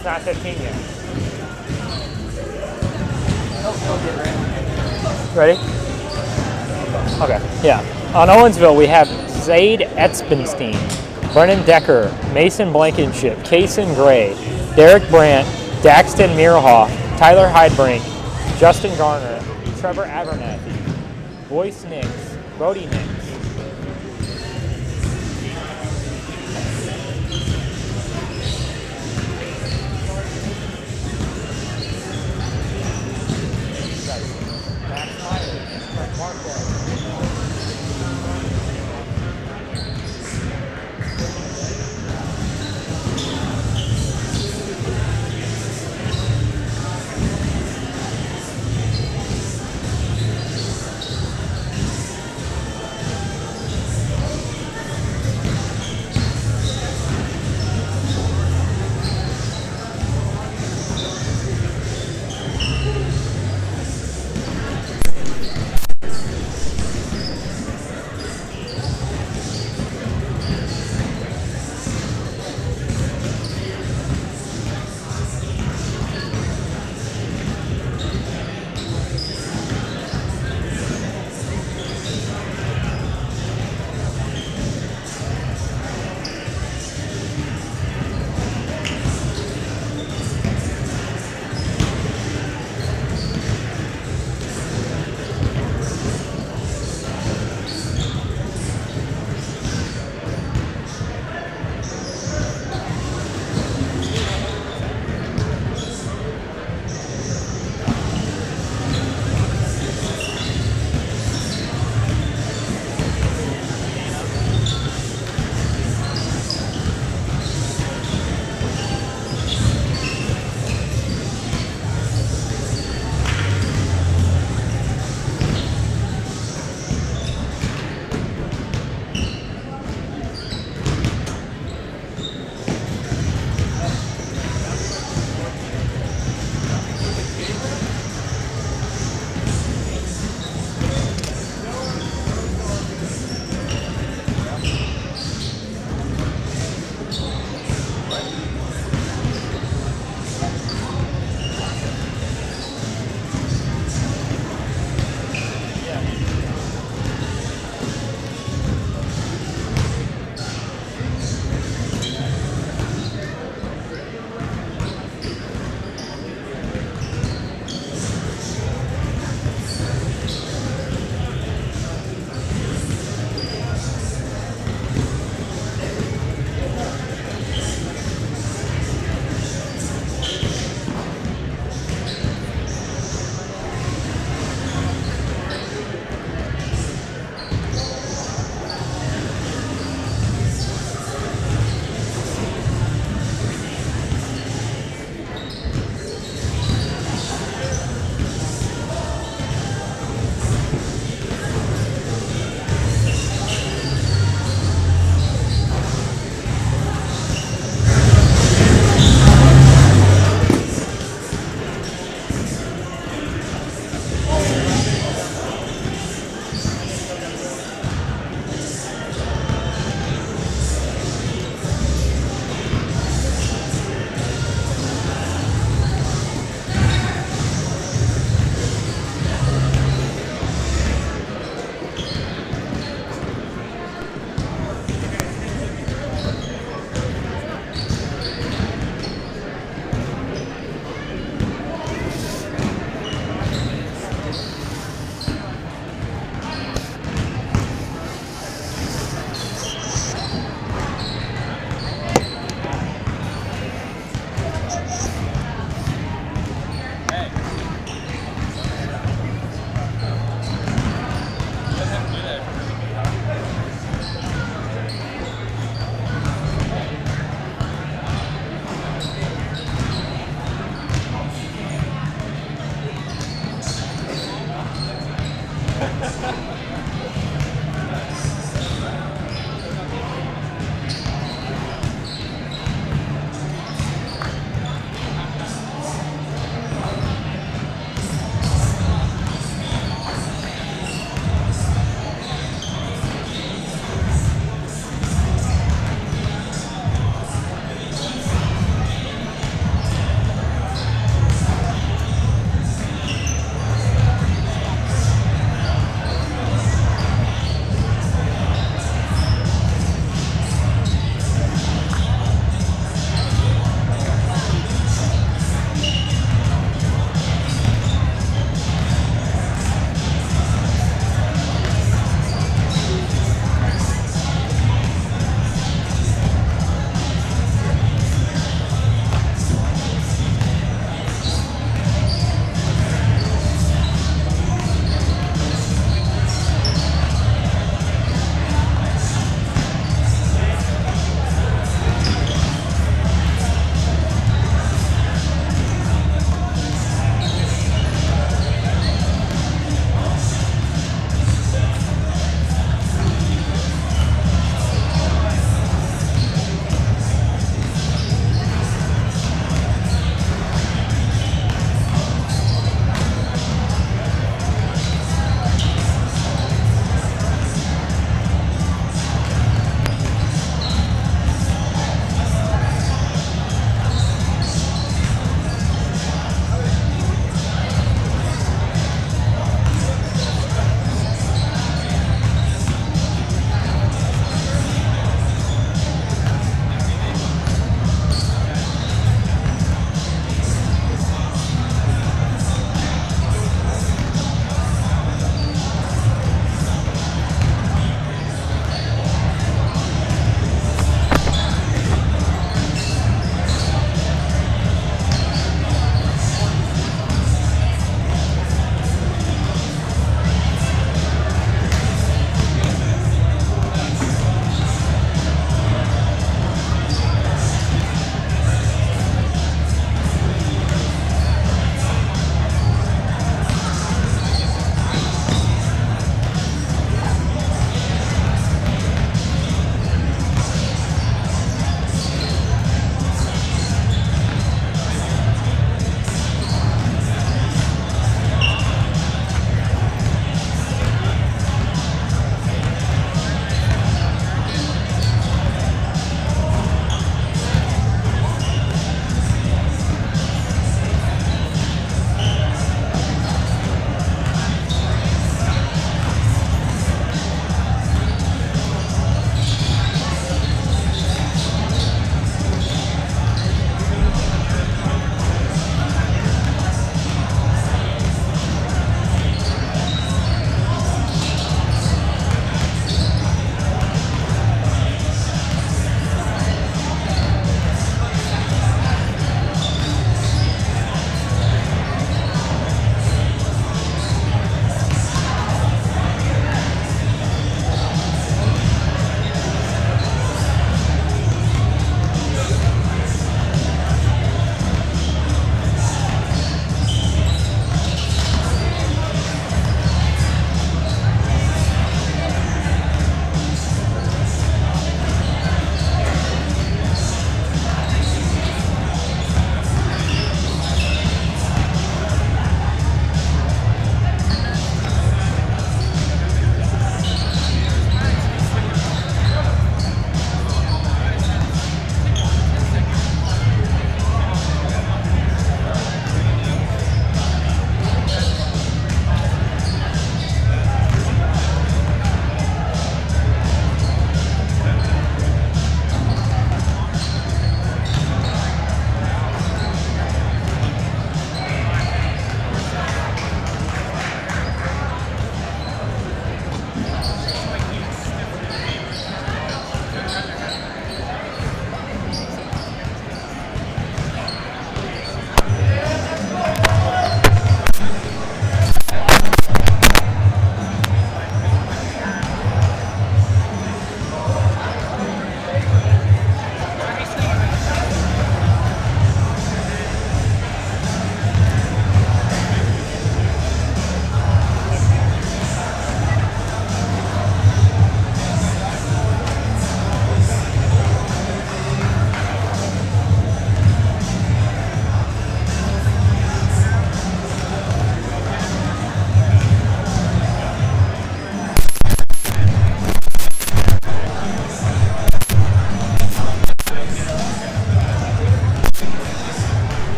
It's not 15 yet. Ready? Okay, yeah. On Owensville, we have Zaid Etzbenstein, Brennan Decker, Mason Blankenship, Kaysen Gray, Derek Brandt, Daxton Meerhoff, Tyler Heidbrink, Justin Garner, Trevor Abernathy, Boyce Nix, Brody Nix.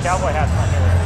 cowboy hat's my favorite.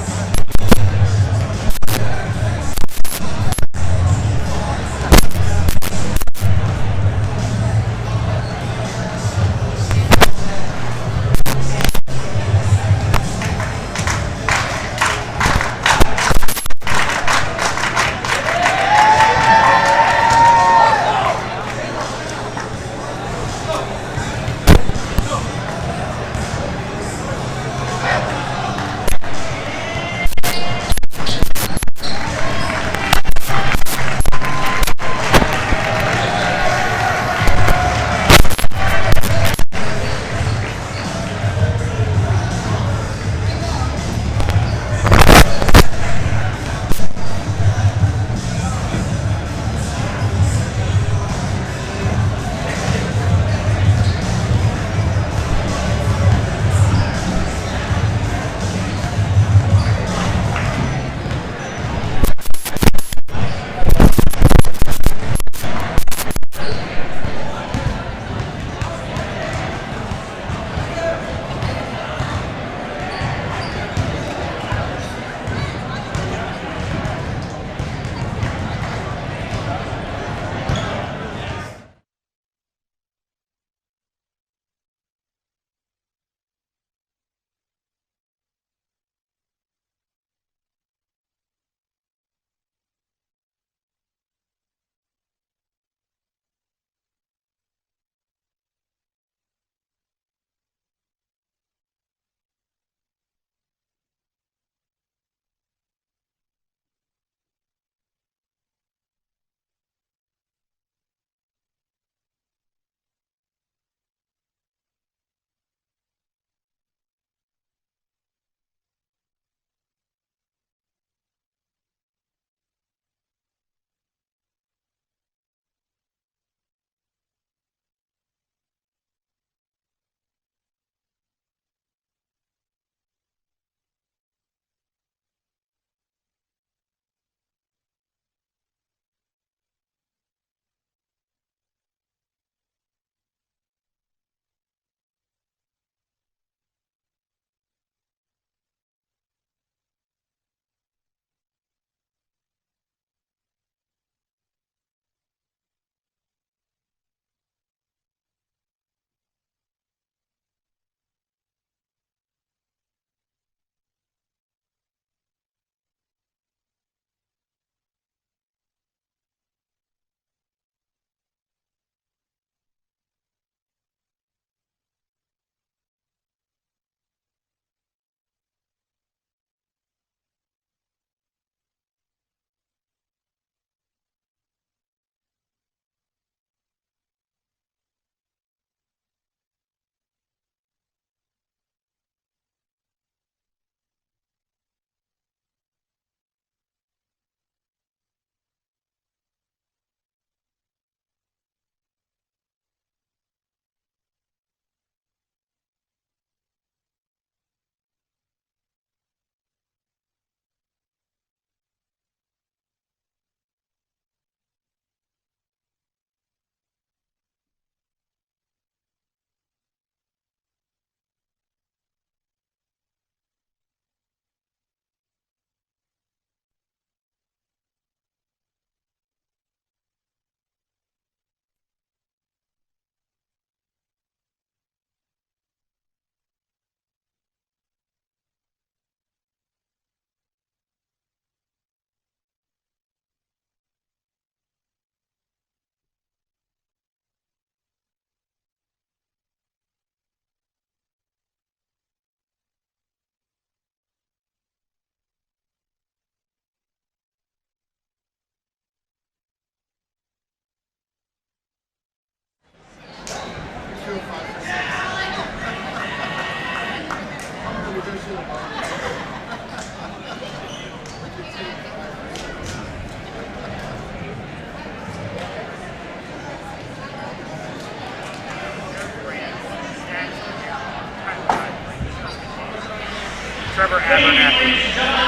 Trevor Abernathy,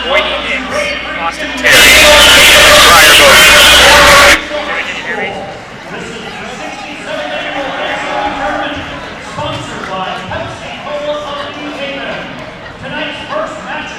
Boydie Nix, Austin Terry, Briar Boat. Jimmy, can you hear me? Sponsored by Pepsi. Tonight's first match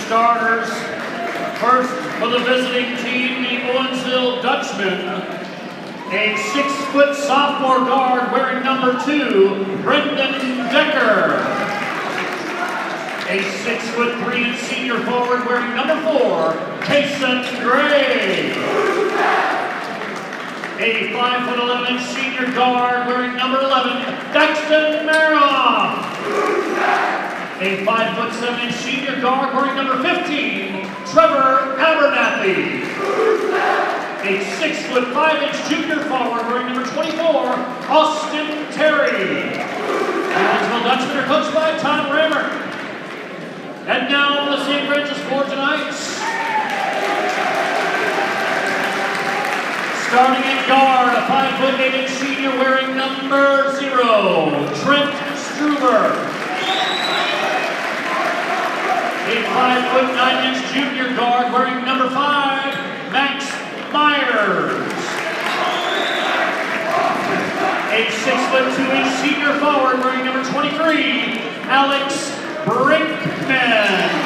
starters. First, for the visiting team, the Owensville Dutchmen. A 6-foot sophomore guard wearing number 2, Brendan Decker. A 6'3" senior forward wearing number 4, Kason Gray. A 5'11" senior guard wearing number 11, Daxton Maroff. A 5'7" senior guard wearing number 15, Trevor Abernathy. A 6'5" junior forward wearing number 24, Austin Terry. The Owensville Dutchmen are coached by Tom Rammer. And now for the St. Francis Borgia Knights. Starting at guard, a 5'8" senior wearing number 0, Trent Struber. A 5'9" junior guard wearing number 5, Max Myers. A 6'2" senior forward wearing number 23, Alex Brinkman.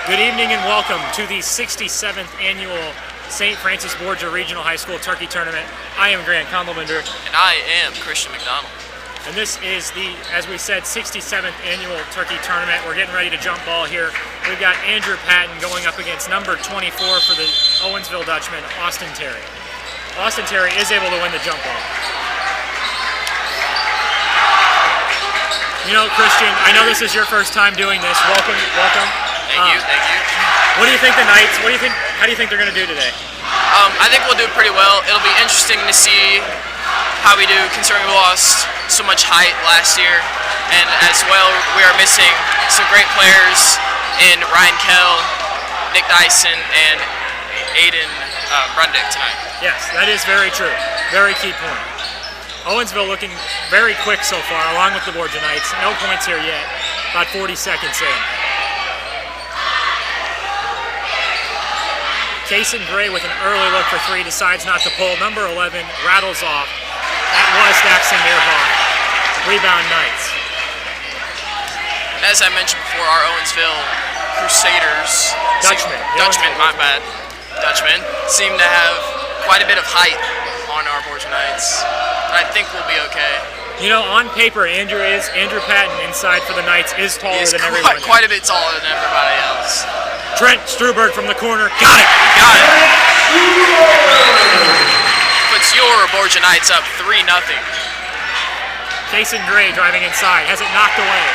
Good evening and welcome to the 67th annual St. Francis Borgia Regional High School Turkey Tournament. I am Grant Kondelminder. And I am Christian McDonald. And this is the, as we said, 67th annual Turkey Tournament. We're getting ready to jump ball here. We've got Andrew Patton going up against number 24 for the Owensville Dutchman, Austin Terry. Austin Terry is able to win the jump ball. You know, Christian, I know this is your first time doing this. Welcome. Thank you. What do you think the Knights, how do you think they're going to do today? I think we'll do pretty well. It'll be interesting to see how we do, considering we lost so much height last year. And as well, we are missing some great players in Ryan Kell, Nick Dyson, and Aiden Brundick tonight. Yes, that is very true. Very key point. Owensville looking very quick so far, along with the Borgia Knights. No points here yet. About 40 seconds in. Kason Gray with an early look for 3, decides not to pull. Number 11 rattles off. That was Daxton Mearhawk. Rebound Knights. As I mentioned before, our Owensville Crusaders, Dutchmen, seem to have quite a bit of height on our Borgia Knights. But I think we'll be okay. You know, on paper, Andrew Patton inside for the Knights is taller than everyone. Quite a bit taller than everybody else. Trent Struberg from the corner. Got it! Got it! Puts your Borgia Knights up 3-0. Kason Gray driving inside. Has it knocked away.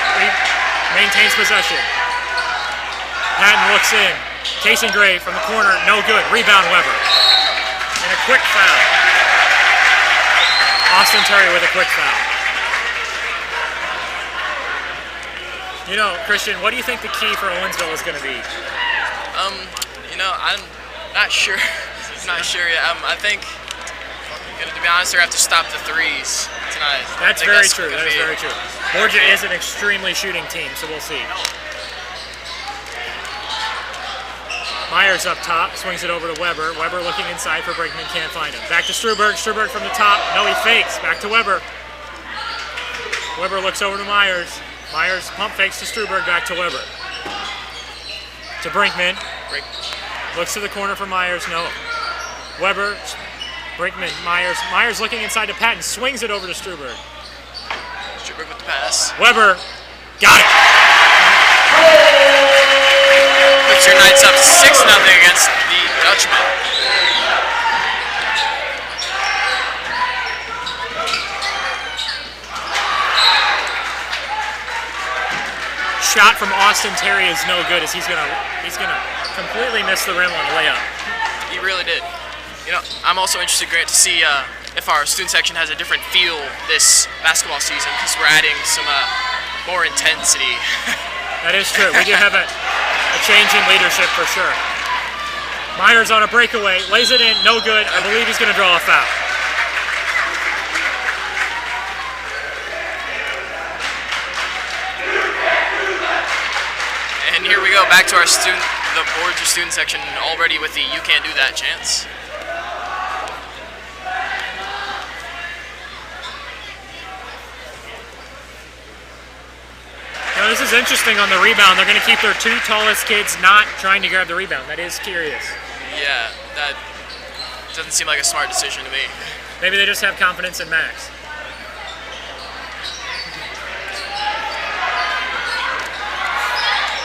Maintains possession. Patton looks in. Kason Gray from the corner. No good. Rebound Weber. And a quick foul. Austin Terry with a quick foul. You know, Christian, what do you think the key for Owensville is going to be? You know, I'm not sure. I'm not sure yet. I think, to be honest, they're going to have to stop the threes tonight. That's very true. That is very true. Borgia is an extremely shooting team, so we'll see. Myers up top, swings it over to Weber. Weber looking inside for Brinkman, can't find him. Back to Struberg. Struberg from the top. No, he fakes. Back to Weber. Weber looks over to Myers. Myers pump fakes to Struberg, back to Weber. To Brinkman. Looks to the corner for Myers, no. Weber, Brinkman, Myers. Myers looking inside to Patton, swings it over to Struberg. Struberg with the pass. Weber Got it. Puts your Knights up 6-0 against the Dutchman. Shot from Austin Terry is no good, as he's gonna completely miss the rim on the layup. He really did. You know, I'm also interested, Grant, to see if our student section has a different feel this basketball season, because we're adding some more intensity. That is true. We do have a change in leadership for sure. Myers on a breakaway, lays it in, no good. I believe he's going to draw a foul. And here we go, back to our the boards or student section already with the "you can't do that" chance. Now this is interesting on the rebound. They're going to keep their two tallest kids not trying to grab the rebound. That is curious. Yeah, that doesn't seem like a smart decision to me. Maybe they just have confidence in Max.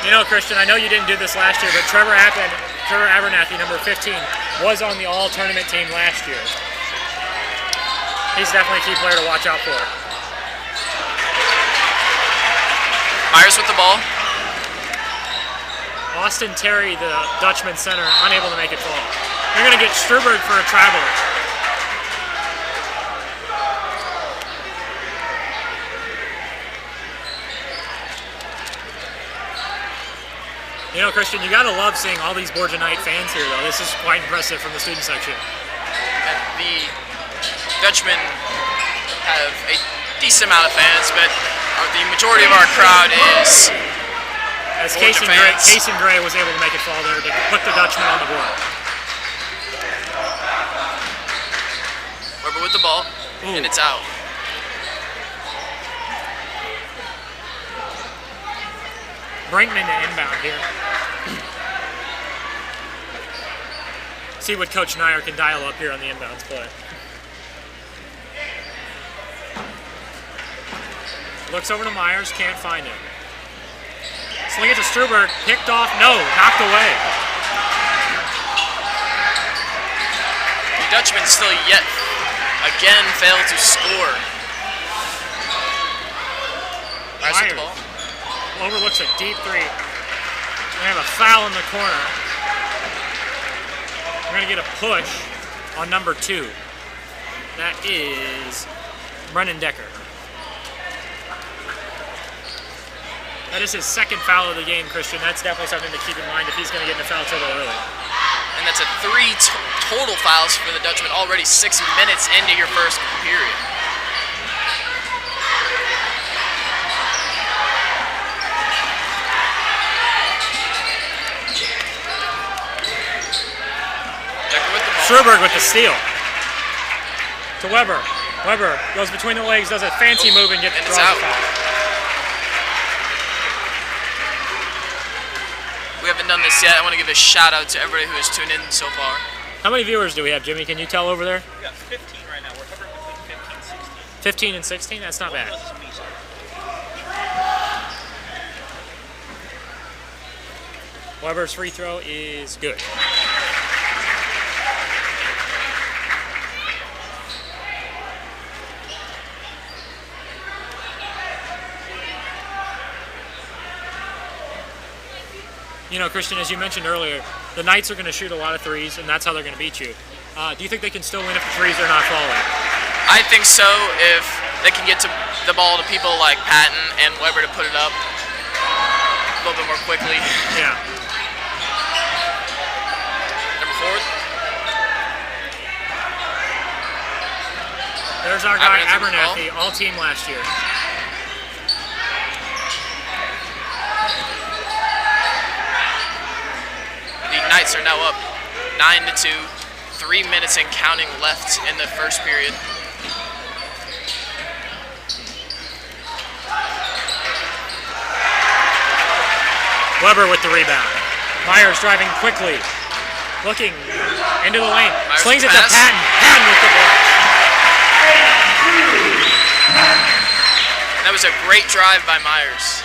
You know, Christian, I know you didn't do this last year, but Trevor Abernathy, number 15, was on the all-tournament team last year. He's definitely a key player to watch out for. Myers with the ball. Austin Terry, the Dutchman center, unable to make it fall. They're going to get Struberg for a traveler. You know, Christian, you gotta love seeing all these Borgia Knight fans here, though. This is quite impressive from the student section. And the Dutchmen have a decent amount of fans, but the majority of our crowd is As Borgia fans. Casey Gray was able to make it fall there to put the Dutchman on the board. Weber with the ball, and it's out. Brinkman to inbound here. See what Coach Nyer can dial up here on the inbounds play. Looks over to Myers, can't find him. Sling it to Struberg, picked off, no, knocked away. The Dutchman still yet again failed to score. Myers with the ball. Overlooks a deep three. We have a foul in the corner. We're going to get a push on number 2. That is Brennan Decker. That is his second foul of the game, Christian. That's definitely something to keep in mind if he's going to get into foul trouble early. And that's a 3 total fouls for the Dutchman, already 6 minutes into your first period. Struberg with the steal. To Weber. Weber goes between the legs, does a fancy move, and draws a foul. We haven't done this yet. I want to give a shout out to everybody who has tuned in so far. How many viewers do we have, Jimmy? Can you tell over there? We got 15 right now. We're hovering between 15 and 16. 15 and 16? That's not bad. Weber's free throw is good. You know, Christian, as you mentioned earlier, the Knights are going to shoot a lot of threes, and that's how they're going to beat you. Do you think they can still win if the threes are not falling? I think so, if they can get to the ball to people like Patton and Weber to put it up a little bit more quickly. Yeah. Number 4. There's our guy, Abernathy, all-team last year. The Knights are now up 9-2, 3 minutes and counting left in the first period. Weber with the rebound. Myers driving quickly, looking into the lane, Myers slings it to pass. Patton. Patton with the ball. That was a great drive by Myers.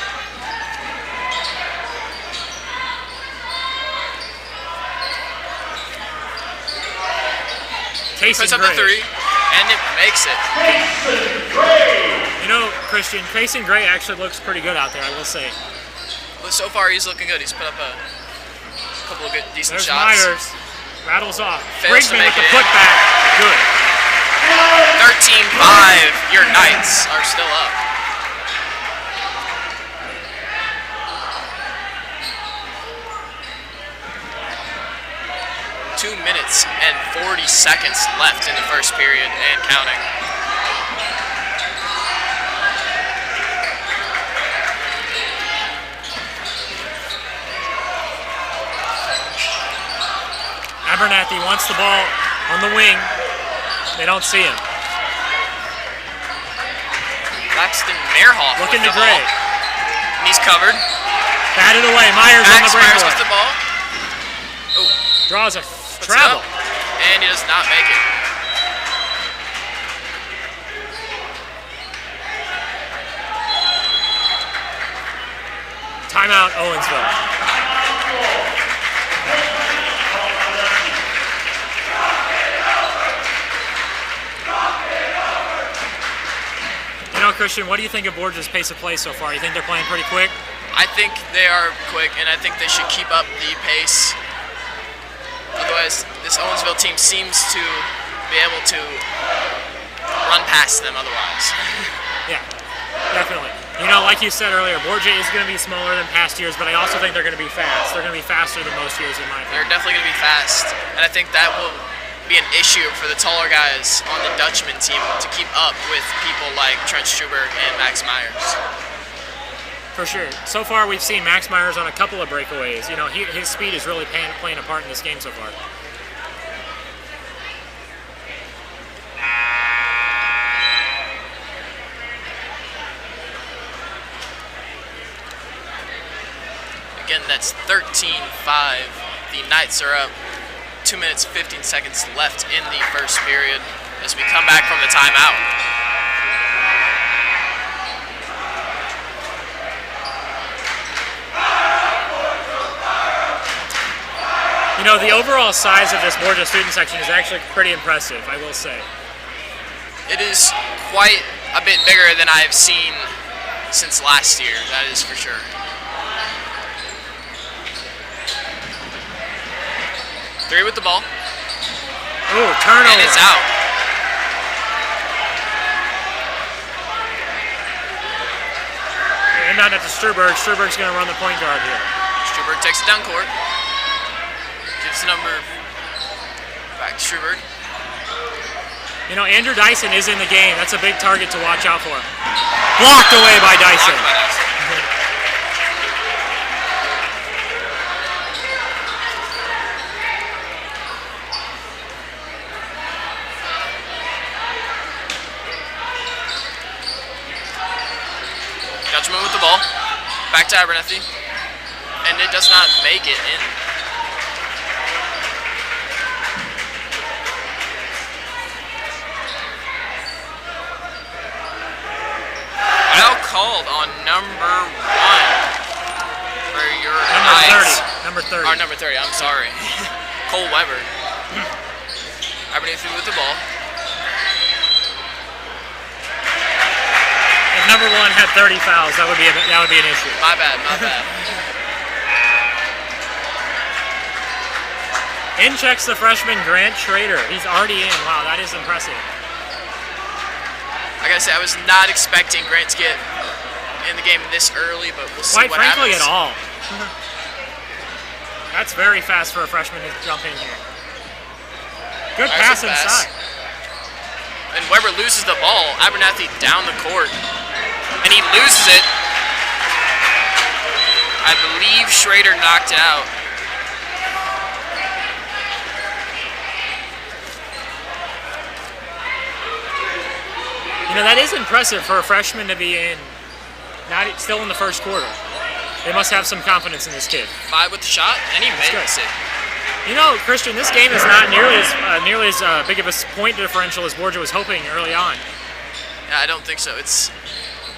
Casey puts up the Gray. 3, and it makes it. You know, Christian, Casey Gray actually looks pretty good out there, I will say. But so far, he's looking good. He's put up a couple of good, decent There's shots. Myers. Rattles off. Fails to Brinkman make with the it in. putback. Good. 13-5. Your Knights are still up. Two minutes and 40 seconds left in the first period and counting. Abernathy wants the ball on the wing. They don't see him. Braxton Mehrhoff Looking with to the Gray. ball. And he's covered. Batted away. Myers on the Max breakaway. Myers with the ball. Oh, Draws a puts it travel. up, and he does not make it. Timeout, Owensville. You know, Christian, what do you think of Borgia's pace of play so far? You think they're playing pretty quick? I think they are quick, and I think they should keep up the pace. Otherwise, this Owensville team seems to be able to run past them otherwise. Yeah, definitely. You know, like you said earlier, Borgia is going to be smaller than past years, but I also think they're going to be fast. They're going to be faster than most years in my They're opinion. definitely going to be fast, and I think that will be an issue for the taller guys on the Dutchman team to keep up with people like Trent Struberg and Max Myers. For sure. So far, we've seen Max Myers on a couple of breakaways. You know, his speed is really playing a part in this game so far. Again, that's 13-5. The Knights are up. 2 minutes, 15 seconds left in the first period as we come back from the timeout. You know, the overall size of this Borgia student section is actually pretty impressive, I will say. It is quite a bit bigger than I've seen since last year, that is for sure. Three with the ball. Ooh, turnover. And it's out. And not at the Struberg. Struberg's going to run the point guard here. Struberg takes it down court. Gives the number back to Struberg. You know, Andrew Dyson is in the game. That's a big target to watch out for. Blocked away by Dyson. Blocked by Dyson. Dutchman with the ball. Back to Abernathy. And it does not make it in. Foul called on number 1 for your Knights. Number 30. Or number 30, I'm sorry. Cole Weber. Abernathy with the ball. If number 1 had 30 fouls, that would be an issue. My bad, my bad. In checks the freshman Grant Schrader. He's already in. Wow, that is impressive. I gotta say, I was not expecting Grant to get in the game this early, but we'll see Quite what frankly, happens. at all. That's very fast for a freshman to jump in here. Good pass Nice pass. inside. And Weber loses the ball. Abernathy down the court. And he loses it. I believe Schrader knocked it out. You know, that is impressive for a freshman to be in, still in the first quarter. They must have some confidence in this kid. 5 with the shot, and he good. makes it. You know, Christian, this game is not nearly as big of a point differential as Borgia was hoping early on. Yeah, I don't think so. It's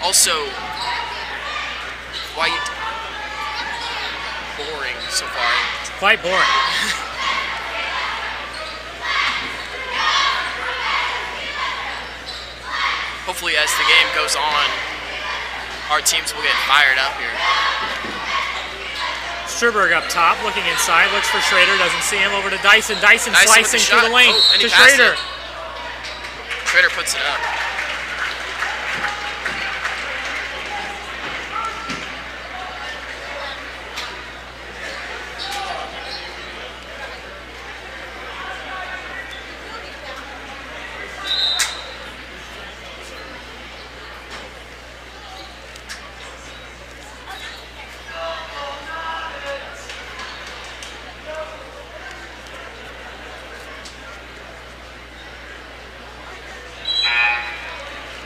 also quite boring so far. Quite boring. hopefully as the game goes on, our teams will get fired up here. Sturberg up top, looking inside, looks for Schrader, doesn't see him, over to Dyson. Dyson with slicing the through the lane and to he passed Schrader. it. Schrader puts it up.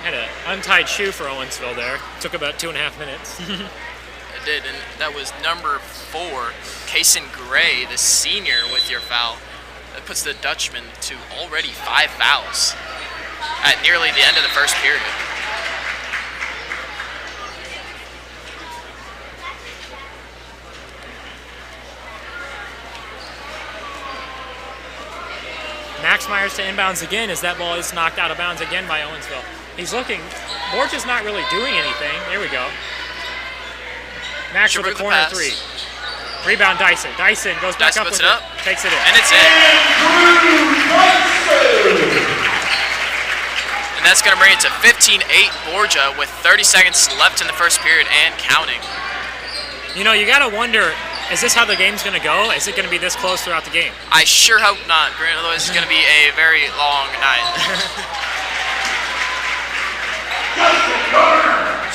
Had an untied shoe for Owensville there. Took about 2.5 minutes. It did, and that was number 4, Kason Gray, the senior, with your foul. That puts the Dutchman to already 5 fouls at nearly the end of the first period. Max Myers to inbounds again as that ball is knocked out of bounds again by Owensville. He's looking, Borges not really doing anything. There we go. Max with a corner three. Rebound Dyson. Dyson goes back up with it. Takes it in. And it's in. And that's going to bring it to 15-8 Borgia with 30 seconds left in the first period and counting. You know, you got to wonder, is this how the game's going to go? Is it going to be this close throughout the game? I sure hope not, Grant. Otherwise, it's going to be a very long night.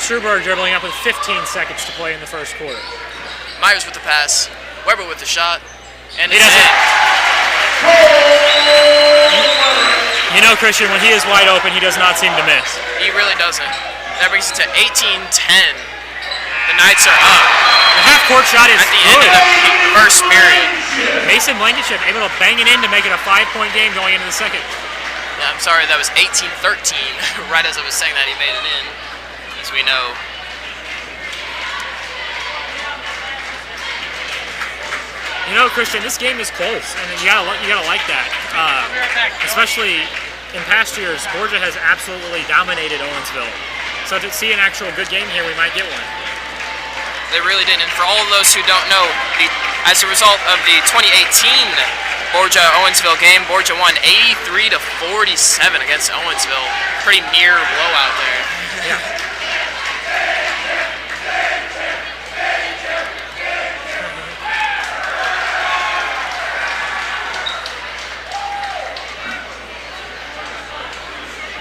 Sturberg dribbling up with 15 seconds to play in the first quarter. Myers with the pass. Weber with the shot. And He it's does in. You know, Christian, when he is wide open, he does not seem to miss. He really doesn't. That brings it to 18-10. The Knights are up. The half-court shot is at the good. end of the first period. Mason Blankenship able to bang it in to make it a 5-point game going into the second. Yeah, I'm sorry, that was 18-13. Right as I was saying that, he made it in, as we know. You know, Christian, this game is close, and you gotta like that. Especially in past years, Borgia has absolutely dominated Owensville. So to see an actual good game here, we might get one. They really did, and for all of those who don't know, as a result of the 2018 Borgia-Owensville game, Borgia won 83-47 against Owensville. Pretty near blowout there. Yeah.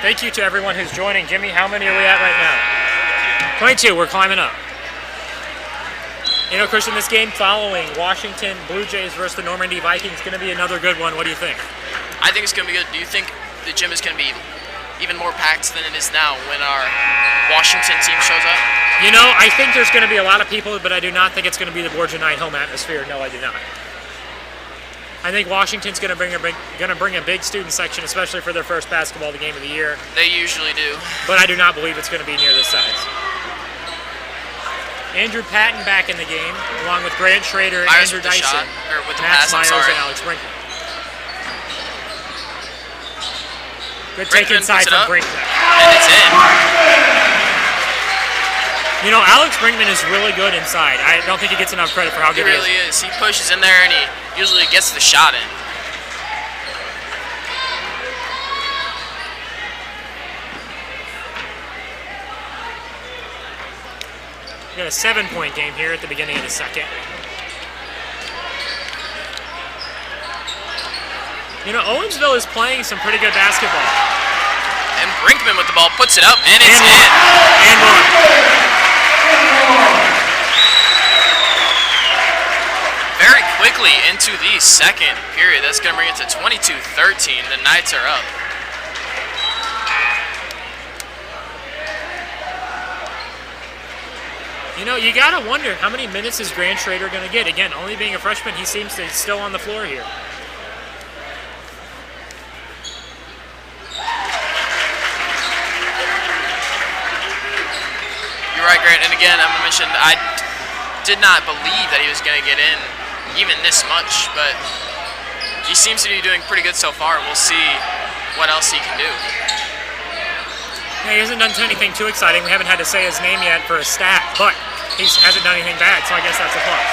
Thank you to everyone who's joining. Jimmy, how many are we at right now? 22, we're climbing up. You know, Christian, this game following Washington Blue Jays versus the Normandy Vikings is going to be another good one. What do you think? I think it's going to be good. Do you think the gym is going to be even more packed than it is now when our Washington team shows up? You know, I think there's going to be a lot of people, but I do not think it's going to be the Borgia Night home atmosphere. No, I do not. I think Washington's going to bring a big student section, especially for their first basketball game of the year. They usually do. But I do not believe it's going to be near this size. Andrew Patton back in the game, along with Grant Schrader and Myers Andrew with the Dyson, shot, or with the Max pass, I'm Myers sorry. and Alex Brinkman. Good take Brinkman inside puts it from up, Brinkman. And it's in. You know, Alex Brinkman is really good inside. I don't think he gets enough credit for how He good really he is. is. He pushes in there and he usually gets the shot in. We got a 7-point game here at the beginning of the second. You know, Owensville is playing some pretty good basketball. And Brinkman with the ball puts it up, and it's And in. And one. Very quickly into the second period. That's going to bring it to 22-13. The Knights are up. You know, you gotta wonder how many minutes is Grant Schrader gonna get. Again, only being a freshman, he seems to still on the floor here. You're right, Grant. And again, I'm going to mention, I did not believe that he was going to get in even this much, but he seems to be doing pretty good so far. We'll see what else he can do. Yeah, he hasn't done anything too exciting. We haven't had to say his name yet for a stat, but he hasn't done anything bad, so I guess that's a plus.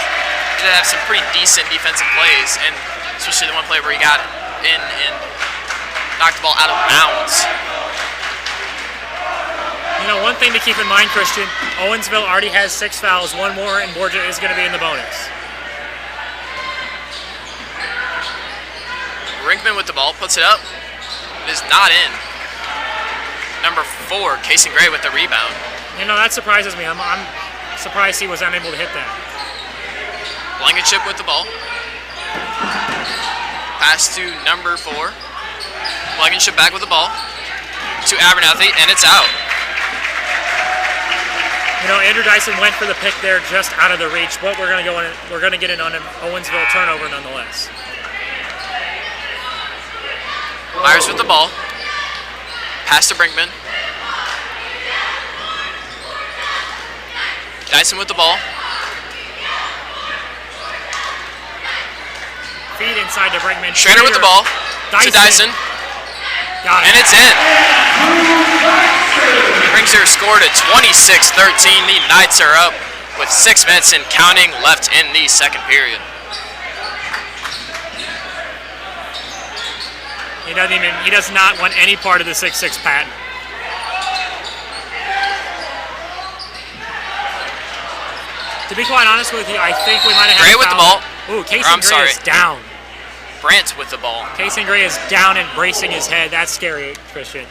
He did have some pretty decent defensive plays, and especially the one play where he got in and knocked the ball out of bounds. You know, one thing to keep in mind, Christian, Owensville already has 6 fouls. One more, and Borgia is going to be in the bonus. Brinkman with the ball, puts it up. It is not in. Number 4, Casey Gray with the rebound. You know, that surprises me. I'm surprised he was unable to hit that. Blankenship with the ball. Pass to number 4. Blankenship back with the ball to Abernathy, and it's out. You know, Andrew Dyson went for the pick there, just out of the reach, but we're going to get an Owensville turnover nonetheless. Myers with the ball. Pass to Brinkman. Dyson with the ball. Feed inside to Brinkman. Schrader with the ball to Dyson. Got it. And it's in. Brings their score to 26-13. The Knights are up with 6 minutes and counting left in the second period. He does not want any part of the 6-6 pattern. To be quite honest with you, I think we might have had Gray with the ball. Ooh, Casey Gray is down. Brandt with the ball. Casey Gray is down and bracing his head. That's scary, Christian.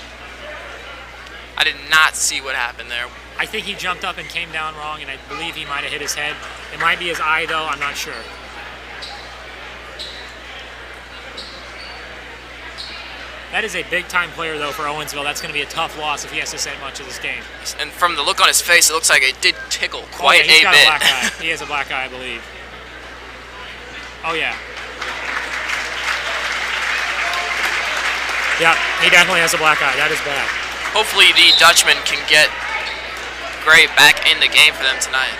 I did not see what happened there. I think he jumped up and came down wrong, and I believe he might have hit his head. It might be his eye, though. I'm not sure. That is a big-time player, though, for Owensville. That's going to be a tough loss if he has to say much of this game. And from the look on his face, it looks like it did tickle quite he's a got bit. A black eye. He has a black eye, I believe. Oh, yeah. Yeah, he definitely has a black eye. That is bad. Hopefully the Dutchman can get Gray back in the game for them tonight.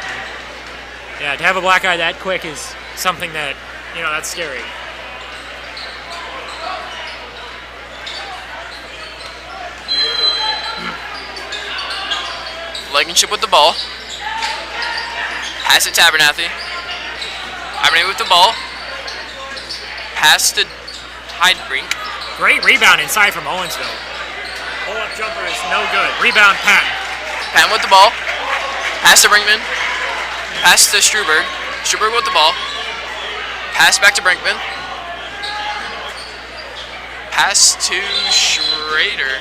Yeah, to have a black eye that quick is something that, that's scary. Blankenship with the ball. Pass to Abernathy. Abernathy with the ball. Pass to Heidebrink. Great rebound inside from Owensville. Pull-up jumper is no good. Rebound, Patton. Patton with the ball. Pass to Brinkman. Pass to Struberg. Struberg with the ball. Pass back to Brinkman. Pass to Schrader.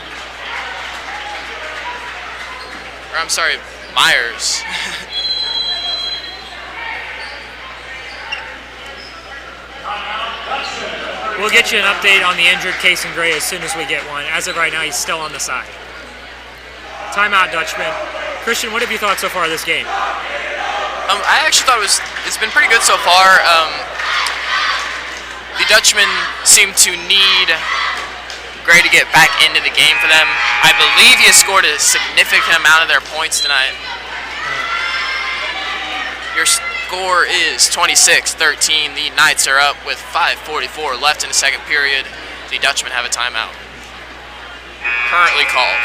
Or I'm sorry, Myers. We'll get you an update on the injured Casey Gray as soon as we get one. As of right now, he's still on the side. Timeout, Dutchman. Christian, what have you thought so far of this game? I actually thought it's been pretty good so far. The Dutchmen seem to need Gray to get back into the game for them. I believe he has scored a significant amount of their points tonight. Your score is 26-13. The Knights are up with 5:44 left in the second period. The Dutchmen have a timeout. Currently called.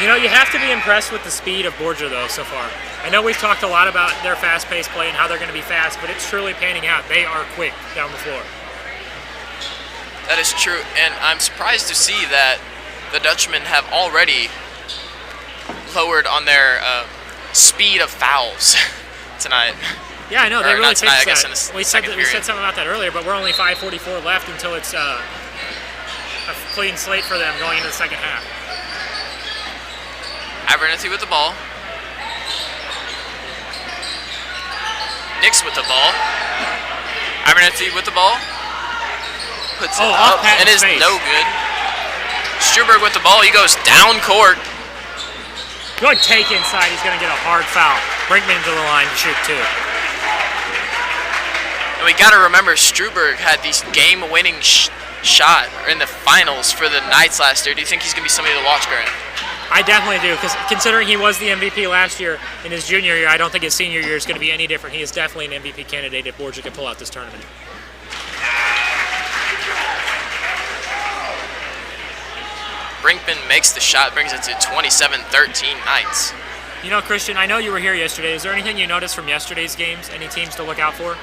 You have to be impressed with the speed of Borgia, though, so far. I know we've talked a lot about their fast-paced play and how they're going to be fast, but it's truly panning out. They are quick down the floor. That is true, and I'm surprised to see that the Dutchmen have already lowered on their speed of fouls tonight. Yeah, I know. They really tonight, fixed I guess, that. in the We said something about that earlier, but we're only 5:44 left until it's a clean slate for them going into the second half. Abernathy with the ball. Nix with the ball. Abernathy with the ball. Puts it up and is no good. Struberg with the ball. He goes down court. Good take inside. He's going to get a hard foul. Brinkman to the line to shoot two. And we got to remember, Struberg had these game-winning shot in the finals for the Knights last year. Do you think he's going to be somebody to watch, Grant? I definitely do, because considering he was the MVP last year in his junior year, I don't think his senior year is going to be any different. He is definitely an MVP candidate if Borgia can pull out this tournament. Brinkman makes the shot, brings it to 27-13 Knights. You know, Christian, I know you were here yesterday. Is there anything you noticed from yesterday's games? Any teams to look out for?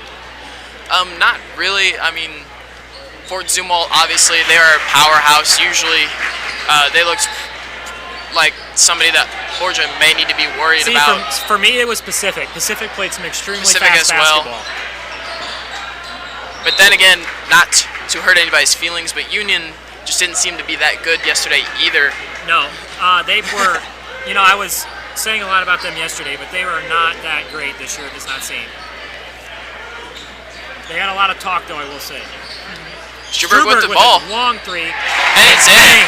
Not really. I mean, Fort Zumwalt, obviously, they are a powerhouse. Usually, they looked like somebody that Borgia may need to be worried about. For me, it was Pacific. Pacific played some extremely Pacific fast as well. basketball. But then again, not to hurt anybody's feelings, but Union just didn't seem to be that good yesterday either. No, they were, you know, I was saying a lot about them yesterday, but they were not that great this year, it does not seem. They had a lot of talk, though, I will say. Struberg with the ball. Long three. And it's in.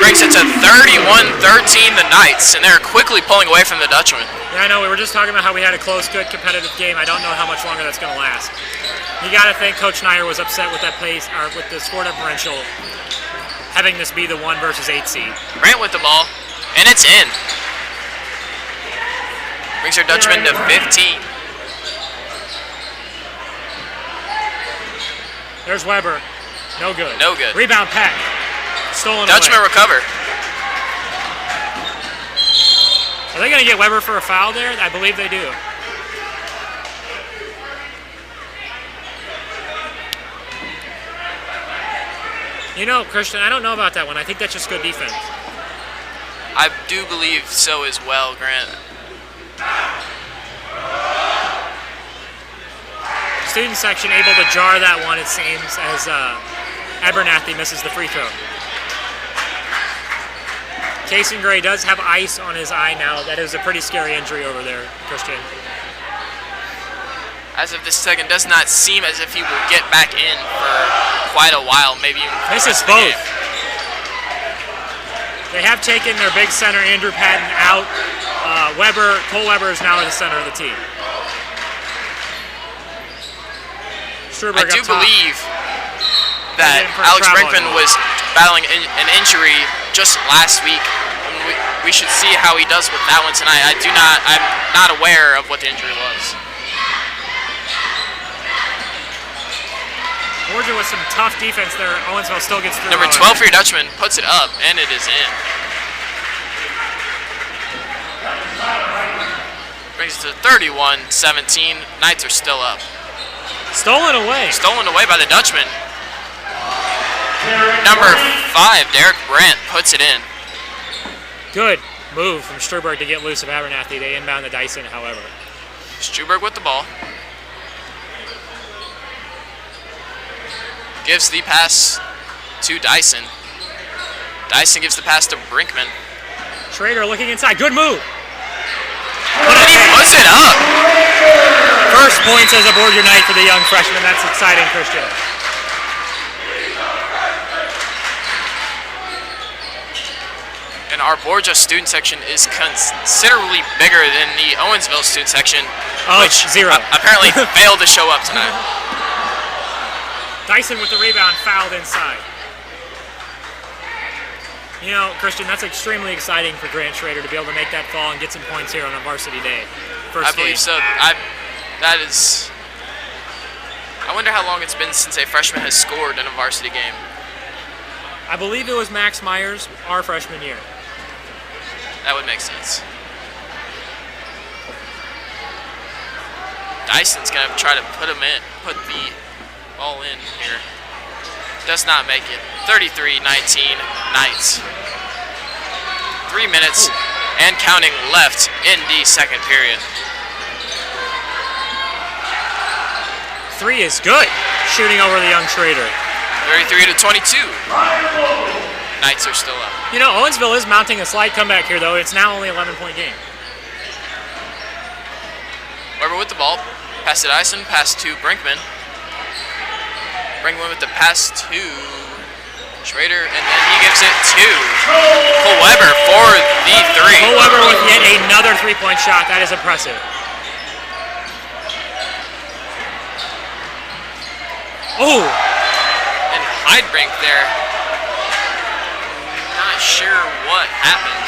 Brings it to 31-13 the Knights, and they're quickly pulling away from the Dutchman. Yeah, I know. We were just talking about how we had a close, good, competitive game. I don't know how much longer that's going to last. You got to think Coach Nyer was upset with that pace, or with the score differential, having this be the 1 versus 8 seed. Grant with the ball, and it's in. Brings her Dutchman to 15. There's Weber. No good. No good. Rebound, Peck. Stolen Dutchman away. recover. Are they going to get Weber for a foul there? I believe they do. You know, Christian, I don't know about that one. I think that's just good defense. I do believe so as well, Grant. Student section able to jar that one, it seems, as Abernathy misses the free throw. Kason Gray does have ice on his eye now. That is a pretty scary injury over there, Christian. As of this second, does not seem as if he will get back in for quite a while, maybe even for This is the rest of the both. game. They have taken their big center, Andrew Patton, out. Cole Weber is now in the center of the team. I do believe that Alex Brinkman was battling an injury just last week. We should see how he does with that one tonight. I'm not aware of what the injury was. Borgia with some tough defense there. Owensville still gets through. Number 12 for your Dutchman puts it up, and it is in. Brings it to 31-17. Knights are still up. Stolen away. Stolen away by the Dutchman. Number 5, Derek Brandt, puts it in. Good move from Struberg to get loose of Abernathy. They inbound the Dyson, however. Struberg with the ball. Gives the pass to Dyson. Dyson gives the pass to Brinkman. Schrader looking inside. Good move. And he puts it up. First points as a Borgia night for the young freshman. That's exciting, Christian. And our Borgia student section is considerably bigger than the Owensville student section, which zero. Apparently failed to show up tonight. Dyson with the rebound, fouled inside. You know, Christian, that's extremely exciting for Grant Schrader to be able to make that fall and get some points here on a varsity day. I believe so. I wonder how long it's been since a freshman has scored in a varsity game. I believe it was Max Myers, our freshman year. That would make sense. Dyson's gonna try to put the ball in here. Does not make it. 33-19 Knights. 3 minutes and counting left in the second period. 3 is good. Shooting over the young Schrader. 33-22. Knights are still up. You know, Owensville is mounting a slight comeback here, though. It's now only an 11-point game. Weber with the ball. Pass to Dyson. Pass to Brinkman. Brinkman with the pass to Schrader, and then he gives it to Cole Weber for the 3. Cole Weber with yet another 3-point shot. That is impressive. Oh! And Heidbrink there. Not sure what happened.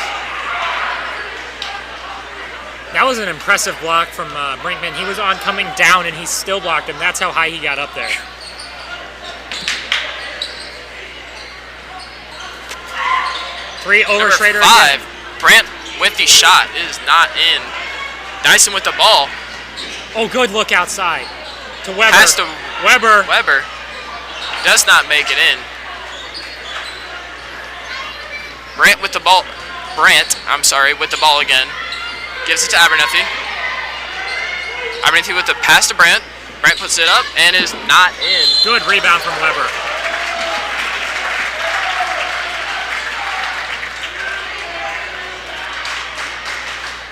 That was an impressive block from Brinkman. He was on coming down, and he still blocked him. That's how high he got up there. 3 over Number Schrader 5, again. Brandt with the shot is not in. Dyson with the ball. Oh, good look outside to Weber. Pass to Weber. Weber. Does not make it in. Brandt with the ball. With the ball again. Gives it to Abernethy. Abernethy with the pass to Brandt. Brandt puts it up and is not in. Good rebound from Weber.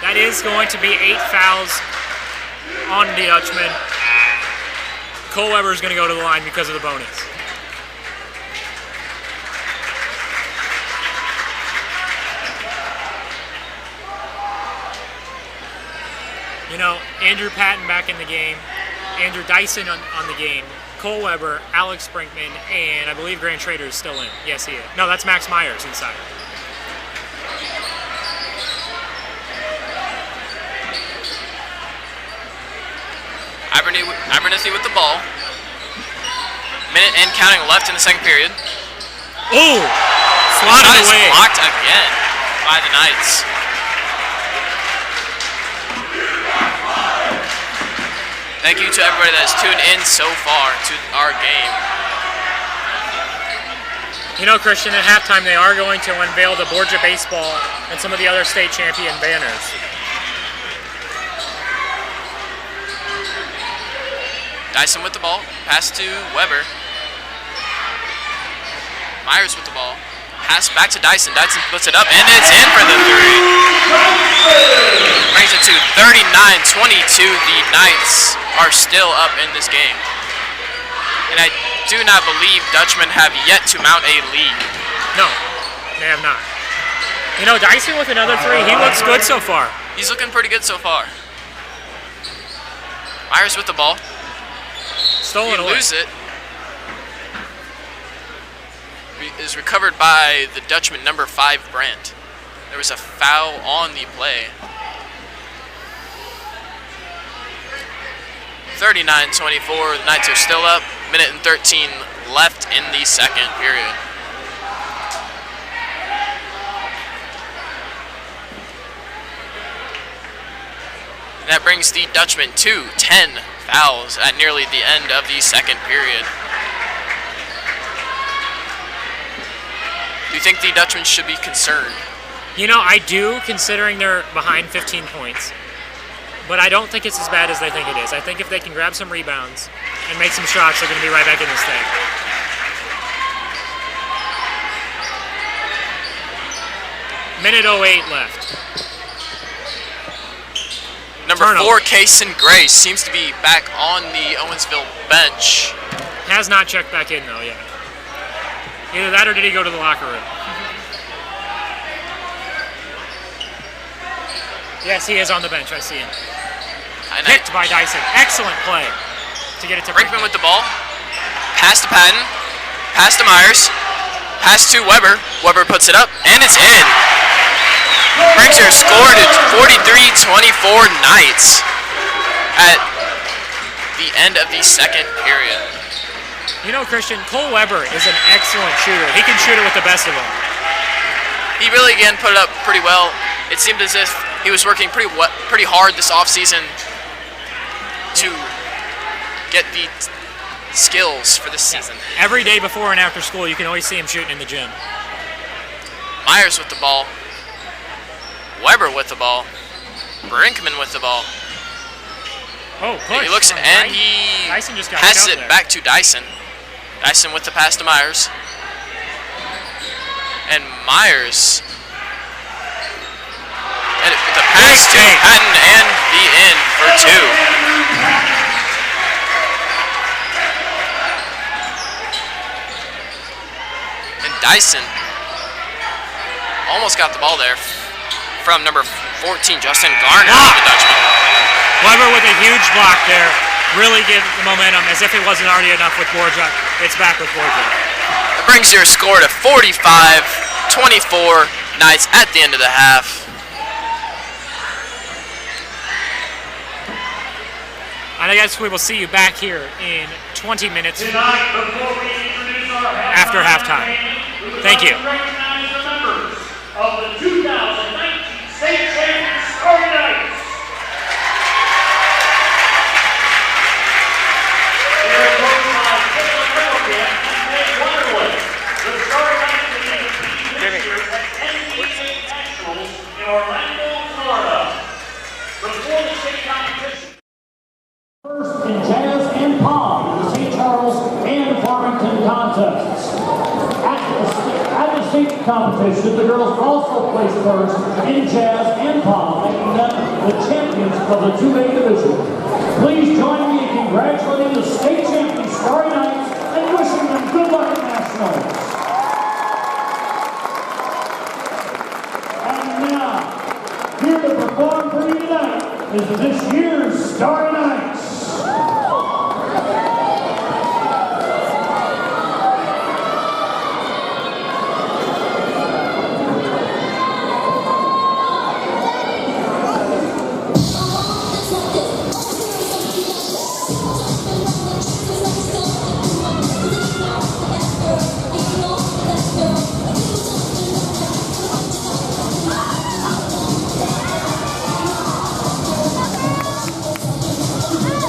That is going to be 8 fouls on the Dutchman. Cole Weber is going to go to the line because of the bonus. You know, Andrew Patton back in the game, Andrew Dyson on the game, Cole Weber, Alex Brinkman, and I believe Grant Schrader is still in. Yes, he is. No, that's Max Myers inside. Abernethy with the ball. Minute and counting left in the second period. Ooh! Swatted Shot is away. blocked again by the Knights. Thank you to everybody that has tuned in so far to our game. You know, Christian, at halftime they are going to unveil the Borgia baseball and some of the other state champion banners. Dyson with the ball. Pass to Weber. Myers with the ball. Pass back to Dyson. Dyson puts it up, and it's in for the 3. Brings it to 39-22. The Knights are still up in this game. And I do not believe Dutchmen have yet to mount a lead. No, they have not. You know, Dyson with another 3, he looks good so far. He's looking pretty good so far. Myers with the ball. Stolen away. Lose it. Is recovered by the Dutchman, number 5, Brandt. There was a foul on the play. 39-24, the Knights are still up. Minute and 13 left in the second period. And that brings the Dutchman to 10 fouls at nearly the end of the second period. Do you think the Dutchmen should be concerned? You know, I do, considering they're behind 15 points. But I don't think it's as bad as they think it is. I think if they can grab some rebounds and make some shots, they're going to be right back in this thing. Minute 08 left. Number Turnover. 4, Kaysen Gray, seems to be back on the Owensville bench. Has not checked back in, though, yet. Either that or did he go to the locker room? Yes, he is on the bench. I see him. Picked by Dyson. Excellent play to get it to Brinkman with the ball. Pass to Patton. Pass to Myers. Pass to Weber. Weber puts it up, and it's in. Brings her score to 43-24 Knights at the end of the second period. You know, Christian, Cole Weber is an excellent shooter. He can shoot it with the best of them. He really, again, put it up pretty well. It seemed as if he was working pretty hard this offseason to get the skills for this season. Every day before and after school, you can always see him shooting in the gym. Myers with the ball. Weber with the ball. Brinkman with the ball. Oh, push. He looks and he Dyson just got passes shoved it there. back to Dyson. Dyson with the pass to Myers. And Myers. And the pass to Patton and the in for 2. And Dyson almost got the ball there from number 14, Justin Garner, the Dutchman. Weber with a huge block there. Really give the momentum as if it wasn't already enough with Borgia. It's back with Borgia. It brings your score to 45-24 Knights at the end of the half. And I guess we will see you back here in 20 minutes after halftime. Thank you. Orlando, Florida. Before the state competition. First in jazz and pom, the St. Charles and Farmington contests. At the state competition, the girls also placed first in jazz and pom, making them the champions of the 2A division. Please join me in congratulating the state champions, Starry Knights, and wishing them good luck at Nationals. And now, here to perform for you tonight is this year's Starry Knights. Thank you.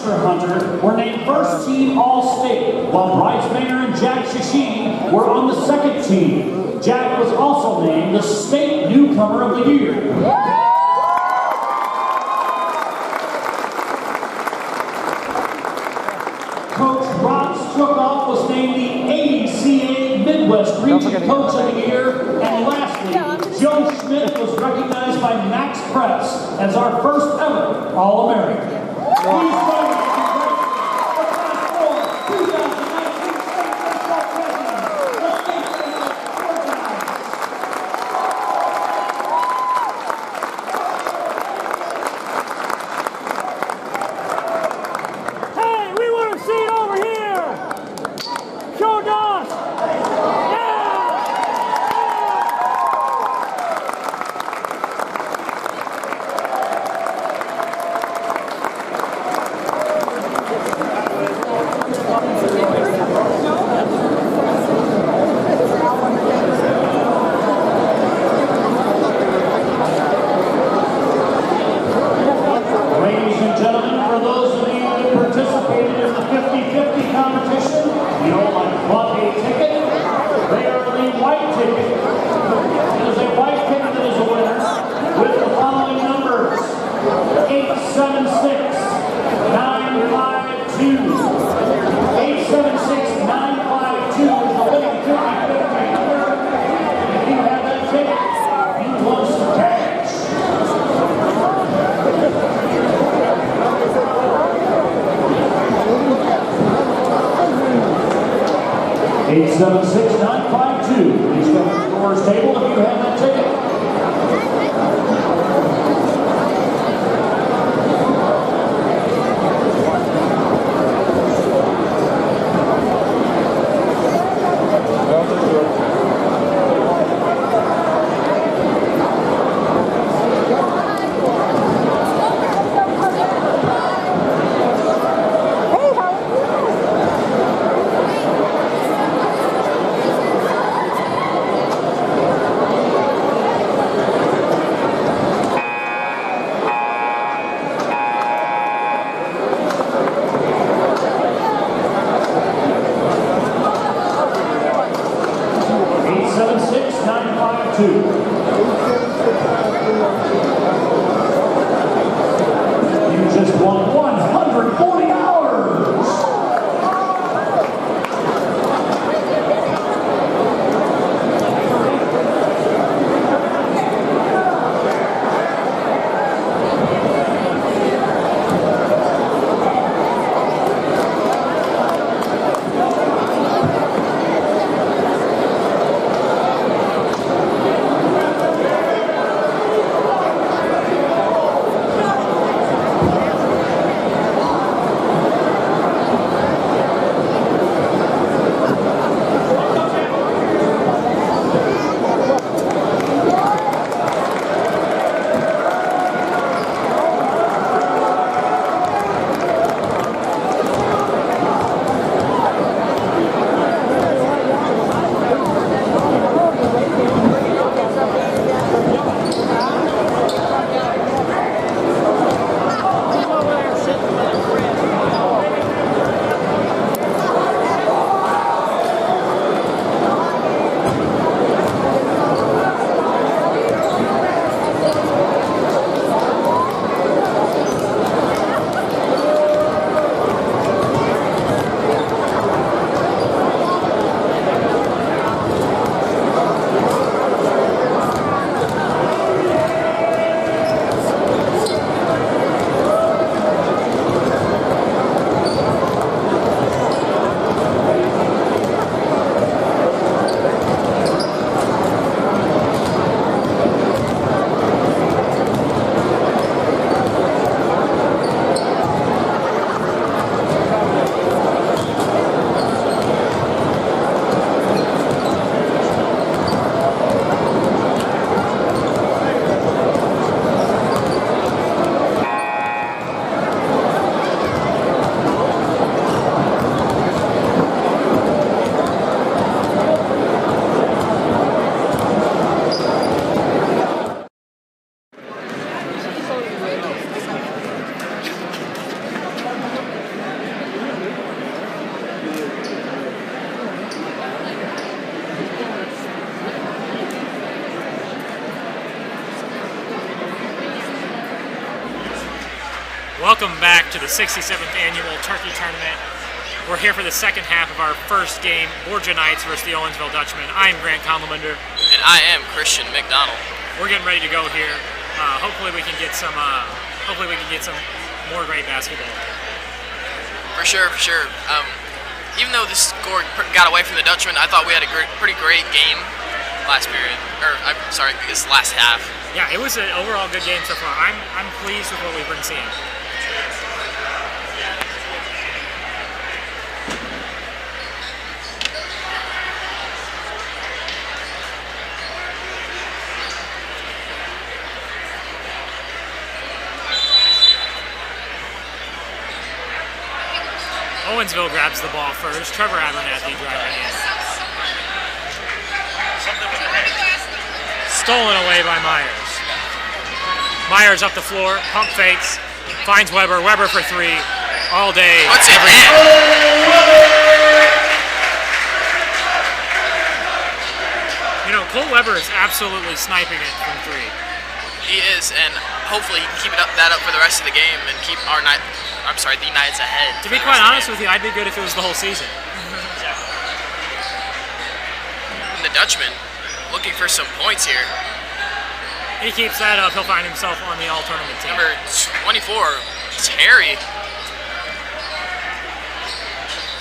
Monster Hunter were named first team All-State, while Bryce Mayer and Jack Shishine were on the second team. Jack was also named the State Newcomer of the Year. Coach Rod Strukoff was named the ACA Midwest Region Coach of the Year. And lastly, Joe Schmidt was recognized by Max Press as our first ever All-American. Please join me in congratulating the Class 4 2019 State Baseball President, the State Baseball Organizers. Hey, we want to see it over here. Show us. Yeah. 50-50 competition. You all like bought a ticket. They are the white ticket. It is a white ticket that is a winner with the following numbers: 876 952. 876 952 is the winning 50-50 number. If you have that ticket, you won some cash. 876-952. Please come to the doors table if you have that ticket. You just won $140. Welcome back to the 67th annual Turkey Tournament. We're here for the second half of our first game, Borgia Knights versus the Owensville Dutchmen. I'm Grant Conlemander. And I am Christian McDonald. We're getting ready to go here. Hopefully we can get some more great basketball. For sure. Even though the score got away from the Dutchmen, I thought we had a pretty great game last period. This last half. Yeah, it was an overall good game so far. I'm pleased with what we've been seeing. Owensville grabs the ball first. Trevor Abernathy driving in. Stolen away by Myers. Myers up the floor, pump fakes, finds Weber. Weber for three, all day. What's it in? You know, Cole Weber is absolutely sniping it from three. He is, and hopefully he can keep that up for the rest of the game and keep the Knights ahead. To be quite honest with you, I'd be good if it was the whole season. And the Dutchman looking for some points here. He keeps that up, he'll find himself on the all-tournament team. Number 24, Terry.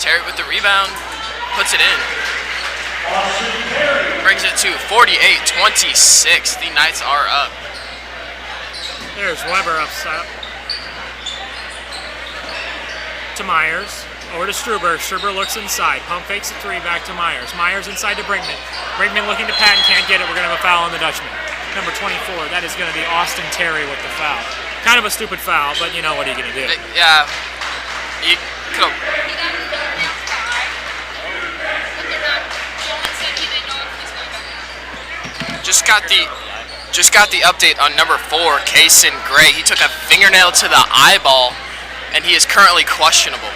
Terry with the rebound, puts it in. Brings it to 48-26. The Knights are up. There's Weber up to Myers. Over to Struber. Struber looks inside. Pump fakes a three, back to Myers. Myers inside to Brinkman. Brinkman looking to Patton, can't get it. We're going to have a foul on the Dutchman. Number 24, that is going to be Austin Terry with the foul. Kind of a stupid foul, but you know what are you going to do? Yeah. You could have. Just got the update on number 4, Kaysen Gray. He took a fingernail to the eyeball, and he is currently questionable.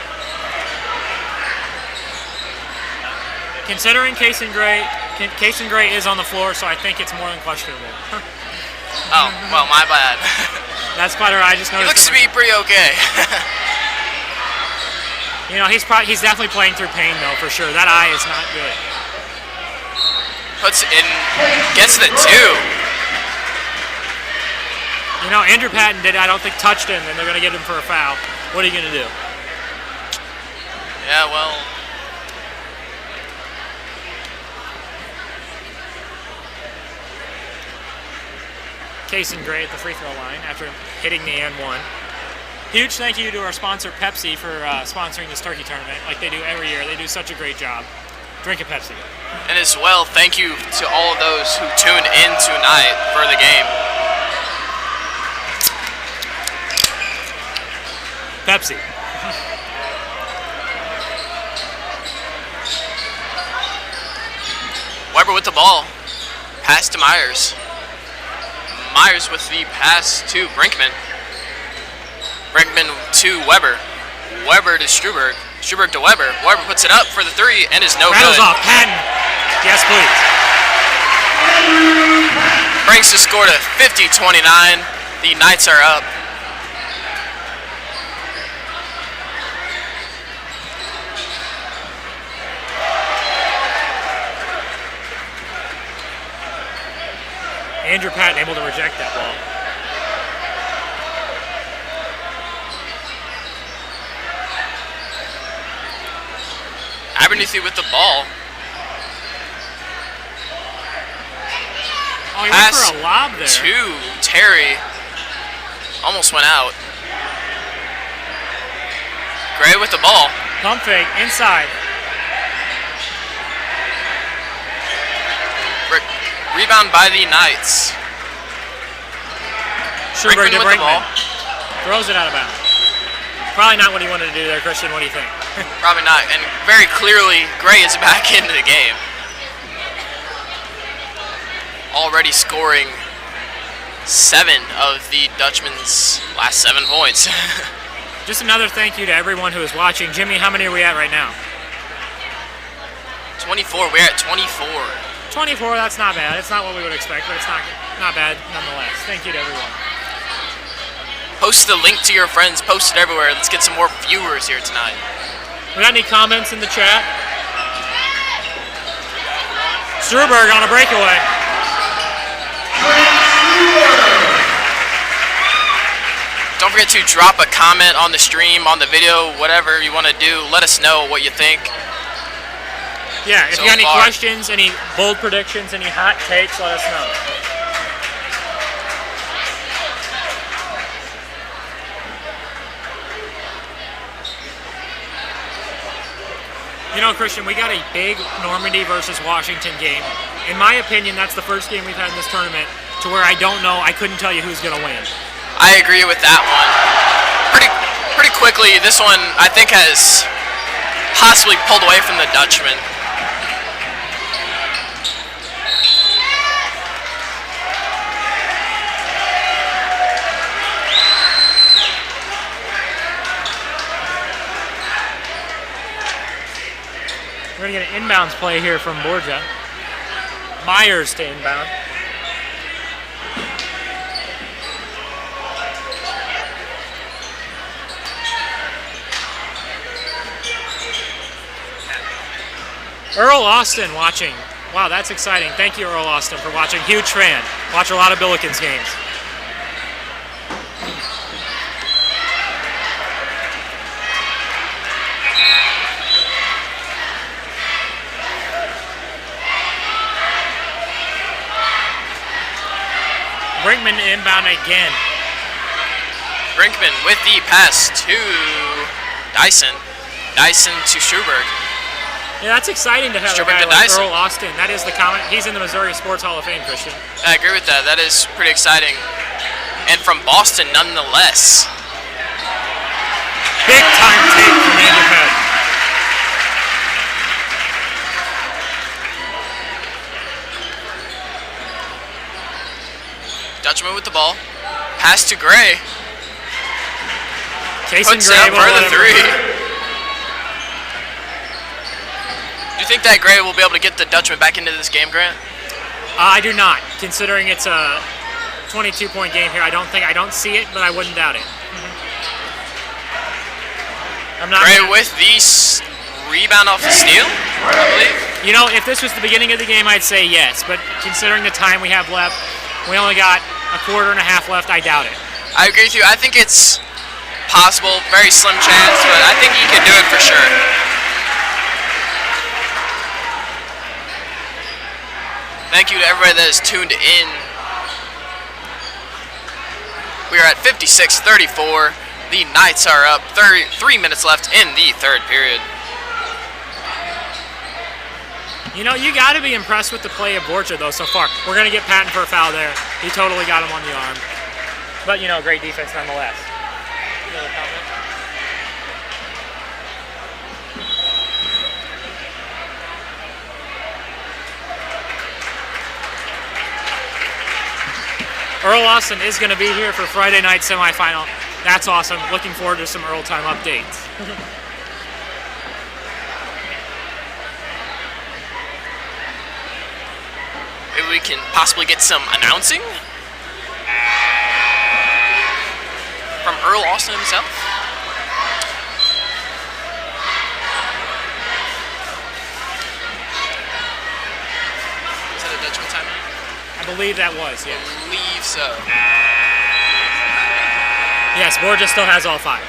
Considering Kaysen Gray is on the floor, so I think it's more than questionable. Oh, well, my bad. That's quite alright. I just noticed. He looks to be pretty okay. You know, he's definitely playing through pain though, for sure. That eye is not good. Puts in, gets the two. You know, Andrew Patton I don't think, touched him, and they're going to get him for a foul. What are you going to do? Yeah, well. Kaysen Gray at the free throw line after hitting the and one. Huge thank you to our sponsor Pepsi for sponsoring this Turkey Tournament like they do every year. They do such a great job. Drink a Pepsi. And as well, thank you to all of those who tuned in tonight for the game. Pepsi. Weber with the ball. Pass to Myers. Myers with the pass to Brinkman. Brinkman to Weber. Weber to Struberg. Struberg to Weber. Weber puts it up for the three and is no Rattles good. Off. Patton. Yes, please. Brings the score to 50-29. The Knights are up. Andrew Patton able to reject that ball. Abernathy with the ball. Oh, he went for a lob there. To Terry. Almost went out. Gray with the ball. Pump fake inside. Rebound by the Knights. Struber to with the ball. Throws it out of bounds. Probably not what he wanted to do there, Christian. What do you think? Probably not. And very clearly, Gray is back into the game. Already scoring 7 of the Dutchman's last 7 points. Just another thank you to everyone who is watching. Jimmy, how many are we at right now? 24. We're at 24. 24, that's not bad. It's not what we would expect, but it's not bad nonetheless. Thank you to everyone. Post the link to your friends. Post it everywhere. Let's get some more viewers here tonight. We got any comments in the chat? Struberg on a breakaway. Don't forget to drop a comment on the stream, on the video, whatever you want to do. Let us know what you think. Yeah, if So you got any far. questions, any bold predictions, any hot takes, let us know. You know, Christian, we got a big Normandy versus Washington game. In my opinion, that's the first game we've had in this tournament to where I don't know, I couldn't tell you who's going to win. I agree with that one. Pretty quickly, this one I think has possibly pulled away from the Dutchman. We're going to get an inbounds play here from Borja. Myers to inbound. Earl Austin watching. Wow, that's exciting. Thank you, Earl Austin, for watching. Huge fan. Watch a lot of Billikens games. Brinkman inbound again. Brinkman with the pass to Dyson. Dyson to Struberg. Yeah, that's exciting to have a Struberg guy to like Dyson. Earl Austin. That is the comment. He's in the Missouri Sports Hall of Fame, Christian. I agree with that. That is pretty exciting. And from Boston, nonetheless. Big time take from Andy Pett. Dutchman with the ball. Pass to Gray. Case and Puts Gray up will for the let him- three. Do you think that Gray will be able to get the Dutchman back into this game, Grant? I do not. Considering it's a 22-point game here, I don't see it, but I wouldn't doubt it. I'm not. Gray gonna- with the rebound off the steal, I believe. You know, if this was the beginning of the game, I'd say yes. But considering the time we have left, we only got a quarter and a half left. I doubt it. I agree with you. I think it's possible, very slim chance, but I think he can do it for sure. Thank you to everybody that is tuned in. We are at 56-34. The Knights are up. 3 minutes left in the third period. You know, you got to be impressed with the play of Borja, though, so far. We're going to get Patton for a foul there. He totally got him on the arm. But, you know, great defense nonetheless. Any other comment? Earl Austin is going to be here for Friday night semifinal. That's awesome. Looking forward to some Earl time updates. Maybe we can possibly get some announcing from Earl Austin himself. Is that a Dutchman timeout? I believe that was, yeah. I believe so. Yes, Borja still has all 5.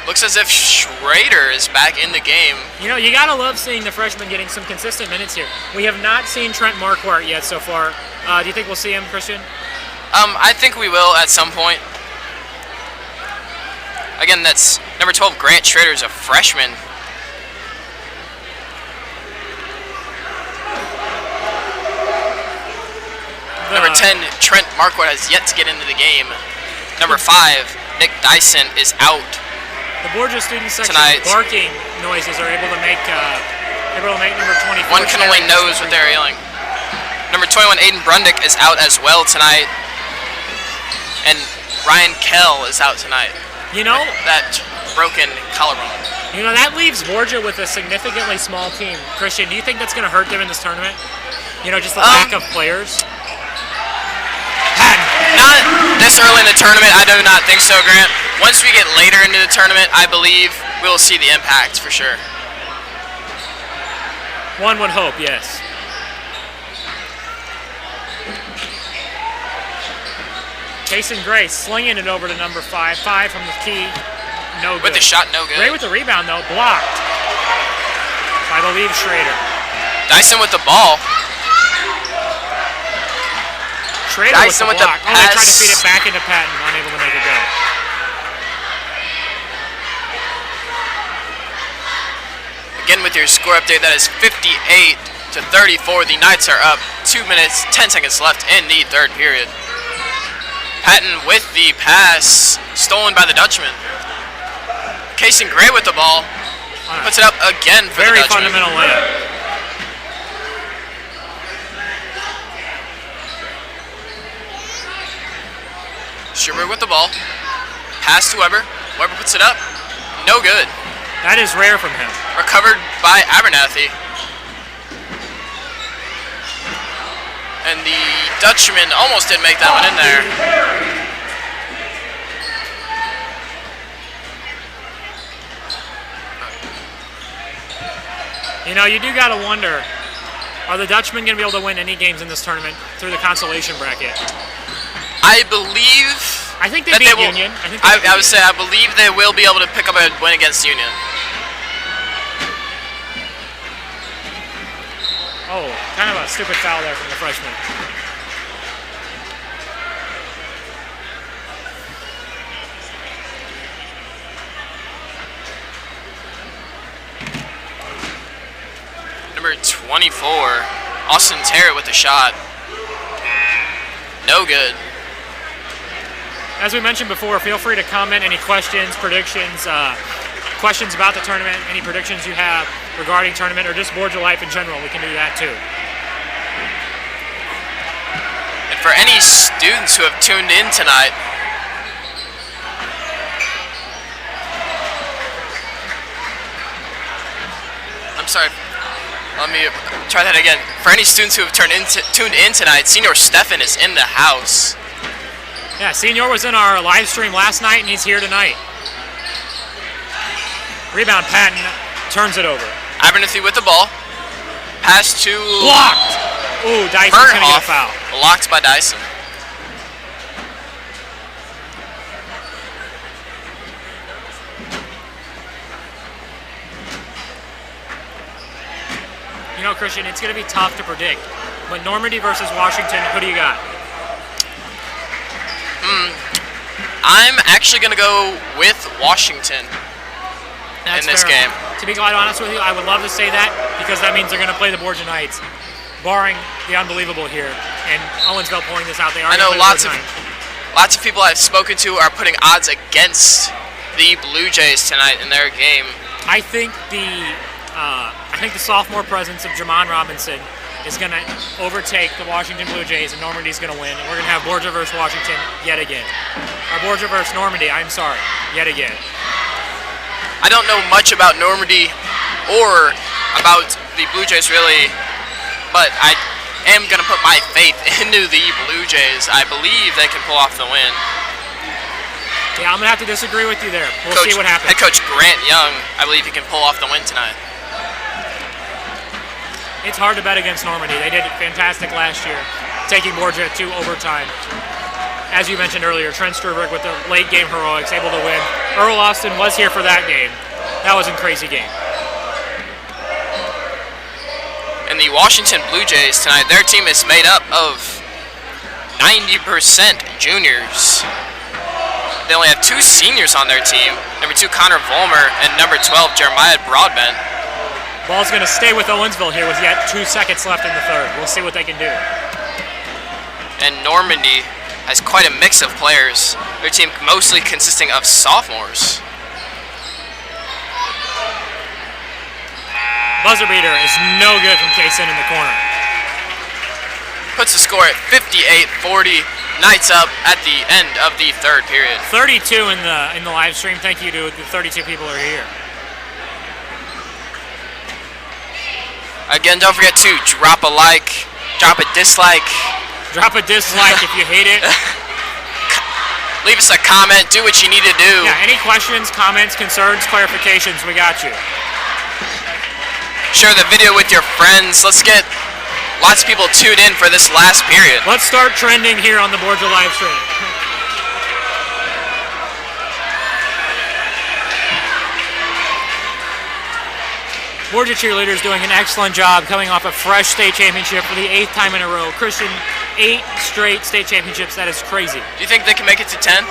Looks as if Schrader is back in the game. You know, you gotta love seeing the freshman getting some consistent minutes here. We have not seen Trent Marquardt yet so far. Do you think we'll see him, Christian? I think we will at some point. Again, that's number 12, Grant Schrader, is a freshman. Number 10, Trent Marquardt has yet to get into the game. Number 5, Nick Dyson is out. The Borgia student section Tonight. barking noises are able to make number 24. One can only knows what they're yelling. Number 21, Aiden Brundick is out as well tonight. And Ryan Kell is out tonight. You know, That broken collarbone. that leaves Borgia with a significantly small team. Christian, do you think that's going to hurt them in this tournament? You know, just the lack of players. Patton. Not this early in the tournament, I do not think so, Grant. Once we get later into the tournament, I believe we will see the impact for sure. One would hope, yes. Jason Gray slinging it over to number 5. 5 from the key, no good. With the shot, no good. Gray with the rebound, though, blocked. I believe Schrader. Dyson with the ball. Schrader Dyson with the block. pass. Oh, they tried to feed it back into Patton, unable to make it go. Again with your score update, that is 58-34. The Knights are up. 2 minutes, 10 seconds left in the third period. Patton with the pass, stolen by the Dutchman. Casey Gray with the ball, puts it up again for the Dutchman. Very fundamental layup. Schubert with the ball, pass to Weber. Weber puts it up, no good. That is rare from him. Recovered by Abernathy. And the Dutchman almost didn't make that one in there. You know, you do got to wonder, are the Dutchmen going to be able to win any games in this tournament through the consolation bracket? I believe... I think they beat Union. I would say I believe they will be able to pick up a win against Union. Oh, kind of a stupid foul there from the freshman. Number 24, Austin Terry with the shot. No good. As we mentioned before, feel free to comment any questions, predictions, questions about the tournament, any predictions you have regarding tournament or just Boards of Life in general. We can do that too. And for any students who have tuned in tonight, I'm sorry, let me try that again. For any students who have tuned in tonight, Senior Stefan is in the house. Yeah, Senior was in our live stream last night, and he's here tonight. Rebound, Patton turns it over. Abernathy with the ball. Pass to... Blocked! Ooh, Dyson's going to get a foul. Blocked by Dyson. You know, Christian, it's going to be tough to predict. But Normandy versus Washington, who do you got? I'm actually going to go with Washington in this game. To be quite honest with you, I would love to say that because that means they're going to play the Borgia Knights, barring the unbelievable here. And Owensville pulling this out. They are. I know lots of people I've spoken to are putting odds against the Blue Jays tonight in their game. I think the sophomore presence of Jamon Robinson is going to overtake the Washington Blue Jays, and Normandy's going to win. And we're going to have Borgia versus Washington yet again. Or Borgia versus Normandy, I'm sorry, yet again. I don't know much about Normandy or about the Blue Jays really, but I am going to put my faith into the Blue Jays. I believe they can pull off the win. Yeah, I'm going to have to disagree with you there. We'll see what happens. Head coach Grant Young, I believe he can pull off the win tonight. It's hard to bet against Normandy. They did fantastic last year, taking Borgia to overtime. As you mentioned earlier, Trent Struberg with the late game heroics, able to win. Earl Austin was here for that game. That was a crazy game. And the Washington Blue Jays tonight, their team is made up of 90% juniors. They only have 2 seniors on their team, number 2 Connor Vollmer and number 12 Jeremiah Broadbent. Ball's going to stay with Owensville here with yet 2 seconds left in the third. We'll see what they can do. And Normandy has quite a mix of players. Their team mostly consisting of sophomores. Buzzer beater is no good from Kaysen in the corner. Puts the score at 58-40. Knights up at the end of the third period. 32 in the live stream. Thank you to the 32 people who are here. Again, don't forget to drop a like, drop a dislike. Drop a dislike if you hate it. leave us a comment. Do what you need to do. Yeah, any questions, comments, concerns, clarifications, we got you. Share the video with your friends. Let's get lots of people tuned in for this last period. Let's start trending here on the Borgia live stream. Borgia cheerleaders doing an excellent job coming off a fresh state championship for the 8th time in a row. Christian, 8 straight state championships. That is crazy. Do you think they can make it to 10?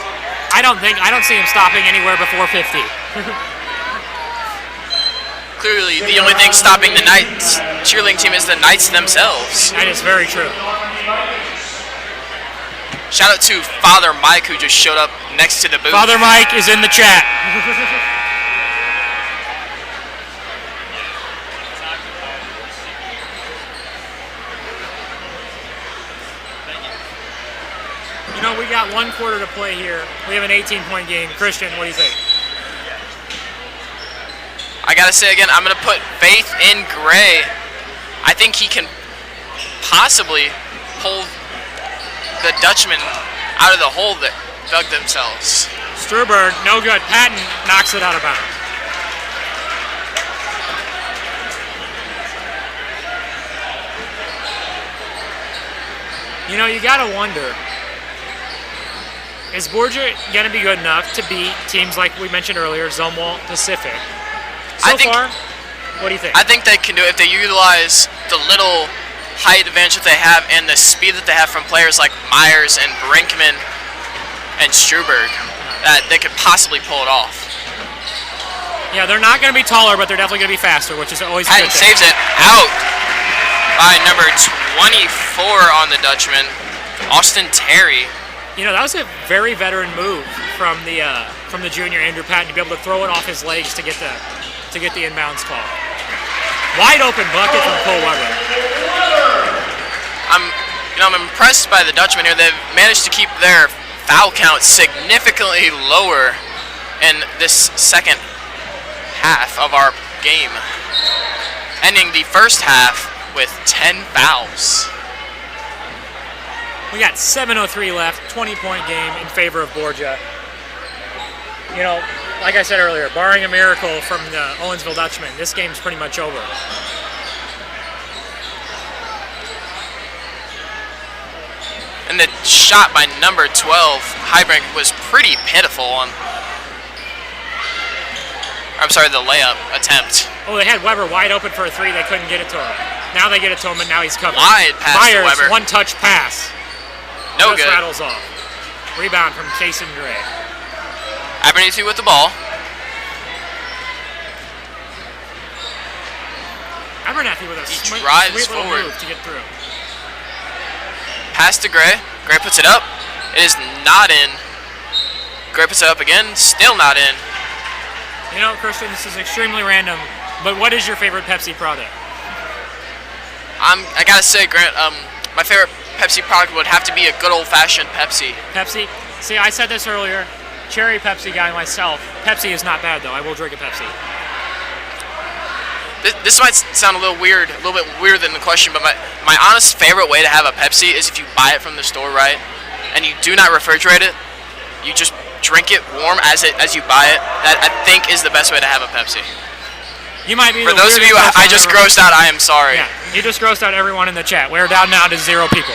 I don't see him stopping anywhere before 50. Clearly, the only thing stopping the Knights cheerleading team is the Knights themselves. That is very true. Shout out to Father Mike, who just showed up next to the booth. Father Mike is in the chat. You know, we got 1 quarter to play here. We have an 18-point game. Christian, what do you think? I gotta say again, I'm gonna put faith in Gray. I think he can possibly pull the Dutchman out of the hole that dug themselves. Struberg, no good. Patton knocks it out of bounds. You know, you gotta wonder, is Borgia gonna be good enough to beat teams like we mentioned earlier, Zumwalt, Pacific? So far, what do you think? I think they can do it if they utilize the little height advantage that they have and the speed that they have from players like Myers and Brinkman and Struberg, that they could possibly pull it off. Yeah, they're not going to be taller, but they're definitely going to be faster, which is always Patton a good thing. saves it out by number 24 on the Dutchman, Austin Terry. You know, that was a very veteran move from the junior Andrew Patton to be able to throw it off his legs to get the inbounds call. Wide open bucket from Cole Weber. I'm impressed by the Dutchman here. They've managed to keep their foul count significantly lower in this second half of our game, ending the first half with 10 fouls. We got 7:03 left, 20-point game in favor of Borgia. You know, like I said earlier, barring a miracle from the Owensville Dutchman, this game's pretty much over. And the shot by number 12, Heibrink, was pretty pitiful the layup attempt. Oh, they had Weber wide open for a 3. They couldn't get it to him. Now they get it to him, and now he's covered. Wide pass to Myers, Weber. one-touch pass. No Just good. rattles off. Rebound from Kason Gray. Abernathy with the ball. Abernathy with a sweet drives little forward move to get through. Pass to Gray. Gray puts it up. It is not in. Gray puts it up again. Still not in. You know, Christian, this is extremely random, but what is your favorite Pepsi product? I gotta say, Grant, my favorite Pepsi product would have to be a good old-fashioned Pepsi. Pepsi? See, I said this earlier. Cherry Pepsi guy myself. Pepsi is not bad, though. I will drink a Pepsi. This might sound a little weird, a little bit weirder than the question, but my honest favorite way to have a Pepsi is if you buy it from the store, right, and you do not refrigerate it, you just drink it warm as you buy it. That, I think, is the best way to have a Pepsi. You might be For those of you I just grossed out, I am sorry. Yeah, you just grossed out everyone in the chat. We're down now to 0 people.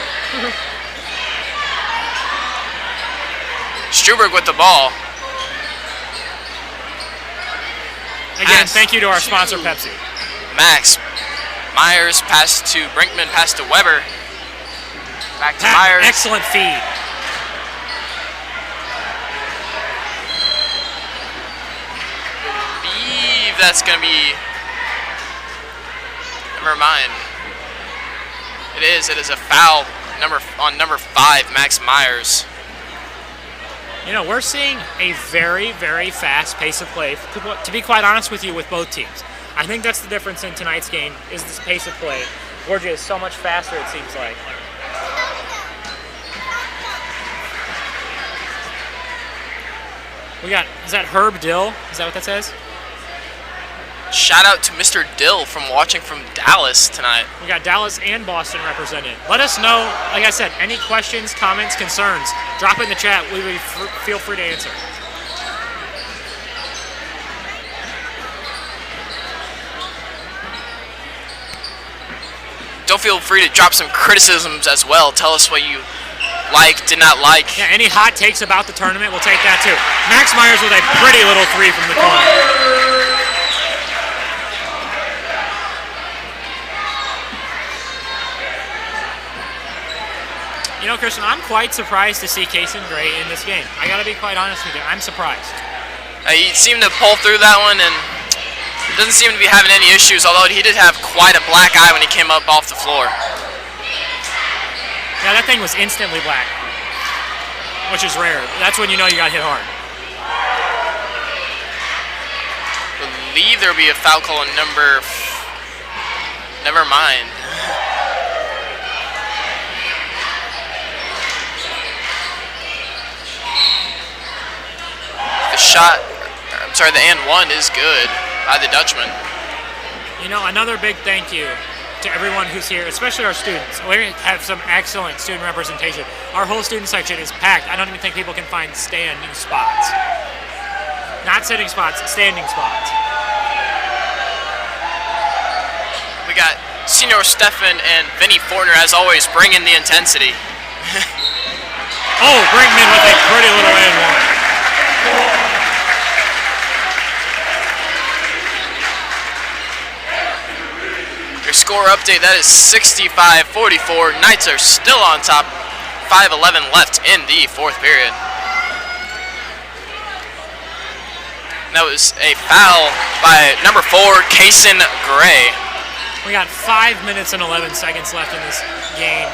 Struberg with the ball. Again, thank you to our sponsor, Pepsi. Max. Myers pass to Brinkman, pass to Weber. Back to Pat, Myers. excellent feed. I believe that's going to be... Never mind. It is a foul on number 5, Max Myers. You know, we're seeing a very, very fast pace of play, to be quite honest with you, with both teams. I think that's the difference in tonight's game, is this pace of play. Borgia is so much faster, it seems like. We got, is that Herb Dill? Is that what that says? shout out to Mr. Dill from watching from Dallas tonight. We got Dallas and Boston represented. Let us know, like I said, any questions, comments, concerns. Drop in the chat. We will feel free to answer. Don't feel free to drop some criticisms as well. Tell us what you like, did not like. Yeah, any hot takes about the tournament, we'll take that too. Max Myers with a pretty little three from the corner. You know, Christian, I'm quite surprised to see Kason Gray in this game. I gotta be quite honest with you, I'm surprised. He seemed to pull through that one and doesn't seem to be having any issues, although he did have quite a black eye when he came up off the floor. Yeah, that thing was instantly black, which is rare. That's when you know you got hit hard. I believe there'll be a foul call on number... Never mind. The shot, I'm sorry, the and one is good by the Dutchman. You know, another big thank you to everyone who's here, especially our students. We have some excellent student representation. Our whole student section is packed. I don't even think people can find standing spots. Not sitting spots, standing spots. We got Senior Stefan and Vinny Fortner, as always, bringing the intensity. Oh, Brinkman with a pretty little and one. Your score update, that is 65-44. Knights are still on top. 5:11 left in the fourth period. That was a foul by number 4, Kason Gray. We got 5 minutes and 11 seconds left in this game.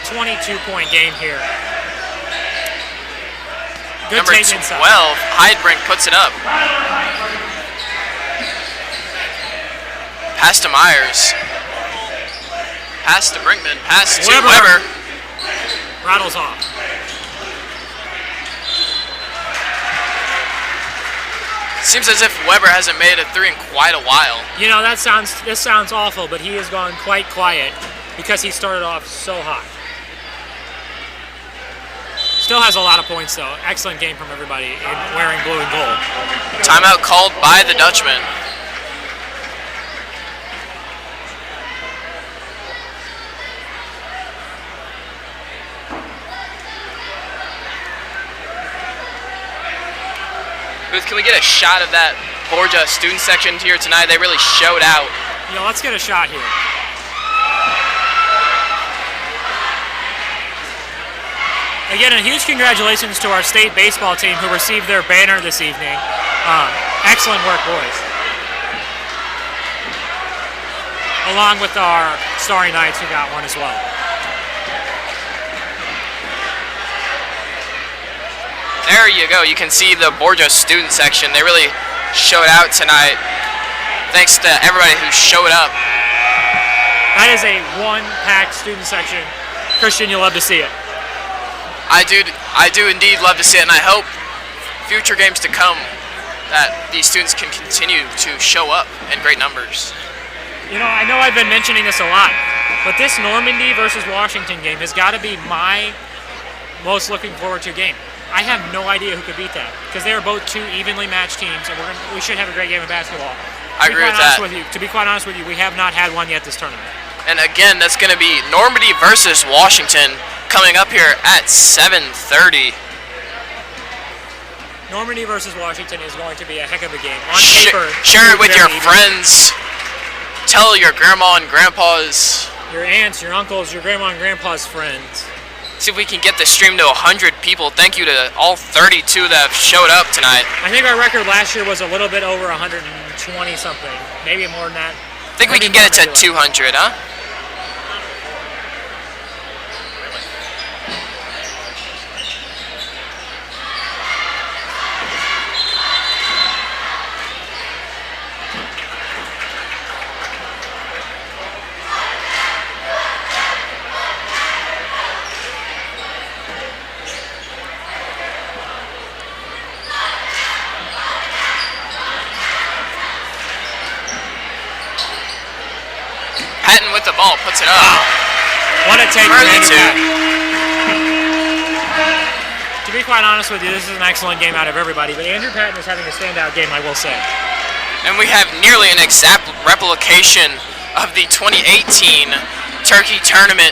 22-point game here. Good Number take 12, inside. Heidbrink puts it up. Pass to Myers. Pass to Brinkman. Pass to Weber. Rattles off. Seems as if Weber hasn't made a three in quite a while. You know, this sounds awful, but he has gone quite quiet because he started off so hot. Still has a lot of points, though. Excellent game from everybody in wearing blue and gold. Timeout called by the Dutchman. Booth, can we get a shot of that Borgia student section here tonight? They really showed out. Yeah, let's get a shot here. Again, a huge congratulations to our state baseball team who received their banner this evening. Excellent work, boys. Along with our Starry Knights who got one as well. There you go. You can see the Borgia student section. They really showed out tonight. Thanks to everybody who showed up. That is a one-packed student section. Christian, you'll love to see it. I do indeed love to see it, and I hope future games to come that these students can continue to show up in great numbers. You know I've been mentioning this a lot, but this Normandy versus Washington game has got to be my most looking forward to game. I have no idea who could beat that because they are both two evenly matched teams, and we should have a great game of basketball. I agree with that. To be quite honest with you, we have not had one yet this tournament. And again, that's going to be Normandy versus Washington coming up here at 7:30. Normandy versus Washington is going to be a heck of a game. On paper, share it with your friends. Tell your grandma and grandpas. Your aunts, your uncles, your grandma and grandpa's friends. See if we can get the stream to 100 people. Thank you to all 32 that have showed up tonight. I think our record last year was a little bit over 120 something, maybe more than that. I think we can get it to 200, huh? Patton with the ball puts it up. What a take For from the Andrew two. Patton. To be quite honest with you, this is an excellent game out of everybody, but Andrew Patton is having a standout game, I will say. And we have nearly an exact replication of the 2018 Turkey Tournament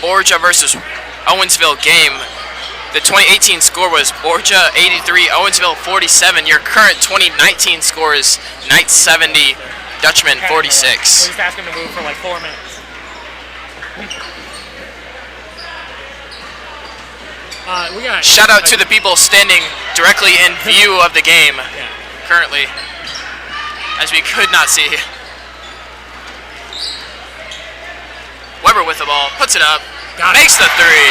Borgia versus Owensville game. The 2018 score was Borgia 83, Owensville 47. Your current 2019 score is Knights 70, Dutchman 46. We'll just ask him to move for like 4 minutes. We got Shout out to the people standing directly in view of the game currently, as we could not see. Weber with the ball, puts it up, makes the three.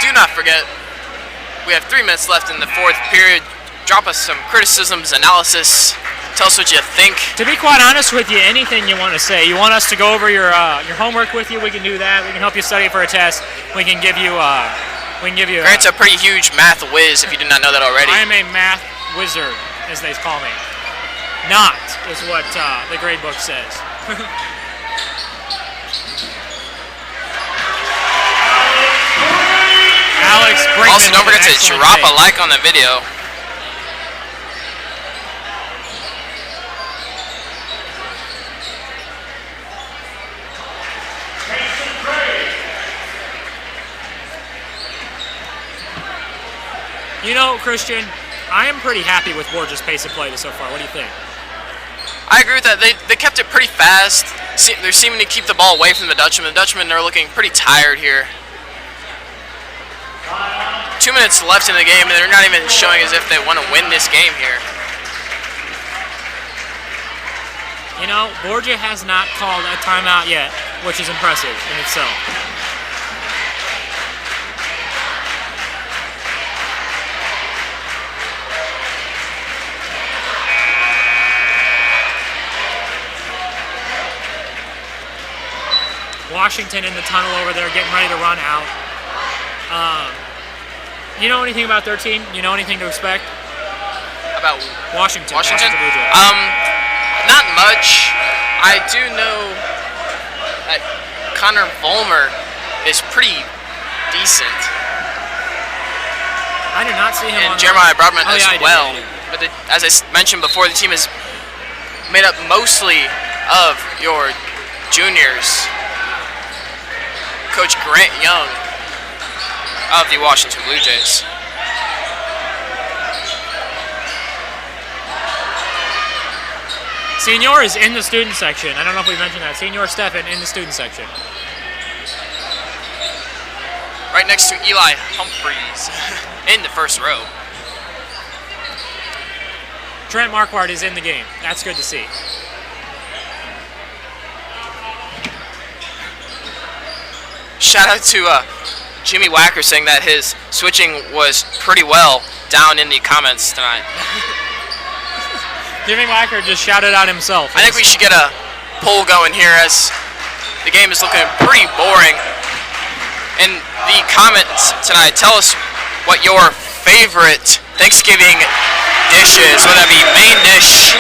Do not forget, we have 3 minutes left in the fourth period. Drop us some criticisms, analysis. Tell us what you think. To be quite honest with you, anything you want to say. You want us to go over your homework with you? We can do that. We can help you study for a test. We can give you. Grant's a pretty huge math whiz. If you did not know that already. I am a math wizard, as they call me. Not is what the grade book says. Alex Brinkman. Also, don't forget to drop a like on the video. You know, Christian, I am pretty happy with Borgia's pace of play so far. What do you think? I agree with that. They kept it pretty fast. They're seeming to keep the ball away from the Dutchmen. The Dutchmen are looking pretty tired here. 2 minutes left in the game, and they're not even showing as if they want to win this game here. You know, Borgia has not called a timeout yet, which is impressive in itself. Washington in the tunnel over there getting ready to run out. You know anything about their team? You know anything to expect? About Washington. Washington? Blue Jays. Not much. I do know that Connor Vollmer is pretty decent. I did not see him on And Jeremiah Broadman as I did, well. I did. But as I mentioned before, the team is made up mostly of your juniors. Coach Grant Young of the Washington Blue Jays. Senior is in the student section. I don't know if we mentioned that. Senior Stefan in the student section. Right next to Eli Humphreys in the first row. Trent Marquardt is in the game. That's good to see. Shout out to Jimmy Wacker saying that his switching was pretty well down in the comments tonight. Jimmy Wacker just shouted out himself. I think we should get a poll going here as the game is looking pretty boring. In the comments tonight, tell us what your favorite Thanksgiving dish is, whether that be main dish,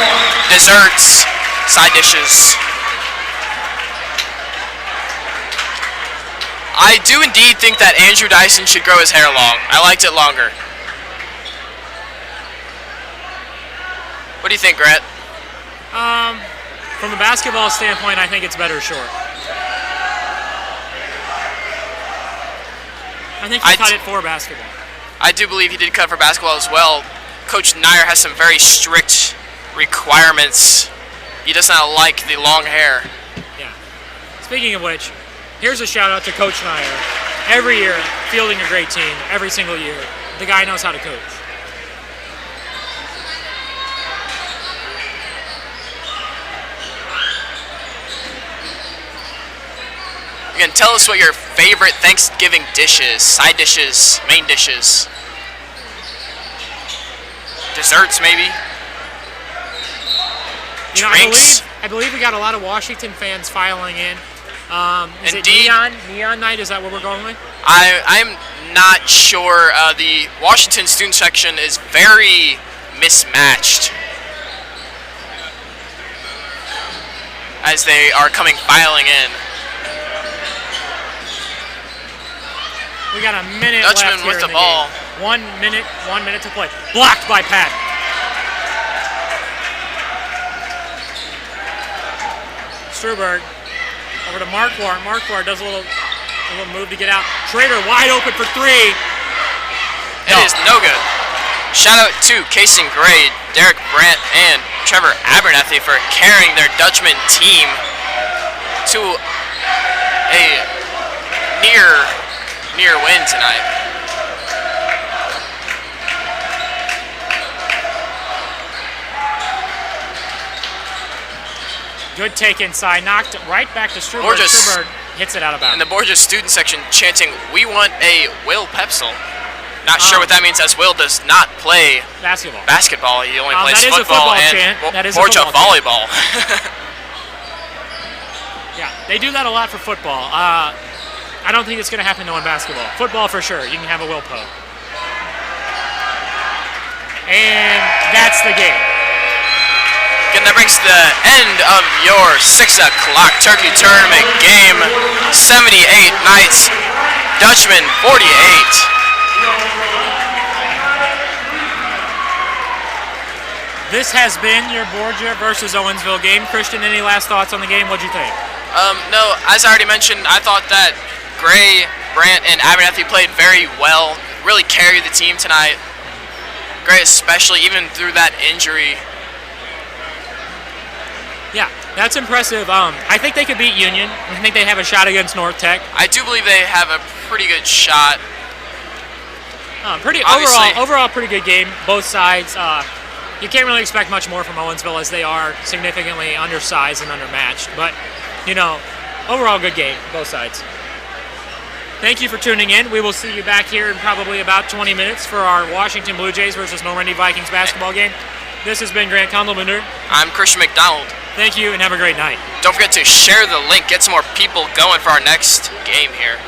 desserts, side dishes. I do indeed think that Andrew Dyson should grow his hair long. I liked it longer. What do you think, Grant? From a basketball standpoint, I think it's better short. I think he cut it for basketball. I do believe he did cut for basketball as well. Coach Nyer has some very strict requirements. He does not like the long hair. Yeah. Speaking of which, here's a shout out to Coach Nyer. Every year, fielding a great team, every single year. The guy knows how to coach. Again, tell us what your favorite Thanksgiving dishes, side dishes, main dishes, desserts maybe, You know, drinks. I believe we got a lot of Washington fans filing in. Is it Indeed. Neon Night? Is that what we're going with? I'm not sure. The Washington student section is very mismatched as they are filing in. We got a minute Dutchman left here with in the ball. Game. 1 minute to play. Blocked by Pat. Struberg over to Marquardt. Marquardt does a little move to get out. Schrader wide open for three. It is no good. Shout out to Kason Gray, Derek Brandt, and Trevor Abernathy for carrying their Dutchman team to a near win tonight. Good take inside, knocked right back to Struberg. Borges. Struberg hits it out of bounds. And the Borges student section chanting, "We want a Will Pepsel." Not sure what that means, as Will does not play basketball. He only plays that is a football football and chant. That is a Borgia football chant. volleyball. Yeah, they do that a lot for football. I don't think it's going to happen though in basketball. Football for sure. You can have a Will Po. And that's the game. And that brings the end of your 6 o'clock Turkey Tournament game. 78 Knights, Dutchman 48. This has been your Borgia versus Owensville game. Christian, any last thoughts on the game? What'd you think? No, as I already mentioned, I thought that Gray, Brandt, and Abernathy played very well. Really carried the team tonight. Gray especially, even through that injury. Yeah, that's impressive. I think they could beat Union. I think they have a shot against North Tech. I do believe they have a pretty good shot. Overall, pretty good game. Both sides. You can't really expect much more from Owensville as they are significantly undersized and undermatched. But, overall good game, both sides. Thank you for tuning in. We will see you back here in probably about 20 minutes for our Washington Blue Jays versus Normandy Vikings basketball game. This has been Grant Kondelmunder. I'm Christian McDonald. Thank you and have a great night. Don't forget to share the link, get some more people going for our next game here.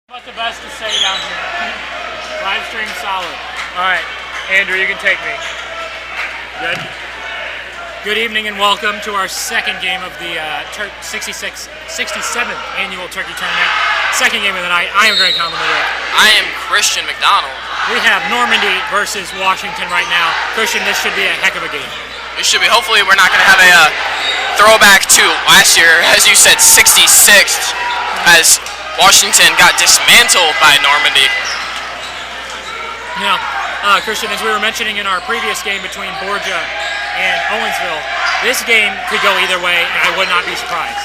What's the best to say down here? Live stream solid. All right, Andrew, you can take me. Good. Good evening and welcome to our second game of the 67th annual Turkey Tournament. Second game of the night. I am Greg Conlon. I am Christian McDonald. We have Normandy versus Washington right now. Christian, this should be a heck of a game. It should be. Hopefully we're not going to have a throwback to last year, as you said, 66th, as Washington got dismantled by Normandy. Now, Christian, as we were mentioning in our previous game between Borgia and Owensville, this game could go either way, and I would not be surprised.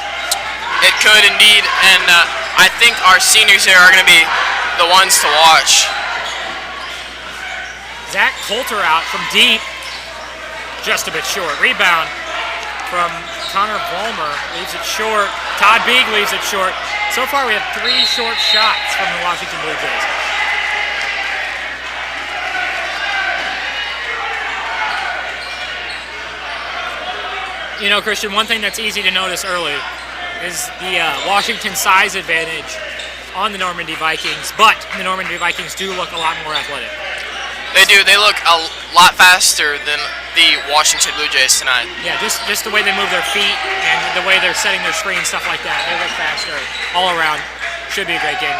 It could indeed, and I think our seniors here are going to be the ones to watch. Zach Coulter out from deep, just a bit short. Rebound from Connor Vollmer, leaves it short. Todd Beeg leaves it short. So far we have 3 short shots from the Washington Blue Jays. You know, Christian, one thing that's easy to notice early is the Washington size advantage on the Normandy Vikings, but the Normandy Vikings do look a lot more athletic. They do. They look a lot faster than the Washington Blue Jays tonight. Yeah, just the way they move their feet and the way they're setting their screen, stuff like that. They look faster all around. Should be a great game.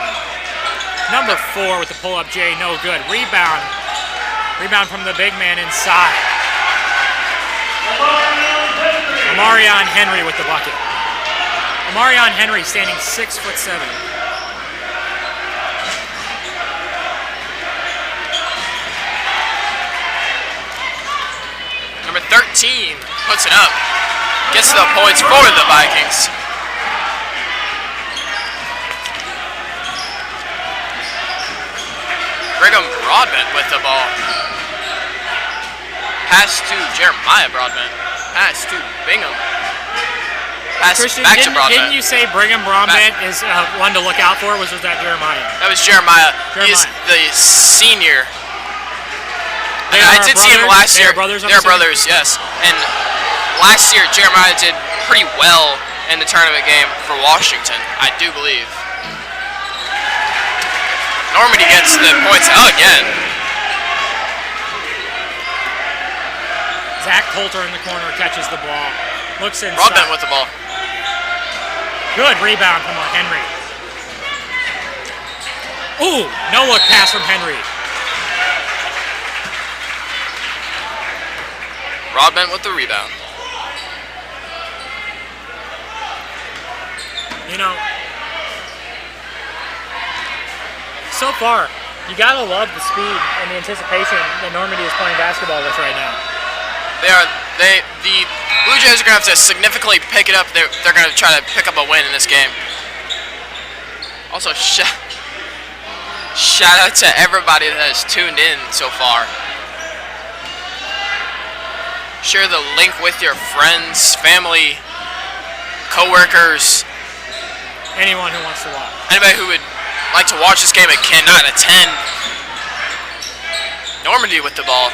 Number 4 with the pull-up J, no good. Rebound from the big man inside. Amarion Henry with the bucket. Amarion Henry standing 6'7". Number 13 puts it up. Gets the points for the Vikings. Brigham Broadbent with the ball. Pass to Jeremiah Broadbent. Pass to Bingham. Pass Christian, back to Broadbent. didn't you say Brigham Broadbent is one to look out for? Was that Jeremiah? That was Jeremiah. He's the senior. I did see him last year. They're brothers, yes. And last year, Jeremiah did pretty well in the tournament game for Washington, I do believe. Normandy gets the points again. Zach Coulter in the corner catches the ball. Looks inside. Broadbent with the ball. Good rebound from Henry. Ooh, no look pass from Henry. Broadbent with the rebound. You know, so far, you gotta love the speed and the anticipation that Normandy is playing basketball with right now. The Blue Jays are gonna have to significantly pick it up. They're gonna try to pick up a win in this game. Also, shout out to everybody that has tuned in so far. Share the link with your friends, family, co-workers. Anyone who wants to watch. Anybody who would like to watch this game and cannot attend. Normandy with the ball.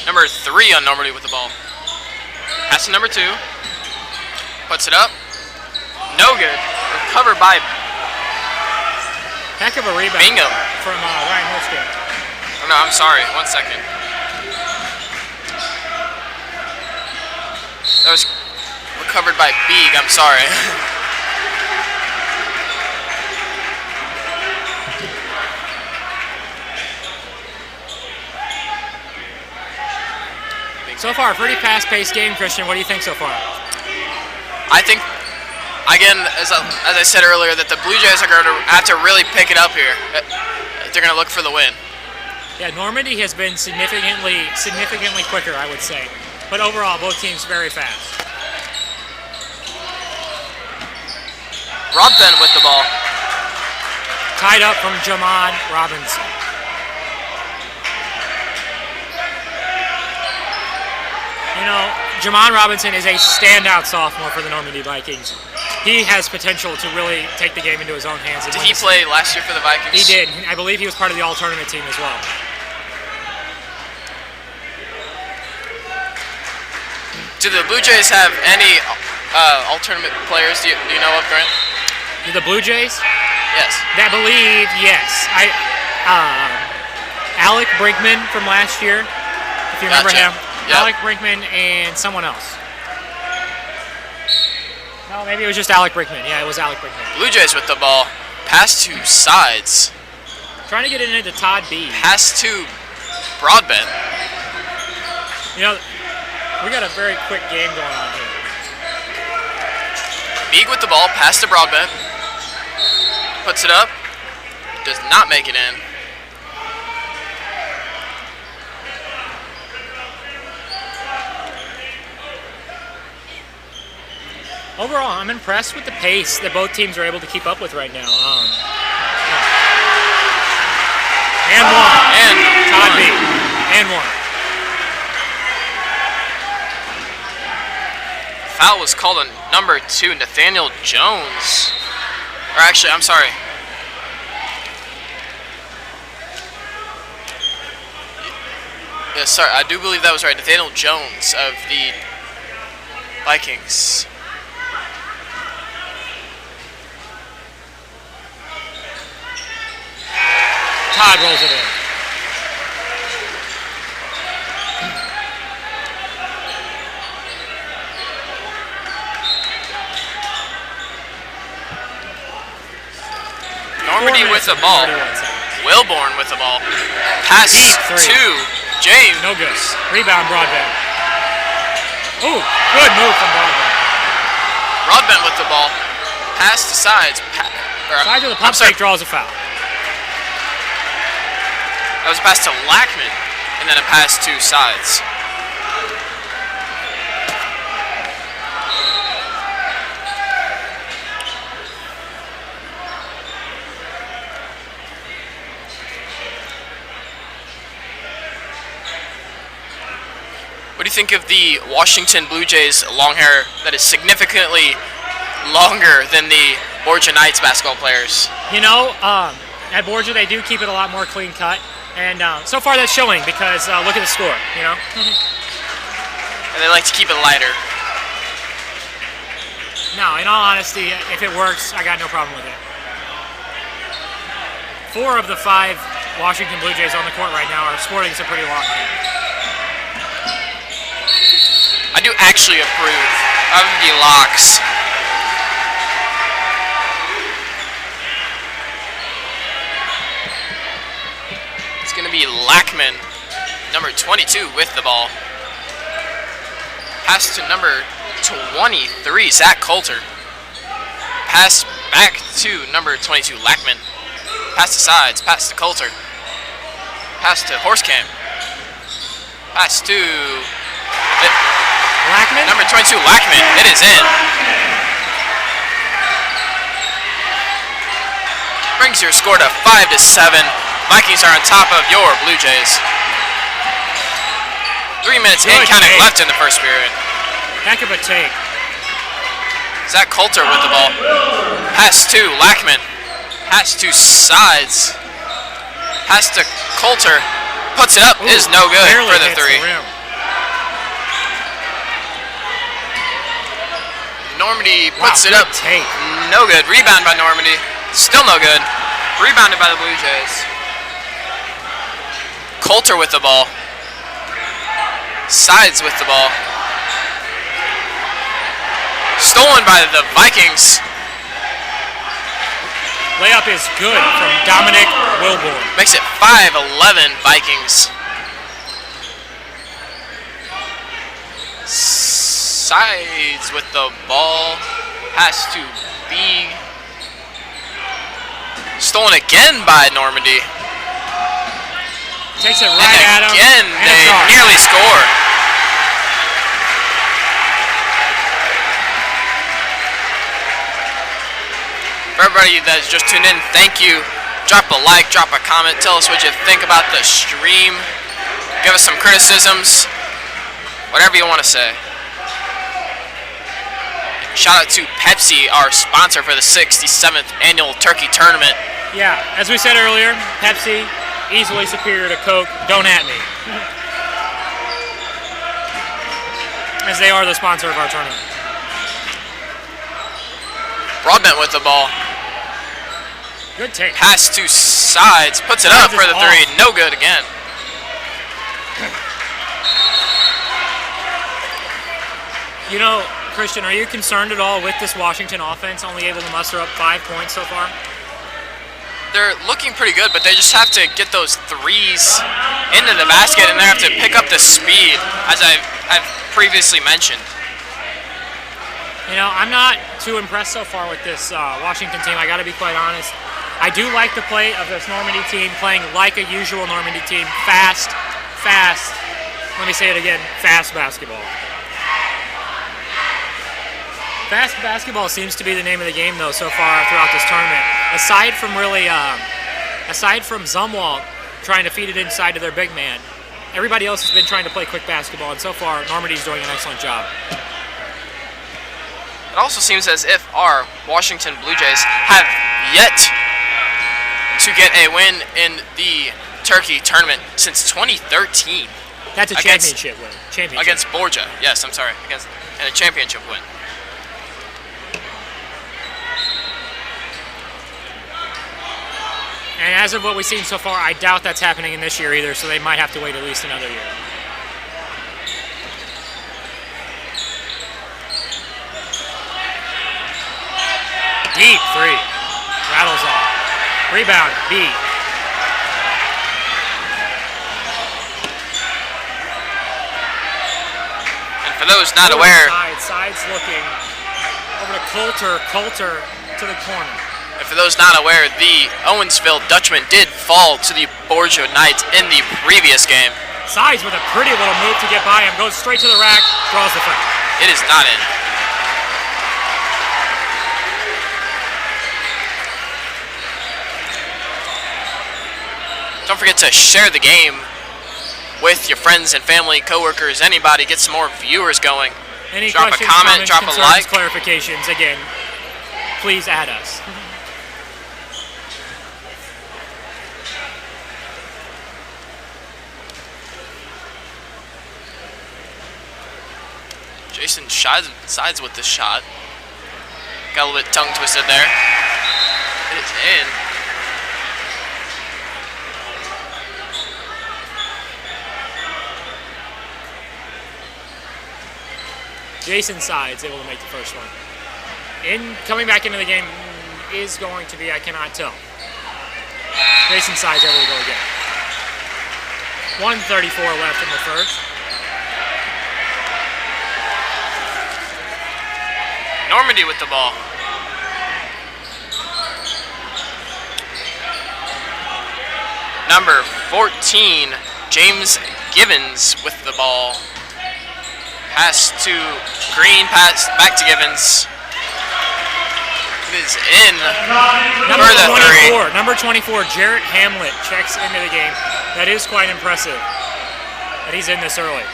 Number 3 on Normandy with the ball. Pass to number 2. Puts it up. No good. Recovered by heck of a rebound Bingham from Ryan Holskin. Oh, no, I'm sorry. 1 second. That was recovered by Beeg. I'm sorry. So far, a pretty fast-paced game, Christian. What do you think so far? I think, again, as I said earlier, that the Blue Jays are going to have to really pick it up here. They're going to look for the win. Yeah, Normandy has been significantly quicker, I would say. But overall, both teams very fast. Broadbent with the ball. Tied up from Jamon Robinson. You know, Jamon Robinson is a standout sophomore for the Normandy Vikings. He has potential to really take the game into his own hands. Did he play last year for the Vikings? He did. I believe he was part of the all-tournament team as well. Do the Blue Jays have any all-tournament players? Do you know of, Grant? The Blue Jays? Yes. I believe, yes. Alec Brinkman from last year, if you remember him. Yep. Alec Brinkman and someone else. No, maybe it was just Alec Brinkman. Yeah, it was Alec Brinkman. Blue Jays with the ball. Pass to Sides. Trying to get it into Todd B. Pass to Broadbent. You know, we got a very quick game going on here. Beeg with the ball. Pass to Broadbent. Puts it up. Does not make it in. Overall, I'm impressed with the pace that both teams are able to keep up with right now. And one. And Todd B. And one. Foul was called on number 2, Nathaniel Jones. Or actually, I'm sorry. Yeah, sorry, I do believe that was right. Nathaniel Jones of the Vikings. Todd rolls it in. Normandy with the ball. Wilborn with the ball. Pass to James. No good. Rebound, Broadbent. Ooh, good move from Broadbent. Broadbent with the ball. Pass to Sides. Side to the pump fake draws a foul. That was a pass to Lackman, and then a pass to Sides. What do you think of the Washington Blue Jays long hair that is significantly longer than the Borgia Knights basketball players? You know, at Borgia they do keep it a lot more clean cut, and so far that's showing because look at the score, you know? And they like to keep it lighter. No, in all honesty, if it works, I got no problem with it. 4 of the 5 Washington Blue Jays on the court right now are sporting some pretty long hair. I do actually approve of the locks. It's going to be Lackman, number 22, with the ball. Pass to number 23, Zach Coulter. Pass back to number 22, Lackman. Pass to Sides, pass to Coulter. Pass to Horsecamp. Pass to Lackman? number 22, Lackman. It is in. Brings your score to 5-7. Vikings are on top of your Blue Jays. 3 minutes and counting left in the first period. Heck of a take. Zach Coulter with the ball. Pass to Lackman. Pass to Sides. Pass to Coulter. Puts it up. Ooh, is no good for the 3. Normandy puts it up. Take. No good. Rebound by Normandy. Still no good. Rebounded by the Blue Jays. Coulter with the ball. Sides with the ball. Stolen by the Vikings. Layup is good from Dominic Wilborn. Makes it 5-11 Vikings. Sides with the ball. Pass to B. Stolen again by Normandy. Takes it right at him. Again, they nearly score. For everybody that's just tuned in, thank you. Drop a like, drop a comment. Tell us what you think about the stream. Give us some criticisms. Whatever you want to say. Shout out to Pepsi, our sponsor for the 67th annual Turkey Tournament. Yeah, as we said earlier, Pepsi, easily superior to Coke. Don't at me. as they are the sponsor of our tournament. Broadbent with the ball. Good take. Pass to Sides. Puts it up for the three. No good again. You know, Christian, are you concerned at all with this Washington offense only able to muster up 5 points so far? They're looking pretty good, but they just have to get those threes into the basket, and they have to pick up the speed, as I've previously mentioned. You know, I'm not too impressed so far with this Washington team. I got to be quite honest. I do like the play of this Normandy team playing like a usual Normandy team. Fast. Let me say it again. Fast basketball. Fast basketball seems to be the name of the game, though, so far throughout this tournament. Aside from Zumwalt trying to feed it inside to their big man, everybody else has been trying to play quick basketball, and so far, Normandy's doing an excellent job. It also seems as if our Washington Blue Jays have yet to get a win in the Turkey Tournament since 2013. That's a championship win. Against Borgia. Yes, I'm sorry. And a championship win. And as of what we've seen so far, I doubt that's happening in this year either, so they might have to wait at least another year. Deep three. Rattles off. Rebound, B. And for those not aware... Sides looking over to Coulter to the corner. And for those not aware, the Owensville Dutchman did fall to the Borgia Knights in the previous game. Sides with a pretty little move to get by him. Goes straight to the rack, draws the foul. It is not in. Don't forget to share the game with your friends and family, coworkers, anybody. Get some more viewers going. Any drop questions, a comment, comments, drop a like. Clarifications, again, please add us. Jason sides with the shot. Got a little bit tongue twisted there. It is in. Jason Sides able to make the first one. Coming back into the game is going to be, I cannot tell. Jason Sides able to go again. 1:34 left in the first. Normandy with the ball. Number 14, James Givens with the ball. Pass to Green, pass back to Givens. It is in for the three. Number 24, Jarrett Hamlet checks into the game. That is quite impressive that he's in this early.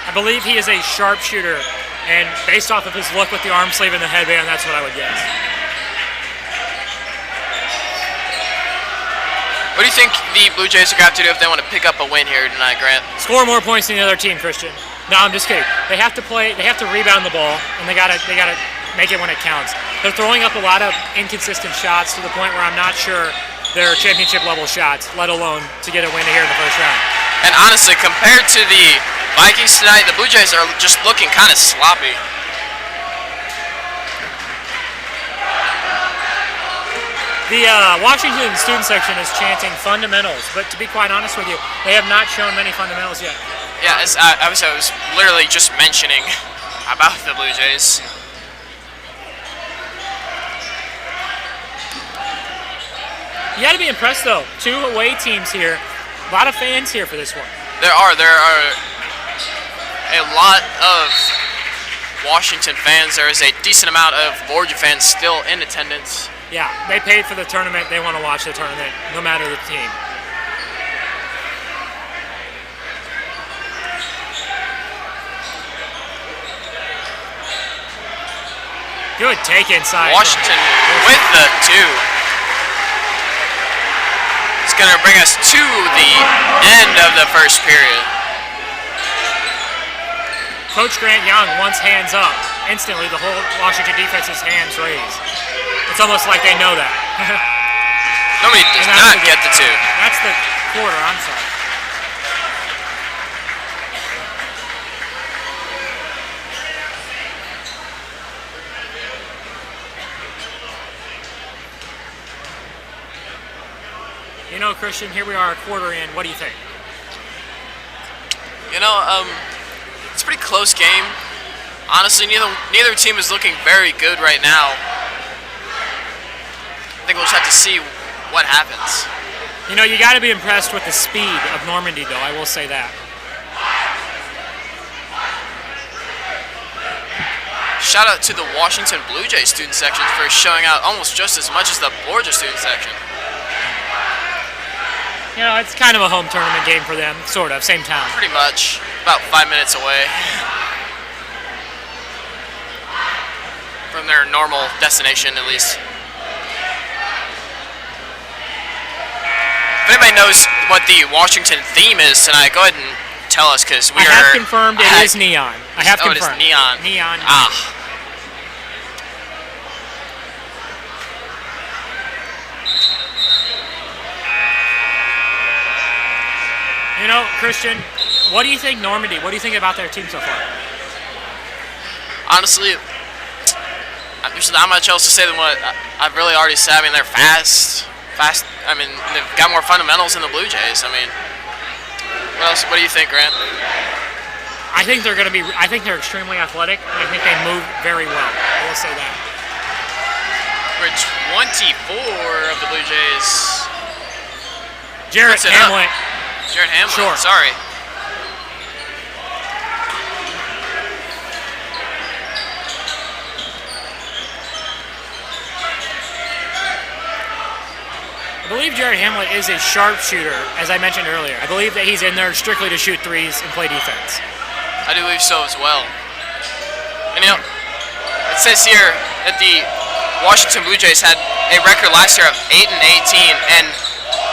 I believe he is a sharpshooter, and based off of his look with the arm sleeve and the headband, that's what I would guess. What do you think the Blue Jays are going to have to do if they want to pick up a win here tonight, Grant? Score more points than the other team, Christian. No, I'm just kidding. They have to play. They have to rebound the ball, and they gotta make it when it counts. They're throwing up a lot of inconsistent shots to the point where I'm not sure they're championship level shots, let alone to get a win here in the first round. And honestly, compared to the Vikings tonight, the Blue Jays are just looking kind of sloppy. The Washington student section is chanting fundamentals, but to be quite honest with you, they have not shown many fundamentals yet. Yeah, as I was literally just mentioning about the Blue Jays. You got to be impressed, though. 2 away teams here. A lot of fans here for this one. There are a lot of Washington fans. There is a decent amount of Borgia fans still in attendance. Yeah, they paid for the tournament. They want to watch the tournament, no matter the team. Good take inside. Washington with the 2. It's going to bring us to the end of the first period. Coach Grant Young wants hands up. Instantly, the whole Washington defense's hands raised. It's almost like they know that. Nobody does not get the 2. That's the quarter, I'm sorry. You know, Christian, here we are a quarter in. What do you think? You know, it's a pretty close game. Honestly, neither team is looking very good right now. I think we'll just have to see what happens. You know, you got to be impressed with the speed of Normandy, though. I will say that. Shout out to the Washington Blue Jays student section for showing out almost just as much as the Borgia student section. You know, it's kind of a home tournament game for them, sort of, same town. Pretty much. About 5 minutes away from their normal destination, at least. If anybody knows what the Washington theme is tonight, go ahead and tell us, because we I have confirmed it is neon. I have confirmed. It is neon. Neon. Ah. You know, Christian, what do you think Normandy? What do you think about their team so far? Honestly, there's not much else to say than what I've really already said. I mean, they're fast. I mean, they've got more fundamentals than the Blue Jays. I mean, what else? What do you think, Grant? I think they're going to be. I think they're extremely athletic. And I think they move very well. I will say that. We're 24 of the Blue Jays. Jared Hamlet. Jared Hamlet. Sure. Sorry. I believe Jared Hamlet is a sharpshooter, as I mentioned earlier. I believe that he's in there strictly to shoot threes and play defense. I do believe so as well. And you know, it says here that the Washington Blue Jays had a record last year of 8-18, and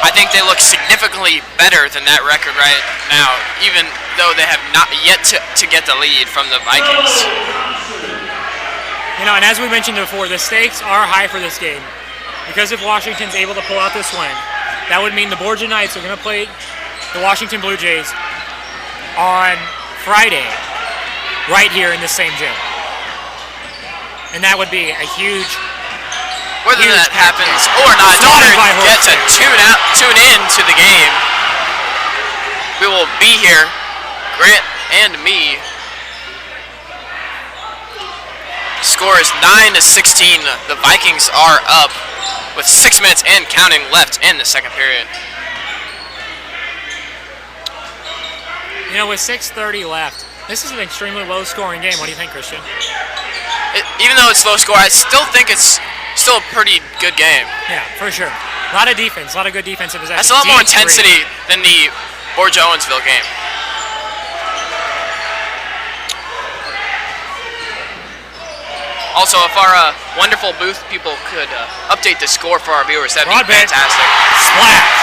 I think they look significantly better than that record right now, even though they have not yet to get the lead from the Vikings. You know, and as we mentioned before, the stakes are high for this game. Because if Washington's able to pull out this win, that would mean the Borgia Knights are going to play the Washington Blue Jays on Friday, right here in the same gym. And that would be a huge, whether huge that happens or not, don't forget to tune in to the game. We will be here, Grant and me. Score is 9-16. The Vikings are up with 6 minutes and counting left in the second period. You know, with 6:30 left, this is an extremely low-scoring game. What do you think, Christian? Even though it's low score, I still think it's still a pretty good game. Yeah, for sure. A lot of defense, a lot of good defensive possession. That's a lot more intensity than the Borgia-Owensville game. Also, if our wonderful booth people could update the score for our viewers, that'd be fantastic. Splash!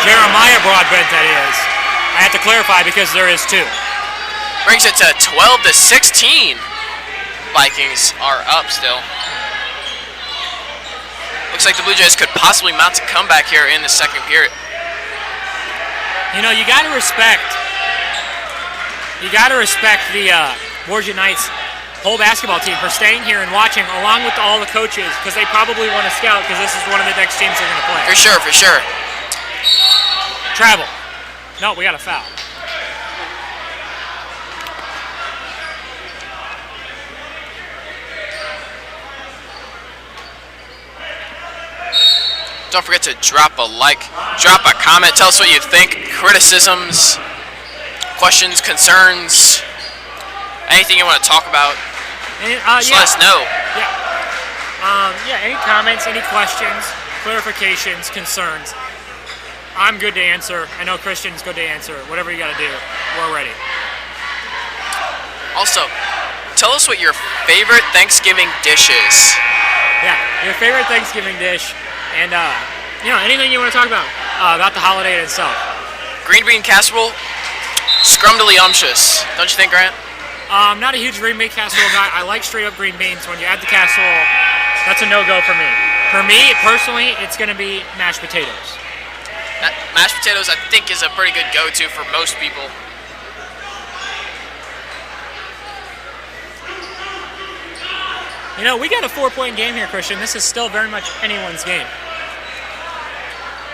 Jeremiah Broadbent, that is. I have to clarify because there is two. Brings it to 12-16. Vikings are up still. Looks like the Blue Jays could possibly mount a comeback here in the second period. You know, you got to respect the Borgia Knights whole basketball team for staying here and watching along with all the coaches, because they probably want to scout because this is one of the next teams they're going to play. For sure, for sure. Travel. No, we got a foul. Don't forget to drop a like, drop a comment, tell us what you think, criticisms, questions, concerns, anything you want to talk about. Just let us know. Yeah, any comments, any questions, clarifications, concerns. I'm good to answer. I know Christian's good to answer. Whatever you got to do, we're ready. Also, tell us what your favorite Thanksgiving dish is. Yeah, your favorite Thanksgiving dish, and you know, anything you want to talk about the holiday itself. Green bean casserole, Scrumdiddlyumptious. Don't you think, Grant? I'm not a huge green bean casserole guy. I like straight up green beans. When you add the casserole, that's a no-go for me. For me, personally, it's going to be mashed potatoes. Mashed potatoes, I think, is a pretty good go-to for most people. You know, we got a 4-point game here, Christian. This is still very much anyone's game.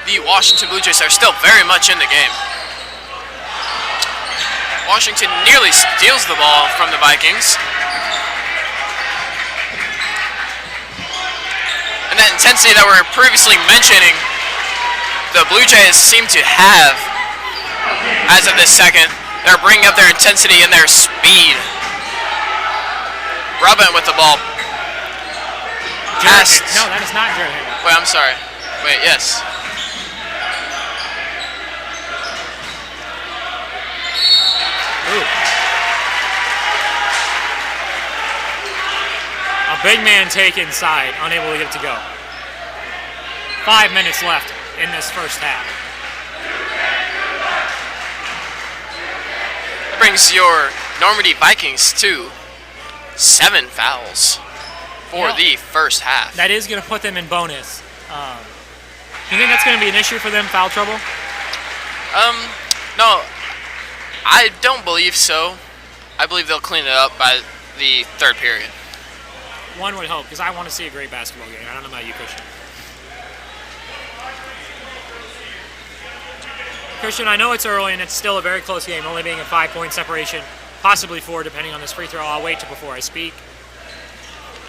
The Washington Blue Jays are still very much in the game. Washington nearly steals the ball from the Vikings. And that intensity that we were previously mentioning, the Blue Jays seem to have as of this second. They're bringing up their intensity and their speed. Robin with the ball. Jared, no, that is not Jared Hager. Wait, I'm sorry. Wait, yes. Ooh. A big man take inside, unable to get it to go. 5 minutes left in this first half. That brings your Normandy Vikings to 7 fouls for the first half. That is going to put them in bonus. You think that's going to be an issue for them, foul trouble? No, I don't believe so. I believe they'll clean it up by the third period. One would hope, because I want to see a great basketball game. I don't know about you, Christian. Christian, I know it's early and it's still a very close game, only being a 5-point separation, possibly 4 depending on this free throw. I'll wait till before I speak.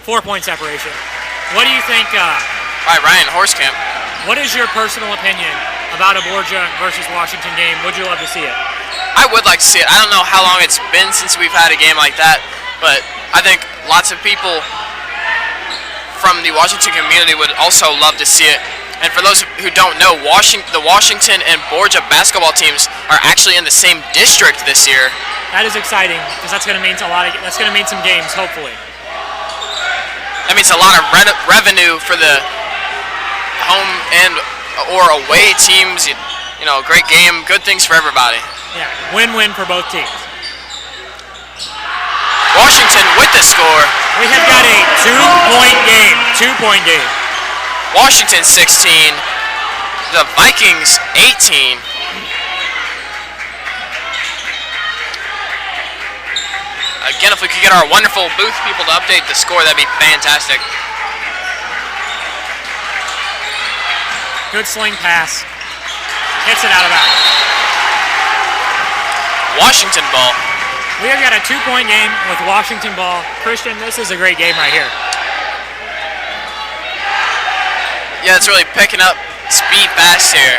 4-point separation. What do you think? By Ryan Horskamp. What is your personal opinion about a Borgia versus Washington game? Would you love to see it? I would like to see it. I don't know how long it's been since we've had a game like that, but I think lots of people from the Washington community would also love to see it. And for those who don't know, the Washington and Borgia basketball teams are actually in the same district this year. That is exciting because that's going to mean that's going to mean some games, hopefully. That means a lot of revenue for the home and or away teams. You know, great game, good things for everybody. Yeah, win-win for both teams. Washington with the score. We have got a 2-point game. 2-point game. Washington 16, the Vikings 18. Again, if we could get our wonderful booth people to update the score, that'd be fantastic. Good sling pass. Hits it out of bounds. Washington ball. We have got a 2-point game with Washington ball. Christian, this is a great game right here. Yeah, it's really picking up speed fast here.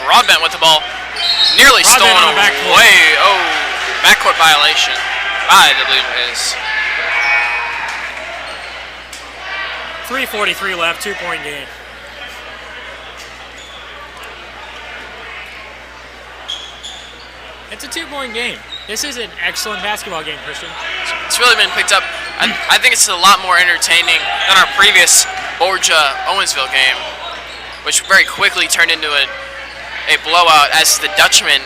Broadbent with the ball, nearly stolen away. Oh, backcourt violation by the Blue Jays. 3:43 left, 2-point game. It's a 2-point game. This is an excellent basketball game, Christian. It's really been picked up. I think it's a lot more entertaining than our previous Borgia-Owensville game, which very quickly turned into a blowout as the Dutchman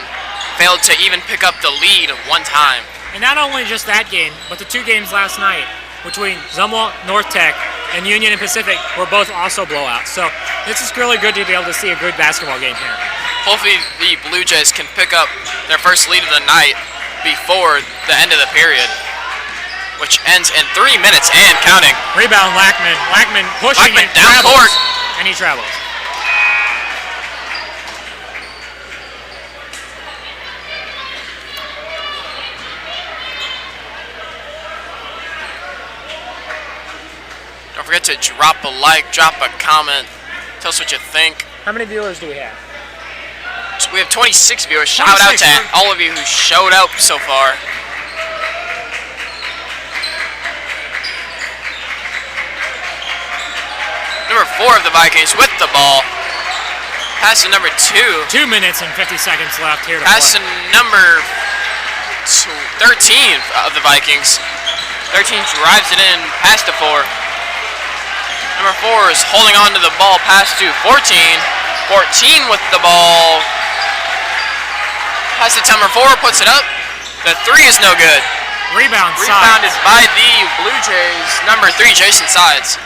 failed to even pick up the lead one time. And not only just that game, but the 2 games last night between Zumwalt, North Tech, and Union and Pacific were both also blowouts. So this is really good to be able to see a good basketball game here. Hopefully the Blue Jays can pick up their first lead of the night before the end of the period, which ends in 3 minutes and counting. Rebound, Lackman. Lackman pushing it, down court. And he travels. Don't forget to drop a like, drop a comment, tell us what you think. How many viewers do we have? So we have 26 viewers. Shout out to all of you who showed up so far. 4 of the Vikings with the ball. Pass to number 2. 2 minutes and 50 seconds left here to Pass to play. number 13 of the Vikings. 13 drives it in, pass to 4. Number 4 is holding on to the ball, pass to 14. 14 with the ball. Pass to number 4, puts it up. The 3 is no good. Rebounded Rebounded by the Blue Jays, number 3, Jason Sides.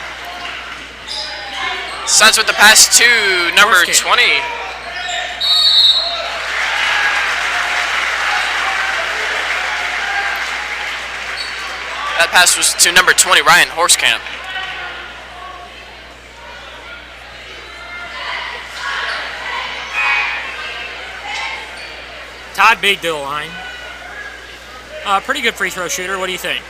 Sides with the pass to number 20. That pass was to number 20, Ryan Horskamp. Todd Big to the line. Pretty good free throw shooter. What do you think?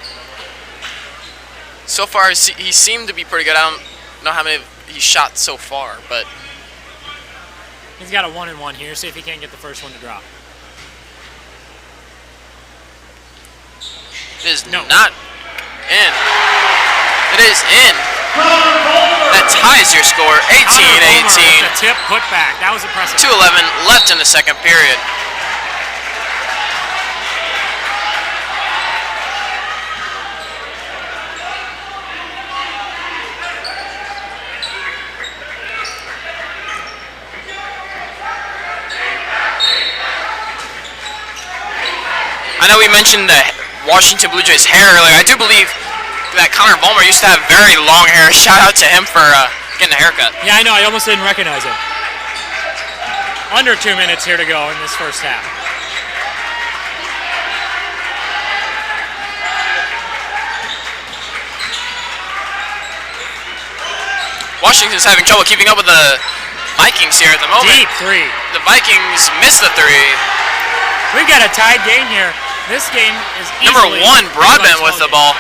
So far, he seemed to be pretty good. I don't know how many he shot so far, but He's got a 1-and-1 here. See if he can't get the first one to drop. it is not in. It is in. That ties your score, 18-18. A tip put back. That was impressive. 2:11 left in the second period. I know we mentioned the Washington Blue Jays hair earlier. I do believe that Connor Vollmer used to have very long hair. Shout out to him for getting a haircut. Yeah, I know. I almost didn't recognize him. Under 2 minutes here to go in this first half. Washington's having trouble keeping up with the Vikings here at the moment. Deep 3. The Vikings missed the 3. We've got a tied game here. This game is Number easily 1, Broadbent with the game. ball.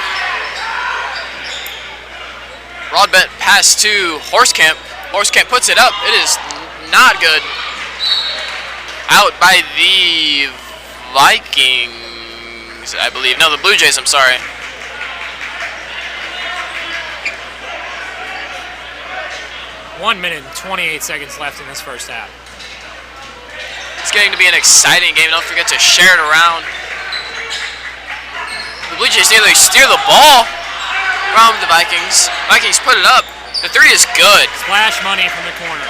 Broadbent pass to Horskamp. Horskamp puts it up. It is not good. Out by the Vikings, I believe. No, the Blue Jays, I'm sorry. One minute and 28 seconds left in this first half. It's getting to be an exciting game. Don't forget to share it around. The Blue Jays nearly steer the ball from the Vikings. Vikings put it up. The 3 is good. Splash money from the corner.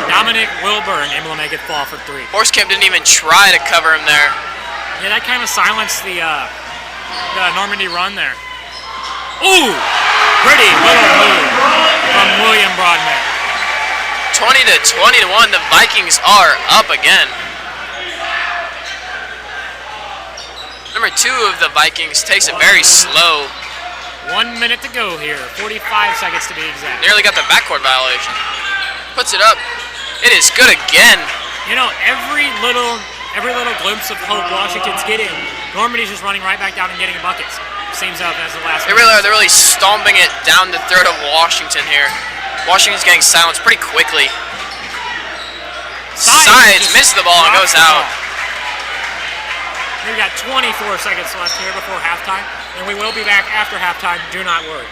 Dominic Wilburn able to make it fall for 3. Horskamp didn't even try to cover him there. Yeah, that kind of silenced the Normandy run there. Ooh! Pretty little move from William Broadman. 20-21, the Vikings are up again. Number 2 of the Vikings takes it very slow. 1 minute to go here. 45 seconds to be exact. Nearly got the backcourt violation. Puts it up. It is good again. You know, every little glimpse of hope Washington's getting, Normandy's just running right back down and getting buckets. Seems up as the last. They're really stomping it down the throat of Washington here. Washington's getting silenced pretty quickly. Sides missed the ball and goes out. We've got 24 seconds left here before halftime, and we will be back after halftime. Do not worry.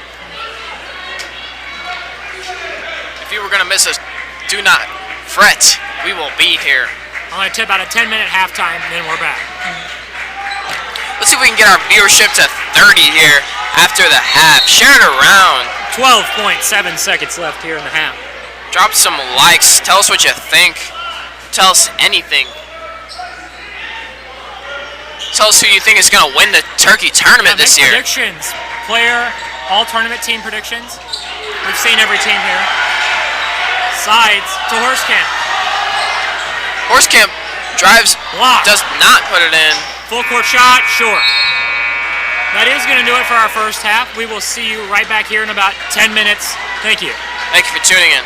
If you were going to miss us, do not fret. We will be here. I'm going to tip out a 10-minute halftime, then we're back. Let's see if we can get our viewership to 30 here after the half. Share it around. 12.7 seconds left here in the half. Drop some likes. Tell us what you think. Tell us anything. Tell us who you think is going to win the Turkey Tournament this year. Predictions. Player, all tournament team predictions. We've seen every team here. Sides to Horskamp. Horskamp drives, Block. does not put it in. Full court shot, short. That is going to do it for our first half. We will see you right back here in about 10 minutes. Thank you. Thank you for tuning in.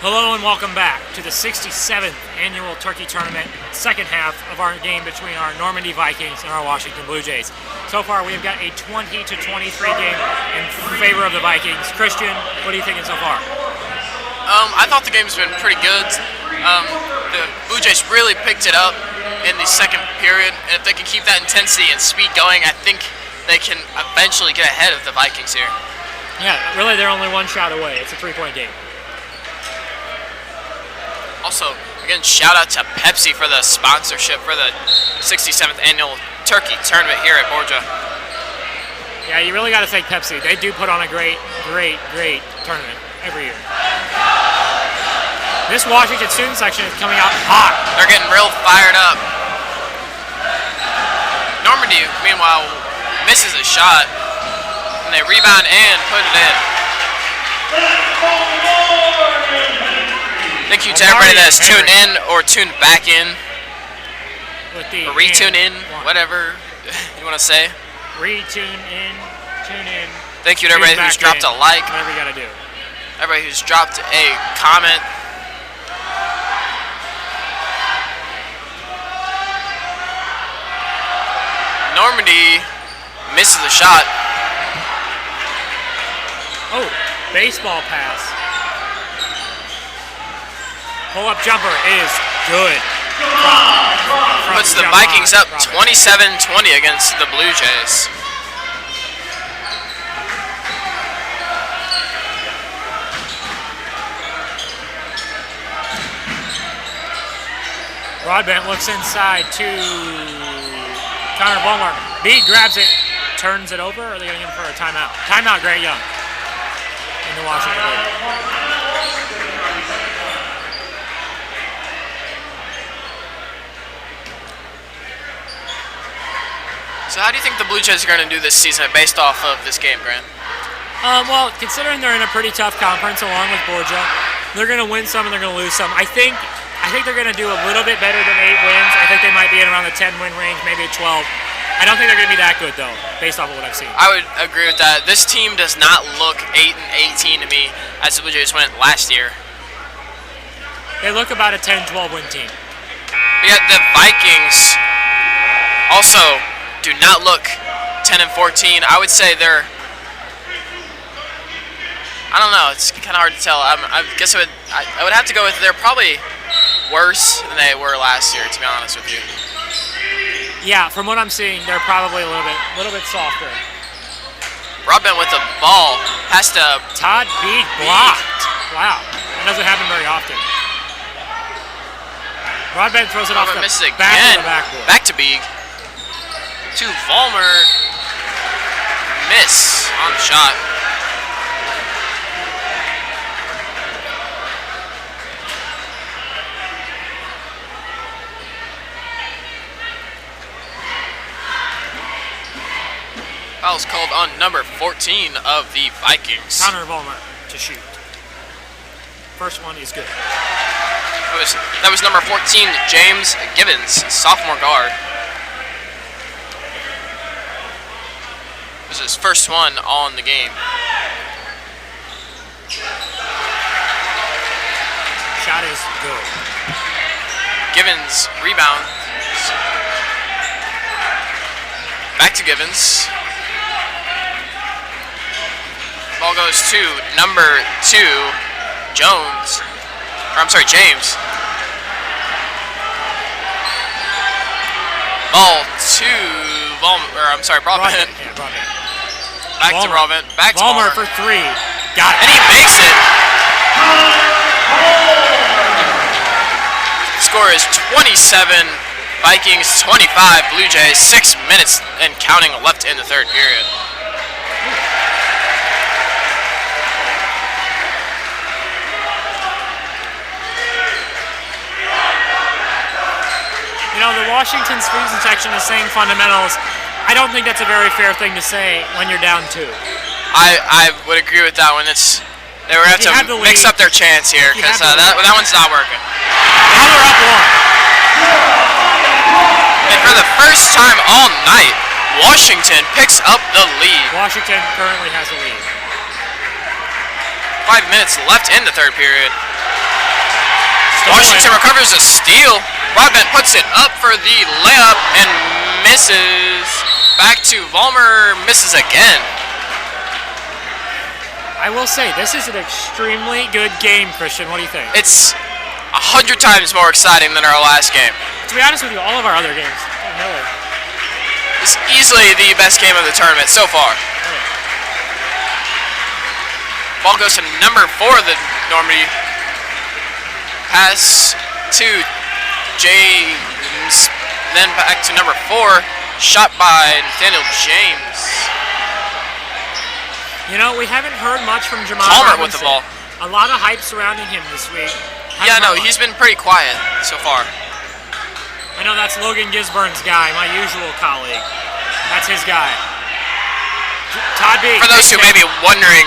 Hello and welcome back to the 67th annual Turkey Tournament, second half of our game between our Normandy Vikings and our Washington Blue Jays. So far we have got a 20-23 game in favor of the Vikings. Christian, what are you thinking so far? I thought the game's been pretty good. The Blue Jays really picked it up in the second period, and if they can keep that intensity and speed going, I think they can eventually get ahead of the Vikings here. Yeah, really they're only one shot away. It's a 3-point game. Also, again, shout out to Pepsi for the sponsorship for the 67th annual Turkey Tournament here at Borgia. Yeah, you really got to thank Pepsi. They do put on a great tournament every year. This Washington student section is coming out hot. They're getting real fired up. Normandy, meanwhile, misses a shot, and they rebound and put it in. Thank you to everybody that has tuned in or tuned back in, or retune in, whatever you want to say. Retune in, tune in. Thank you to everybody who's dropped a like. Whatever you got to do. Everybody who's dropped a comment. Normandy misses the shot. Oh, baseball pass. Pull-up jumper is good. Puts the Vikings up 27-20 against the Blue Jays. Broadbent looks inside to Connor Ballmark. Bede grabs it, turns it over, or are they going to give him for a timeout? Timeout, Grant Young in the Washington Blue. So how do you think the Blue Jays are going to do this season based off of this game, Grant? Well, considering they're in a pretty tough conference along with Borgia, they're going to win some and they're going to lose some. I think they're going to do a little bit better than 8 wins. I think they might be in around the 10-win range, maybe a 12. I don't think they're going to be that good, though, based off of what I've seen. I would agree with that. This team does not look 8-18 to me as the Blue Jays went last year. They look about a 10-12 win team. But yet the Vikings also do not look 10-14. I would say they're, I don't know, it's kind of hard to tell. I guess I would have to go with they're probably worse than they were last year, to be honest with you. Yeah, from what I'm seeing, they're probably a little bit softer. Broadbent with the ball has to. Todd Bede blocked. Wow, that doesn't happen very often. Broadbent throws it off the back of the backboard. Back to Bede. To Vollmer. Miss on the shot. Foul's called on number 14 of the Vikings. Connor Vollmer to shoot. First one is good. That was number 14, James Gibbons, sophomore guard. This is his first one on the game. Shot is good. Gibbons rebound. Back to Gibbons. Ball goes to number 2, Jones. Or I'm sorry, James. Ball to Broadbent. Yeah, Broadbent. Back to Broadbent. Back to Vollmer for 3. Got it. And he makes it. Score is 27, Vikings 25, Blue Jays. 6 minutes and counting left in the third period. You know, the Washington student section is saying fundamentals. I don't think that's a very fair thing to say when you're down 2. I would agree with that one. They were have to mix up their chance here because that one's not working. Now they're up 1. And for the first time all night, Washington picks up the lead. Washington currently has a lead. 5 minutes left in the third period. Washington recovers a steal. Broadbent puts it up for the layup and misses. Back to Vollmer, misses again. I will say, this is an extremely good game, Christian. What do you think? It's 100 times more exciting than our last game. To be honest with you, all of our other games, really. It's easily the best game of the tournament so far. Ball goes to number 4 of the Normandy. Pass to James, then back to number 4. Shot by Nathaniel James. You know, we haven't heard much from Jamal Palmer with the ball. A lot of hype surrounding him this week. Yeah, no, he's been pretty quiet so far. I know that's Logan Gisburn's guy, my usual colleague. That's his guy. Todd B. For those who may be wondering,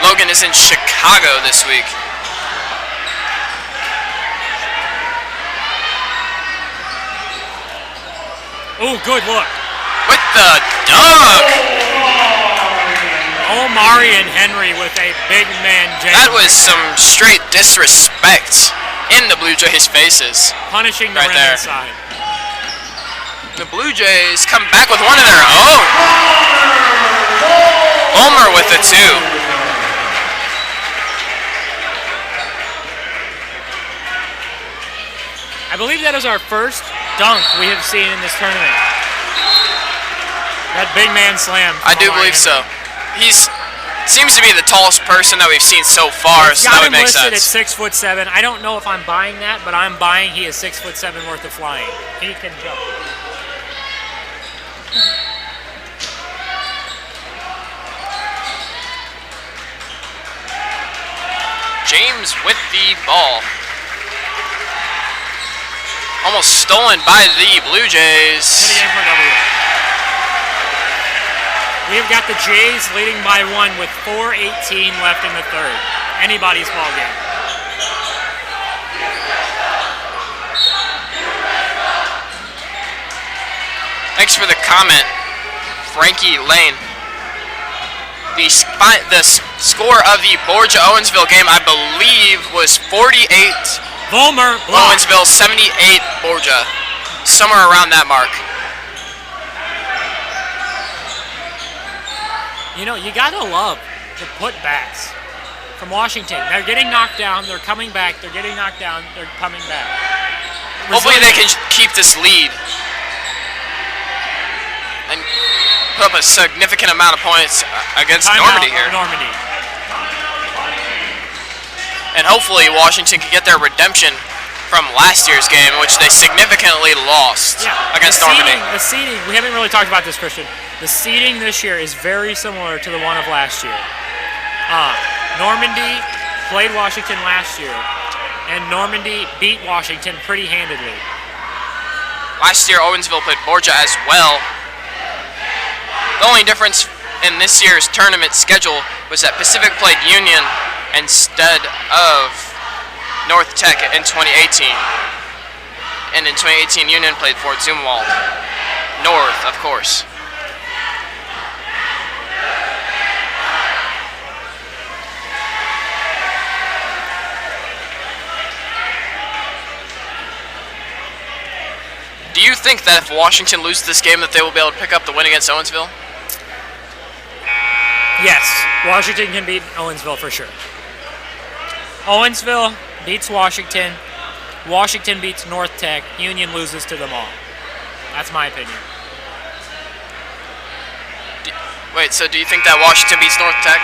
Logan is in Chicago this week. Oh, good look. With the dunk. Omari and Henry with a big man jam. That was some straight disrespect in the Blue Jays' faces. Punishing the right rim there. inside. The Blue Jays come back with one of their own. Homer with the 2. I believe that is our first dunk we have seen in this tournament. That big man slam. I do believe so. He's seems to be the tallest person that we've seen so far, so that would make sense. He's listed at 6'7". I don't know if I'm buying that, but I'm buying he is 6'7" worth of flying. He can jump. James with the ball. Almost stolen by the Blue Jays. Hitting in for W. We've got the Jays leading by 1 with 4:18 left in the third. Anybody's ball game. Thanks for the comment, Frankie Lane. The score of the Borgia-Owensville game, I believe, was 48. Vollmer. Owensville 78. Borgia, somewhere around that mark. You know, you gotta love the putbacks from Washington. They're getting knocked down. They're coming back. They're getting knocked down. They're coming back. Hopefully they can keep this lead and put up a significant amount of points against Normandy here. Normandy. And hopefully Washington can get their redemption from last year's game, in which they significantly lost against Normandy. The seeding, we haven't really talked about this, Christian. The seeding this year is very similar to the one of last year. Normandy played Washington last year, and Normandy beat Washington pretty handedly. Last year, Owensville played Borgia as well. The only difference in this year's tournament schedule was that Pacific played Union instead of North Tech in 2018. And in 2018, Union played Fort Zumwalt. North, of course. Do you think that if Washington loses this game that they will be able to pick up the win against Owensville? Yes, Washington can beat Owensville for sure. Owensville beats Washington. Washington beats North Tech. Union loses to them all. That's my opinion. Wait, so do you think that Washington beats North Tech?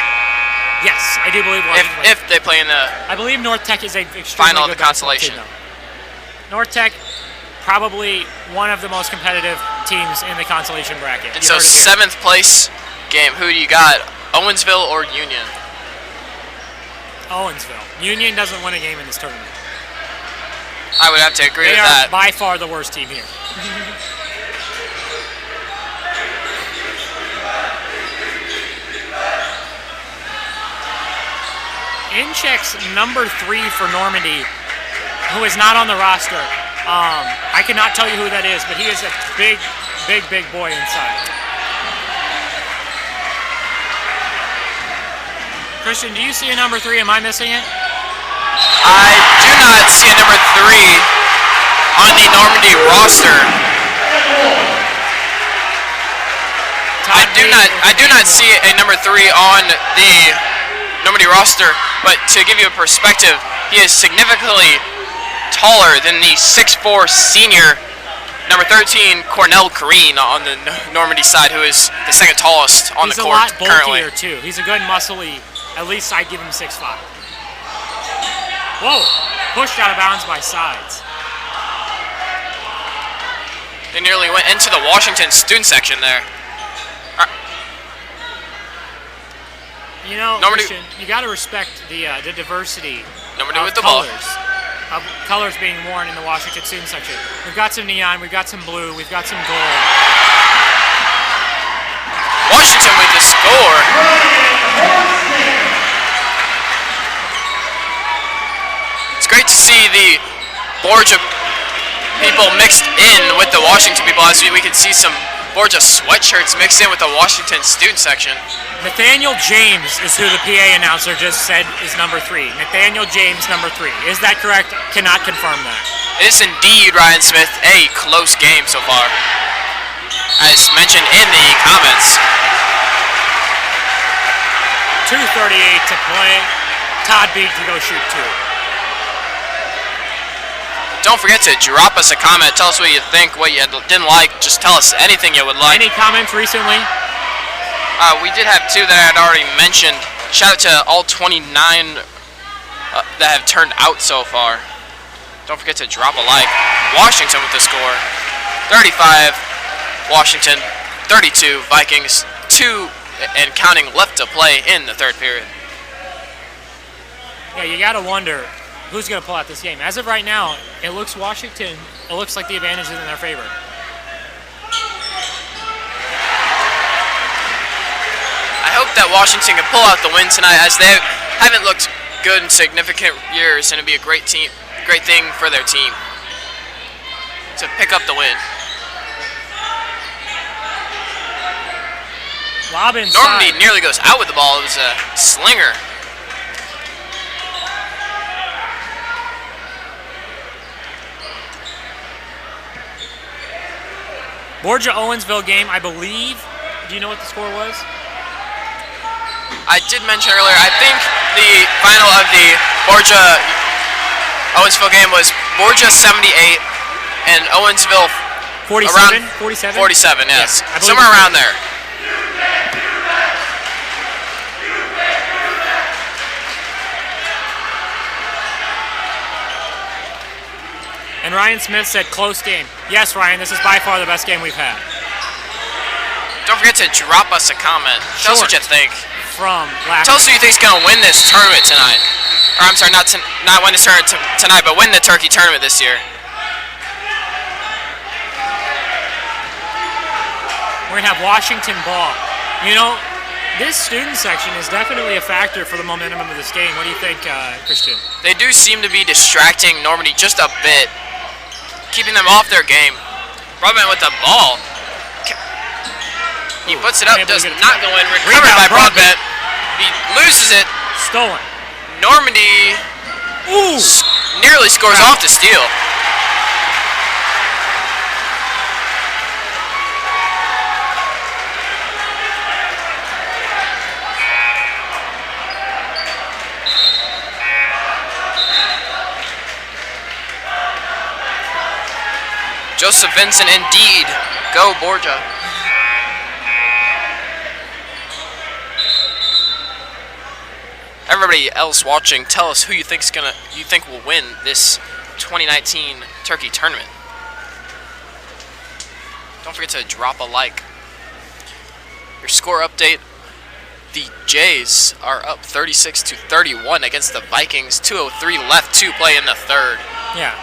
Yes, I do believe Washington. If they play in the I believe North Tech is a extremely final of good the consolation. team, though. North Tech, probably one of the most competitive teams in the consolation bracket. And so 7th place game, who do you got? Owensville or Union? Owensville. Union doesn't win a game in this tournament. I would have to agree They with are that. by far the worst team here. Incheck's number 3 for Normandy, who is not on the roster. I cannot tell you who that is, but he is a big, big, big boy inside. Christian, do you see a number 3? Am I missing it? I do not see a number 3 Normandy roster. I do not see a number 3 on the Normandy roster, but to give you a perspective, he is significantly taller than the 6'4" senior number 13 Cornell Green on the Normandy side, who is the second tallest on the court currently. He's a lot bulkier too. He's a good muscly. At least I'd give him 6'5". Whoa! Pushed out of bounds by Sides. They nearly went into the Washington student section there. You know, Normandy, Christian, you got to respect the diversity Normandy of with the ball. Colors being worn in the Washington student section. We've got some neon, we've got some blue, we've got some gold. Washington with the score. It's great to see the Borgia people mixed in with the Washington people, as we can see some Borgia sweatshirts mixed in with the Washington student section. Nathaniel James is who the PA announcer just said is number 3. Nathaniel James, number 3. Is that correct? Cannot confirm that. It is indeed, Ryan Smith, a close game so far, as mentioned in the comments. 2:38 to play. Todd Beek to go shoot 2. Don't forget to drop us a comment. Tell us what you think, what you didn't like. Just tell us anything you would like. Any comments recently? We did have 2 that I had already mentioned. Shout out to all 29 that have turned out so far. Don't forget to drop a like. Washington with the score. 35, Washington. 32, Vikings. 2 and counting left to play in the third period. Yeah, you got to wonder who's going to pull out this game. As of right now, it looks Washington. It looks like the advantage is in their favor. I hope that Washington can pull out the win tonight, as they haven't looked good in significant years, and it'd be a great thing for their team to pick up the win. Lob inside. Normandy nearly goes out with the ball. It was a slinger. Borgia-Owensville game, I believe. Do you know what the score was? I did mention earlier, I think the final of the Borgia-Owensville game was Borgia 78 and Owensville 47? around 47? 47, yes. Yeah, somewhere around there. And Ryan Smith said close game. Yes, Ryan, this is by far the best game we've had. Don't forget to drop us a comment. Tell us what you think. From last Tell us who you think is going to win this tournament tonight. Or I'm sorry, not win this tournament tonight, but win the Turkey Tournament this year. We're going to have Washington ball. You know, this student section is definitely a factor for the momentum of this game. What do you think, Christian? They do seem to be distracting Normandy just a bit, keeping them off their game. Broadbent with the ball. He puts it up, does not go in. Recovered by Broadbent. He loses it. Stolen. Normandy nearly scores off the steal. Joseph Vincent indeed. Go Borgia. Everybody else watching, tell us who you think will win this 2019 Turkey Tournament. Don't forget to drop a like. Your score update: the Jays are up 36-31 against the Vikings. 2:03 left to play in the third. Yeah,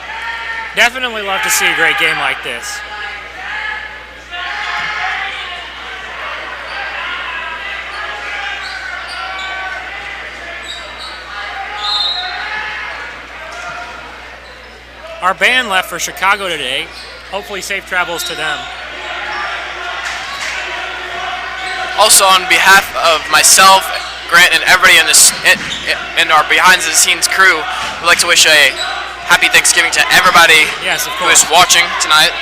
definitely love to see a great game like this. Our band left for Chicago today. Hopefully safe travels to them. Also, on behalf of myself, Grant, and everybody in our behind-the-scenes crew, we'd like to wish a happy Thanksgiving to everybody Yes, of who is course. watching tonight.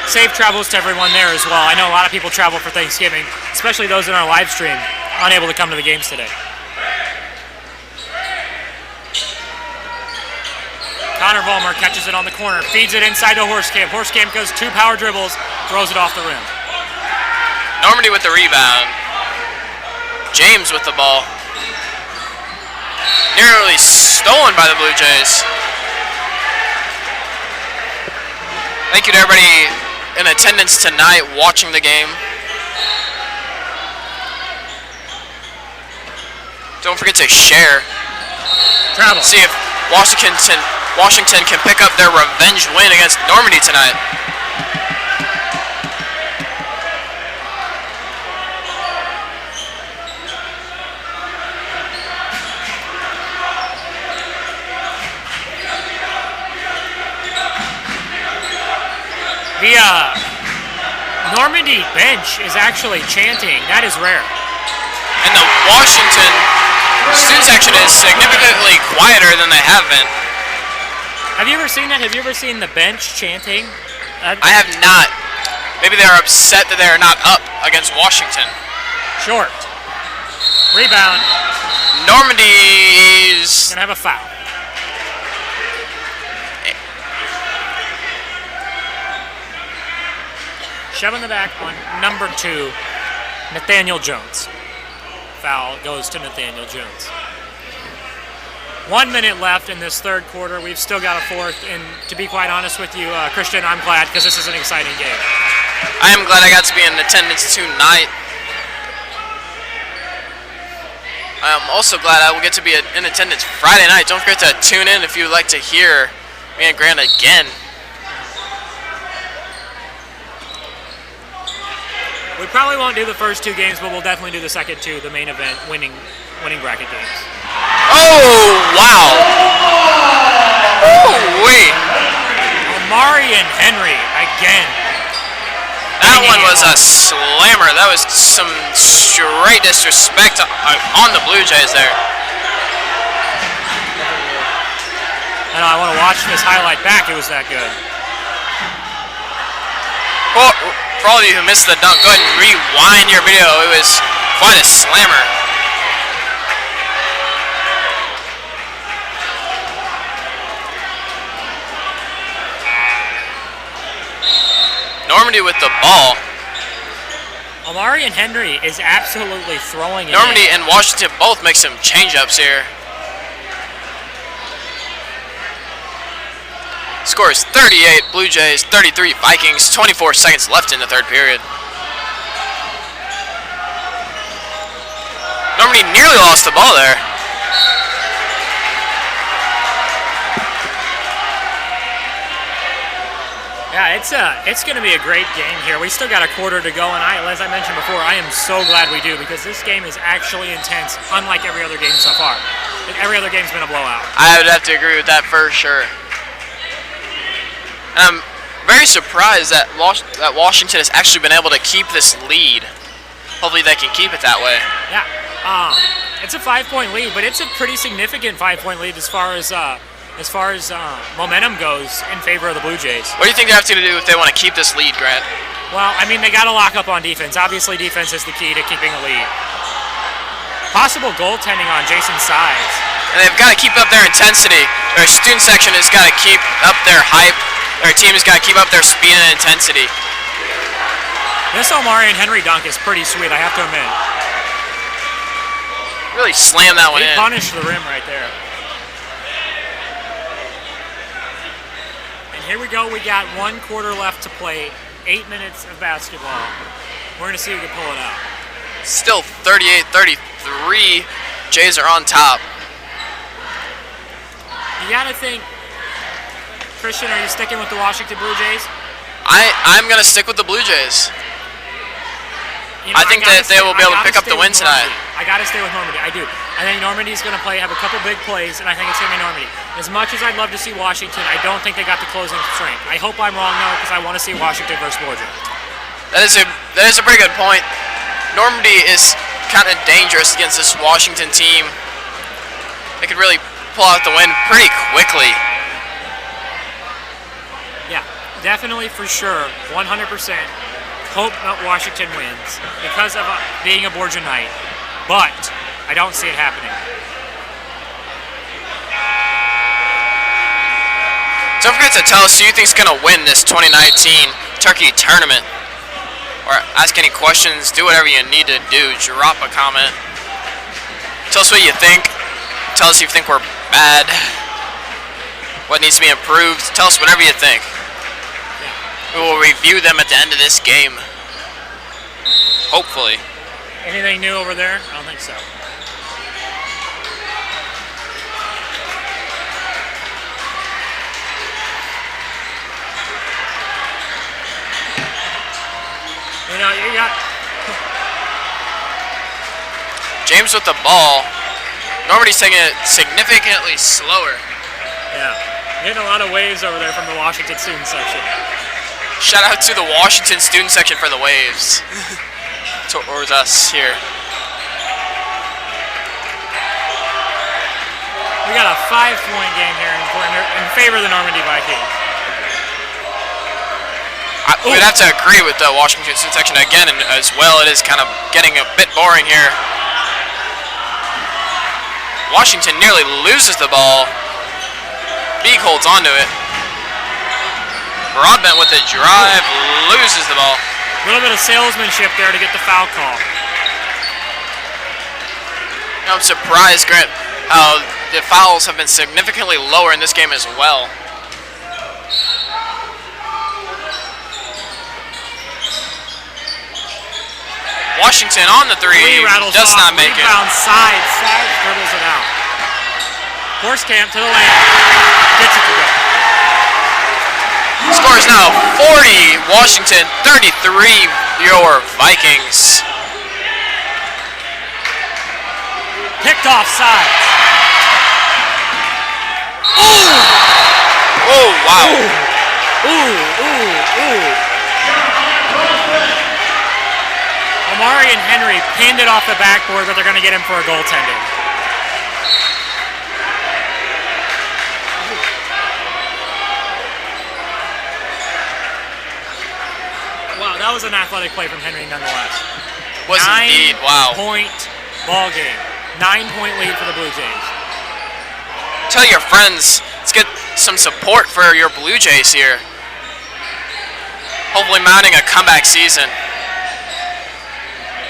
Safe travels to everyone there as well. I know a lot of people travel for Thanksgiving, especially those in our live stream, unable to come to the games today. Connor Vollmer catches it on the corner, feeds it inside to Horskamp. Horskamp goes 2 power dribbles, throws it off the rim. Normandy with the rebound. James with the ball. Nearly stolen by the Blue Jays. Thank you to everybody in attendance tonight watching the game. Don't forget to share. Travel. See if Washington can pick up their revenge win against Normandy tonight. The Normandy bench is actually chanting. That is rare. And the Washington student section is significantly quieter than they have been. Have you ever seen that? Have you ever seen the bench chanting? I have not. Maybe they're upset that they're not up against Washington. Short. Rebound. Normandy's Gonna have a foul. Shove in the back on number 2, Nathaniel Jones. Foul goes to Nathaniel Jones. 1 minute left in this third quarter. We've still got a fourth, and to be quite honest with you, Christian, I'm glad because this is an exciting game. I am glad I got to be in attendance tonight. I am also glad I will get to be in attendance Friday night. Don't forget to tune in if you would like to hear me and Grant again. We probably won't do the first 2 games, but we'll definitely do the second 2, the main event, winning bracket games. Oh, wow. Wait. Omari and Henry again. That one was a slammer. That was some straight disrespect on the Blue Jays there. And I want to watch this highlight back. It was that good. Well, for all of you who missed the dunk, go ahead and rewind your video. It was quite a slammer. Normandy with the ball. Omari and Henry is absolutely throwing it. Normandy and Washington both make some change-ups here. Score is 38 Blue Jays, 33 Vikings, 24 seconds left in the third period. Normandy nearly lost the ball there. Yeah, it's going to be a great game here. We still got a quarter to go, and as I mentioned before, I am so glad we do because this game is actually intense, unlike every other game so far. Every other game's been a blowout. I would have to agree with that for sure. And I'm very surprised that Washington has actually been able to keep this lead. Hopefully they can keep it that way. Yeah, it's a 5-point lead, but it's a pretty significant 5-point lead as far as momentum goes in favor of the Blue Jays. What do you think they have to do if they want to keep this lead, Grant? Well, I mean, they got to lock up on defense. Obviously, defense is the key to keeping a lead. Possible goaltending on Jason's sides. And they've got to keep up their intensity. Their student section has got to keep up their hype. Their team has got to keep up their speed and intensity. This Omari and Henry dunk is pretty sweet, I have to admit. Really slammed that one in. He punished the rim right there. And here we go. We got 1 quarter left to play. 8 minutes of basketball. We're going to see who can pull it out. Still 38-33. Jays are on top. You got to think, Christian, are you sticking with the Washington Blue Jays? I'm going to stick with the Blue Jays. You know, I think that they will be able to pick up the win tonight. I got to stay with Normandy. I do. I think Normandy's going to have a couple big plays, and I think it's going to be Normandy. As much as I'd love to see Washington, I don't think they got the closing strength. I hope I'm wrong, though, because I want to see Washington versus Georgia. That is a pretty good point. Normandy is kind of dangerous against this Washington team. They could really pull out the win pretty quickly. definitely for sure, 100%, hope that Washington wins because of being a Borgia night, but I don't see it happening. Don't forget to tell us who you think is going to win this 2019 Turkey Tournament. Or ask any questions, do whatever you need to do, drop a comment. Tell us what you think. Tell us if you think we're bad. What needs to be improved. Tell us whatever you think. We will review them at the end of this game. Hopefully. Anything new over there? I don't think so. You know, you got James with the ball. Normandy's taking it significantly slower. Yeah. Getting a lot of waves over there from the Washington student section. Shout out to the Washington student section for the waves. Towards us here. We got a 5-point game here in favor of the Normandy Vikings. We'd have to agree with the Washington student section again, and as well, it is kind of getting a bit boring here. Washington nearly loses the ball. Beak holds onto it. Broadbent with the drive loses the ball. A little bit of salesmanship there to get the foul call. I'm surprised, Grant, how the fouls have been significantly lower in this game as well. Washington on the three does not make it. Rebound side dribbles it out. Horsecamp to the lane, gets it to go. Score is now 40, Washington 33, your Vikings. Picked off sides. Ooh! Oh, wow. Ooh. Amari and Henry pinned it off the backboard, but they're going to get him for a goaltending. Wow, that was an athletic play from Henry nonetheless. Was indeed, wow. 9-point ball game. 9-point lead for the Blue Jays. Tell your friends, let's get some support for your Blue Jays here. Hopefully mounting a comeback season.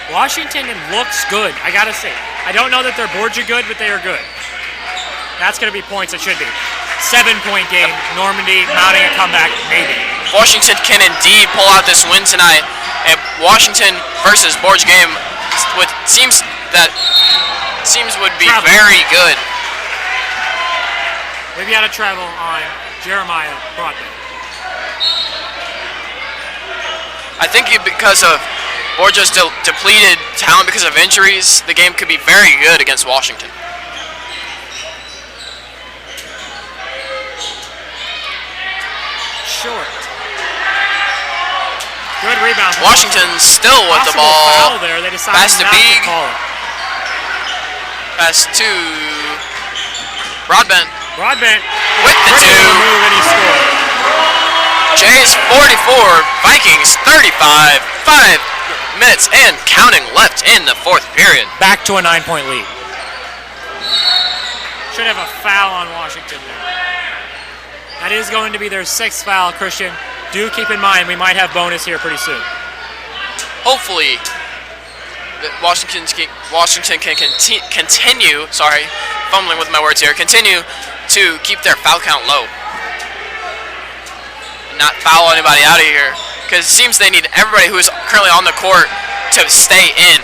Washington looks good, I gotta say. I don't know that their boards are good, but they are good. That's gonna be points, it should be. 7-point game, Normandy mounting a comeback, maybe. Washington can indeed pull out this win tonight. A Washington versus Borgia game would be very good. We've got to travel on Jeremiah Broadbent. I think because of Borgia's depleted talent because of injuries, the game could be very good against Washington. Short. Good rebound. Washington still with the ball. Foul there. They decided pass to not Beag. to call it. Pass to Broadbent. Broadbent with the two. Move and he scored. Jays 44, Vikings 35. 5 minutes and counting left in the fourth period. Back to a 9-point lead. Should have a foul on Washington there. That is going to be their 6th foul, Christian. Do keep in mind we might have bonus here pretty soon. Hopefully, Washington can continue. Sorry, fumbling with my words here. Continue to keep their foul count low, and not foul anybody out of here. Because it seems they need everybody who is currently on the court to stay in.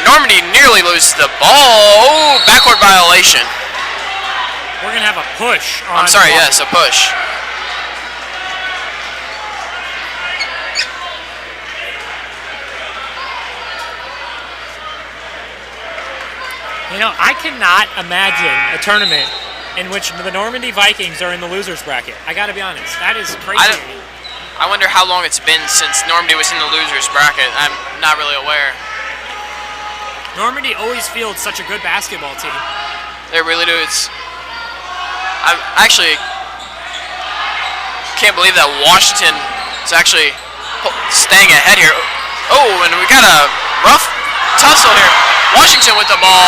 Normandy nearly loses the ball. Oh, backward violation. We're going to have a push on I'm sorry, Washington. yes, a push. You know, I cannot imagine a tournament in which the Normandy Vikings are in the losers bracket. I got to be honest. That is crazy. I wonder how long it's been since Normandy was in the losers bracket. I'm not really aware. Normandy always fields such a good basketball team. They really do. I'm actually Can't believe that Washington is actually staying ahead here. Oh, and we got a rough tussle here. Washington with the ball.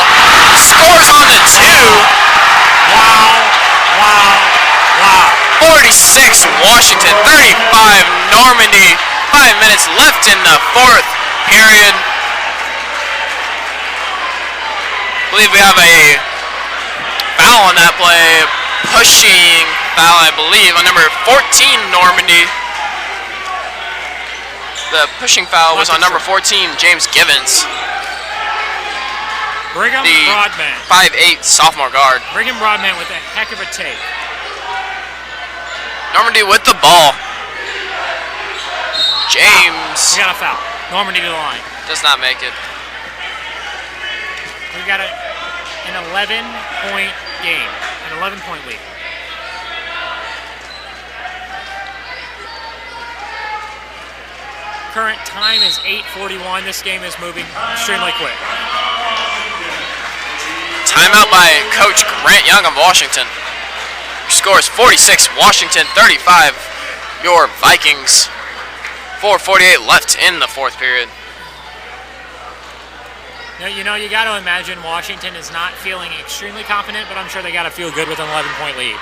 Scores on the 2. Wow, wow, wow. 46 Washington, 35 Normandy. 5 minutes left in the 4th period. I believe we have a foul on that play. Pushing foul, I believe, on number 14 Normandy. The pushing foul was on number 14, James Givens. Brigham The Broadbent. 5'8" sophomore guard. Brigham Broadbent with a heck of a take. Normandy with the ball. James We got a foul. Normandy to the line. does not make it. We got an 11-point game, an 11-point lead. Current time is 8:41. This game is moving extremely quick. Timeout by Coach Grant Young of Washington. Scores 46, Washington 35. Your Vikings. 4:48 left in the 4th period. Now, you got to imagine Washington is not feeling extremely confident, but I'm sure they got to feel good with an 11-point lead.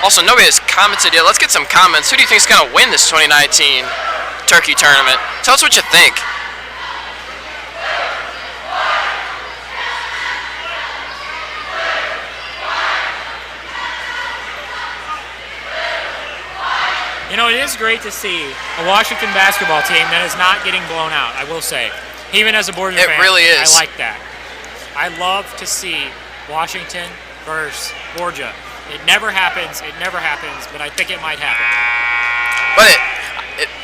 Also, nobody has commented yet. Let's get some comments. Who do you think is going to win this 2019 Turkey Tournament? Tell us what you think. It is great to see a Washington basketball team that is not getting blown out, I will say. Even as a Borgia fan, really is. I like that. I love to see Washington versus Borgia. It never happens, but I think it might happen. But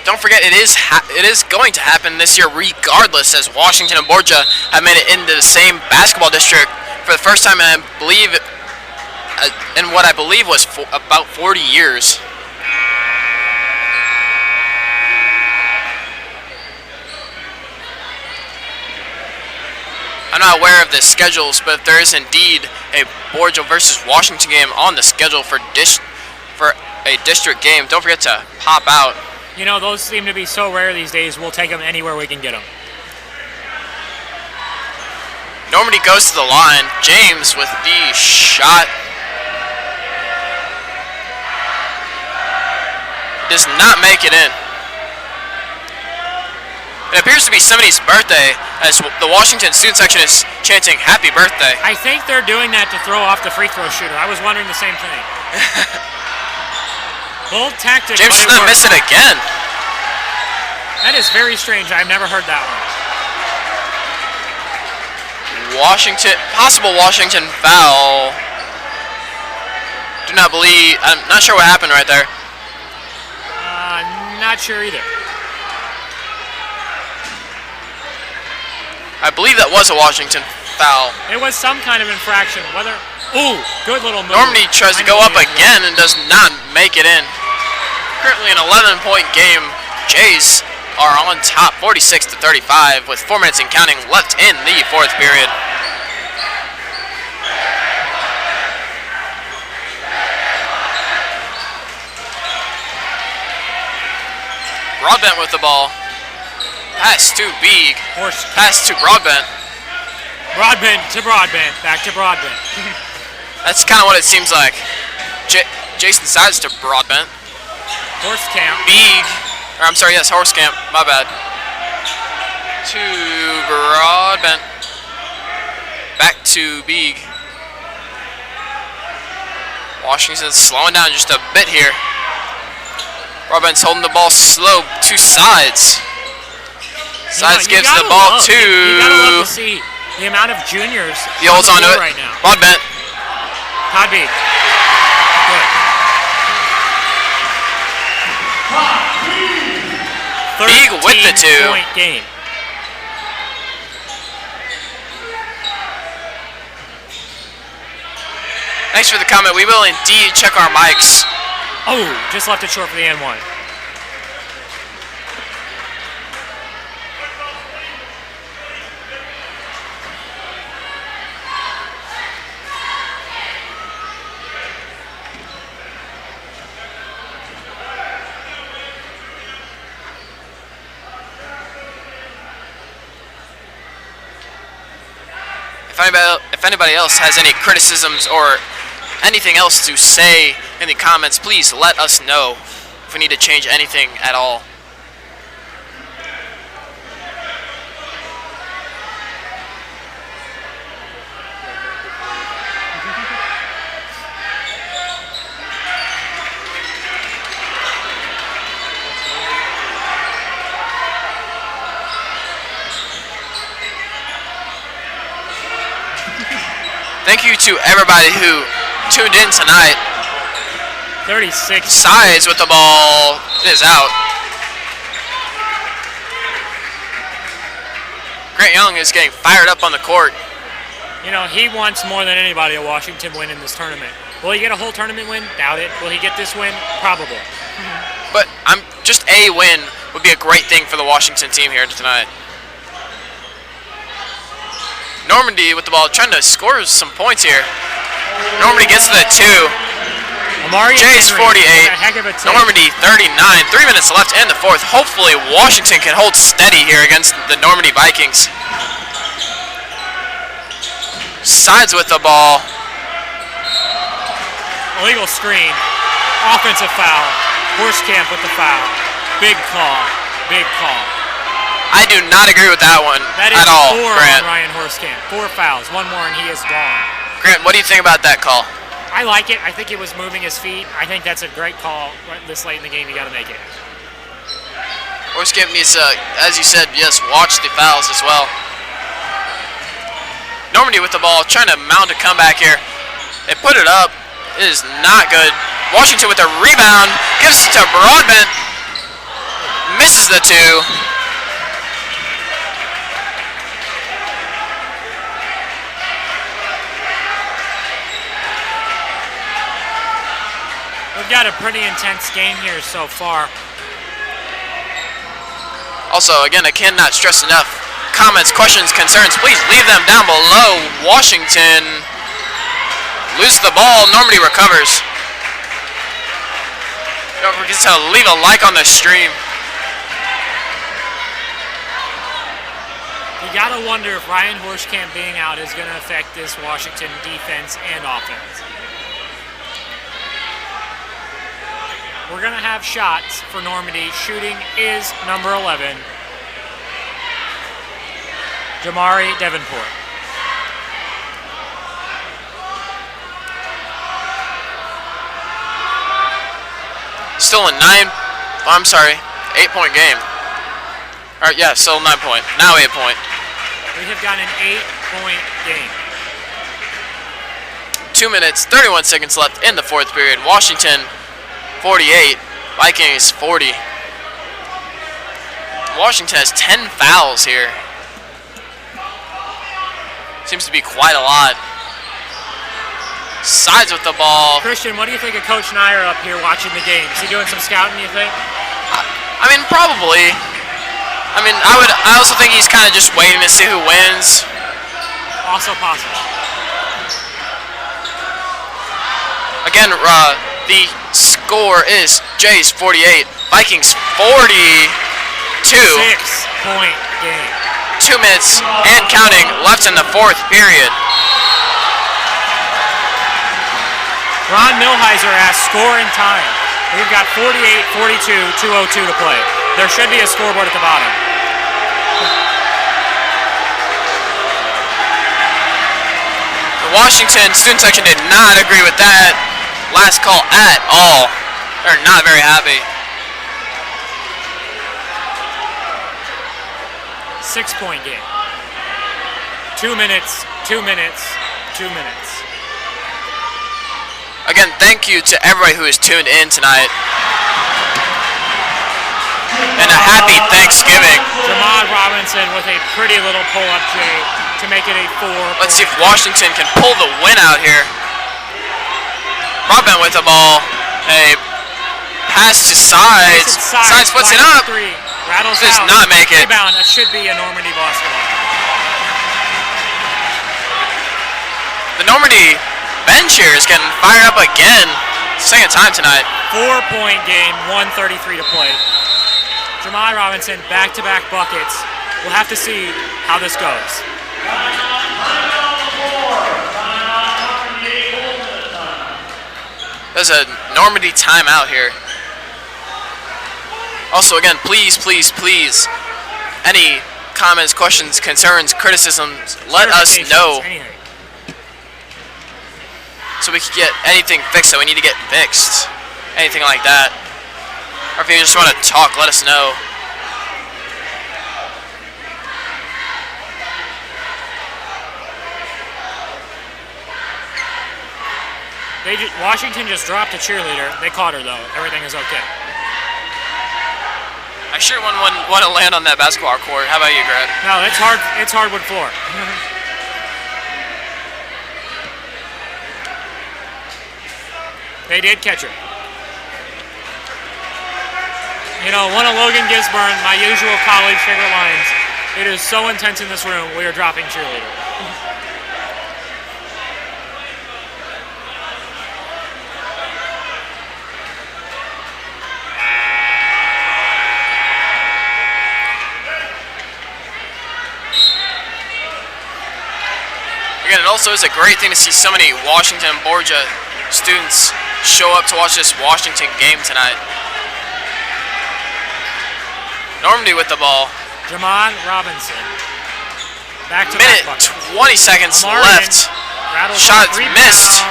don't forget, it is going to happen this year regardless, as Washington and Borgia have made it into the same basketball district for the first time in, what I believe was about 40 years. I'm not aware of the schedules, but if there is indeed a Borgia versus Washington game on the schedule for a district game, don't forget to pop out. Those seem to be so rare these days. We'll take them anywhere we can get them. Normandy goes to the line. James with the shot. Does not make it in. It appears to be somebody's birthday, as the Washington student section is chanting happy birthday. I think they're doing that to throw off the free throw shooter. I was wondering the same thing. Bold tactic. James is going to miss it again. That is very strange. I've never heard that one. Possible Washington foul. I'm not sure what happened right there. Not sure either. I believe that was a Washington foul. It was some kind of infraction. Ooh, good little move. Normandy tries to go up again and does not make it in. Currently an 11-point game. Jays are on top, 46-35, with 4 minutes and counting left in the 4th period. Broadbent with the ball. Pass to Beeg. Pass to Broadbent. Broadbent to Broadbent. Back to Broadbent. That's kind of what it seems like. Jason sides to Broadbent. Horse camp. Beeg. Horse camp. My bad. To Broadbent. Back to Beeg. Washington's slowing down just a bit here. Broadbent's holding the ball slow. Two sides. Sides gives the ball to... You gotta love to see the amount of juniors he holds on to it right now. Broadbent. Todd Beeg. Good. Beeg with the 2. Game. Thanks for the comment. We will indeed check our mics. Oh, just left it short for the N1. If anybody else has any criticisms or anything else to say in the comments, please let us know if we need to change anything at all. Thank you to everybody who tuned in tonight. 36. Sides with the ball is out. Grant Young is getting fired up on the court. You know, he wants more than anybody a Washington win in this tournament. Will he get a whole tournament win? Doubt it. Will he get this win? Probable. But just a win would be a great thing for the Washington team here tonight. Normandy with the ball, trying to score some points here. Normandy gets to the 2. Jay's 48. Normandy 39. 3 minutes left in the fourth. Hopefully Washington can hold steady here against the Normandy Vikings. Sides with the ball. Illegal screen. Offensive foul. Horskamp with the foul. Big call. Big call. I do not agree with that one at all, Grant. On Ryan Horskamp. 4 fouls. One more and he is gone. Grant, what do you think about that call? I like it. I think it was moving his feet. I think that's a great call this late in the game. You got to make it. Horskamp needs to, as you said, yes, watch the fouls as well. Normandy with the ball, trying to mount a comeback here. They put it up. It is not good. Washington with a rebound. Gives it to Broadbent. Misses the 2. We've got a pretty intense game here so far. Also, again, I cannot stress enough. Comments, questions, concerns, please leave them down below. Washington loses the ball. Normandy recovers. Don't forget to leave a like on the stream. You gotta wonder if Ryan Horskamp being out is gonna affect this Washington defense and offense. We're gonna have shots for Normandy. Shooting is number 11, Jamari Davenport. Still a 8-point game. All right, yeah, still 9 point. Now 8 point. We have got an 8-point game. 2 minutes, 31 seconds left in the fourth period. Washington 48, Vikings 40. Washington has 10 fouls here. Seems to be quite a lot. Sides with the ball. Christian, what do you think of Coach Nyer up here watching the game? Is he doing some scouting, you think? I mean, probably. I mean, I also think he's kind of just waiting to see who wins. Also possible. Again, the score is Jays 48, Vikings 42. 6-point game. 2 minutes and counting left in the fourth period. Ron Milheiser asks score and time. We've got 48, 42, 2:02 to play. There should be a scoreboard at the bottom. The Washington student section did not agree with that last call at all. They're not very happy. 6-point game. 2 minutes, 2 minutes, 2 minutes. Again, thank you to everybody who is tuned in tonight. And a happy Thanksgiving. Jamad Robinson with a pretty little pull-up J to make it a 4. Let's see if Washington can pull the win out here. Broadbent with the ball. A pass to Sides. Sides puts it up. Rattles does out. Not make it. Rebound. That should be a Normandy basketball. The Normandy bench here is getting fired up again. Second time tonight. 4-point game, 1:33 to play. Jamad Robinson, back-to-back buckets. We'll have to see how this goes. There's a Normandy timeout here. Also, again, please, please, please, any comments, questions, concerns, criticisms, let us know. Anything. So we can get anything fixed that we need to get fixed. Anything like that. Or if you just want to talk, let us know. Washington just dropped a cheerleader. They caught her, though. Everything is okay. I sure wouldn't want to land on that basketball court. How about you, Grant? No, it's hard. It's hardwood floor. They did catch her. You know, one of Logan Gisburn, my usual college favorite lines. It is so intense in this room, we are dropping cheerleader. Again, it also is a great thing to see so many Washington Borgia students show up to watch this Washington game tonight. Normandy with the ball. Jamon Robinson. Back to Minute, 20 seconds left. Shot missed.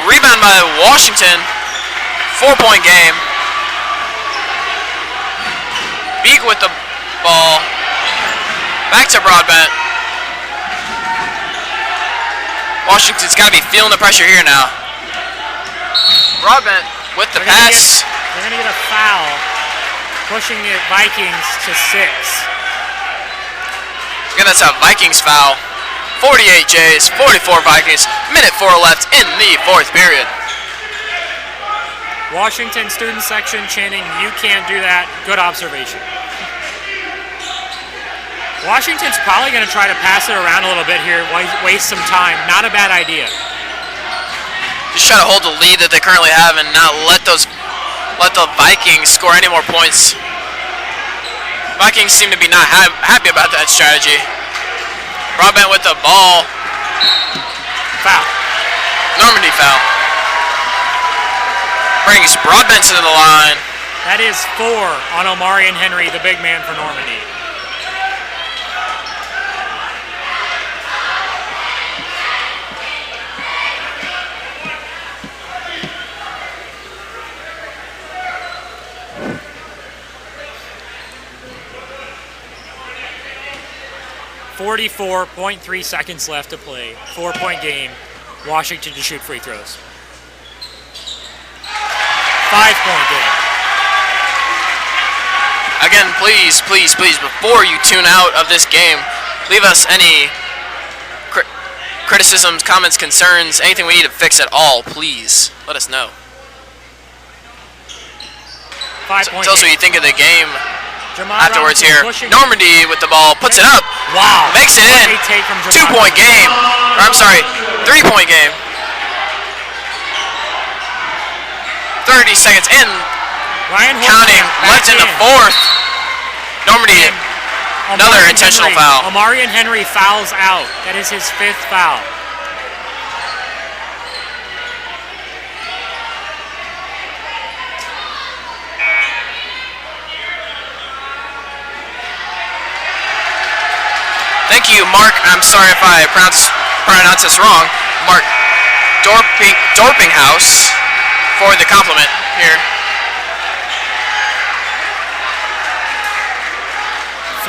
Rebound by Washington. 4-point game. Beak with the ball. Back to Broadbent. Washington's got to be feeling the pressure here now. Broadbent with the pass. They're going to get a foul, pushing the Vikings to 6. Again, that's a Vikings foul. 48 Jays, 44 Vikings. Minute 4 left in the 4th period. Washington student section chanting, "You can't do that." Good observation. Washington's probably going to try to pass it around a little bit here, waste some time. Not a bad idea. Just try to hold the lead that they currently have and not let the Vikings score any more points. Vikings seem to be not happy about that strategy. Broadbent with the ball. Foul. Normandy foul. Brings Broadbent to the line. That is 4 on Omarion Henry, the big man for Normandy. .3 seconds left to play. 4-point game. Washington to shoot free throws. 5-point game. Again, please, please, please, before you tune out of this game, leave us any criticisms, comments, concerns, anything we need to fix at all, please. Let us know. 5-point Tell us what you think of the game afterwards here. Pushing. Normandy with the ball, puts it up. Wow. Makes it in. 2-point game. Or, I'm sorry, 3-point game. 30 seconds in. Counting. Left in the 4th. Normandy, another intentional foul. Omarion Henry fouls out. That is his 5th foul. Thank you, Mark. I'm sorry if I pronounce this wrong. Mark Dorpinghouse for the compliment here.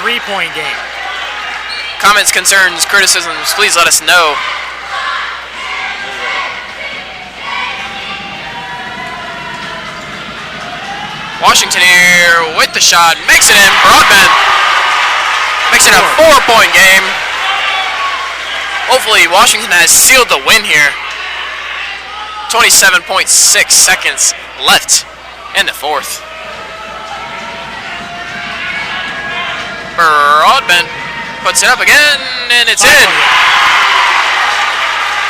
3-point game. Comments, concerns, criticisms, please let us know. Washington here with the shot, makes it in. Broadbent makes it a 4-point game. Hopefully Washington has sealed the win here. 27.6 seconds left in the 4th. Broadbent puts it up again, and it's in.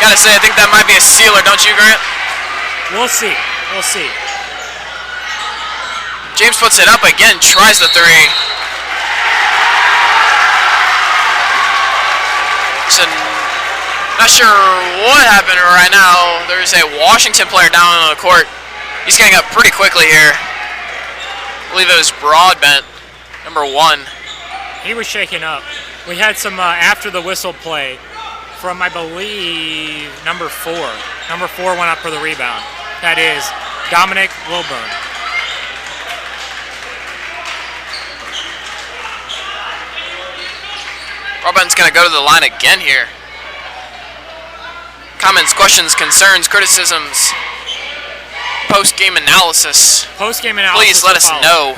Gotta say, I think that might be a sealer, don't you, Grant? We'll see. We'll see. James puts it up again, tries the 3. So, not sure what happened right now. There's a Washington player down on the court. He's getting up pretty quickly here. I believe it was Broadbent, number 1. He was shaken up. We had some after the whistle play from, I believe, number 4. Number 4 went up for the rebound. That is Dominic Wilburn. Broadbent's going to go to the line again here. Comments, questions, concerns, criticisms, post-game analysis. Post-game analysis. Please let us know.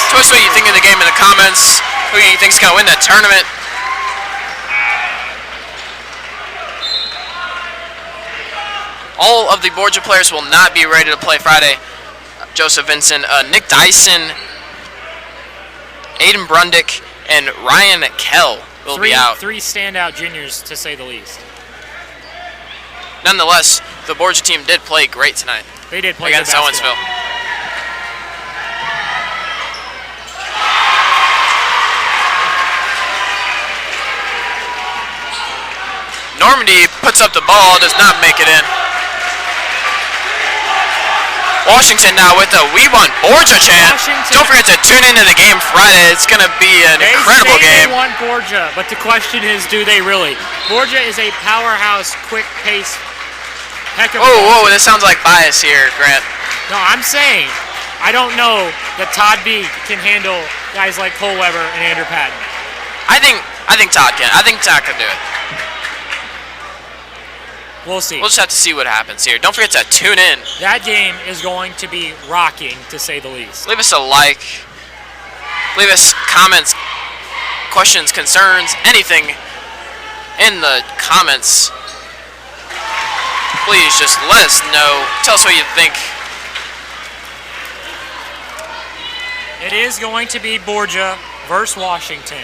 Tell us what you think of the game in the comments. Who you think's going to win that tournament. All of the Borgia players will not be ready to play Friday. Joseph Vincent, Nick Dyson, Aiden Brundick, and Ryan Kell will be out. 3 standout juniors, to say the least. Nonetheless, the Borgia team did play great tonight. They did play against good basketball. Owensville. Normandy puts up the ball, does not make it in. Washington now with a We Want Borgia chant. Don't forget to tune into the game Friday. It's going to be an incredible game. They want Borgia, but the question is, do they really? Borgia is a powerhouse, quick-paced, heck of a whoa, this sounds like bias here, Grant. No, I'm saying, I don't know that Todd B can handle guys like Cole Weber and Andrew Patton. I think Todd can. I think Todd can do it. We'll see. We'll just have to see what happens here. Don't forget to tune in. That game is going to be rocking, to say the least. Leave us a like. Leave us comments, questions, concerns, anything in the comments. Please just let us know. Tell us what you think. It is going to be Borgia versus Washington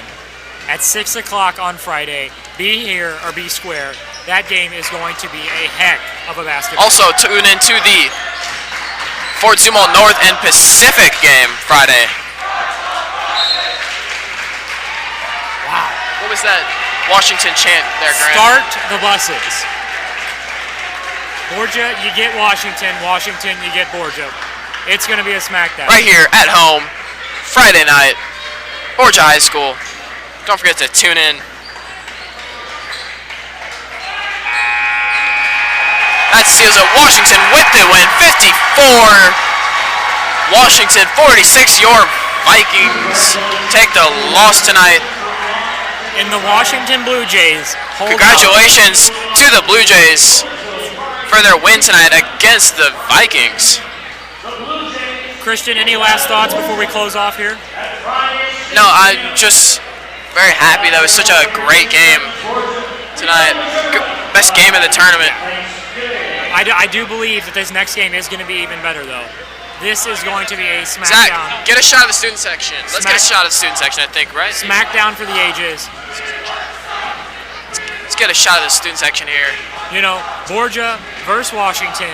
at 6 o'clock on Friday. Be here or be square. That game is going to be a heck of a basketball. Also, tune into the Fort Zumwalt North and Pacific game Friday. Wow. What was that Washington chant there, Grant? Start the buses. Borgia, you get Washington. Washington, you get Borgia. It's going to be a smackdown. Right here at home, Friday night, Borgia High School. Don't forget to tune in. That seals it. Washington with the win, 54. Washington 46. Your Vikings take the loss tonight. And the Washington Blue Jays hold Congratulations to the Blue Jays for their win tonight against the Vikings. Christian, any last thoughts before we close off here? No, I'm just very happy. That was such a great game tonight. Best game of the tournament. I do believe that this next game is going to be even better, though. This is going to be a smackdown. Zach, get a shot of the student section. Let's get a shot of the student section, I think, right? Smackdown for the ages. Let's get a shot of the student section here. You know, Borgia versus Washington.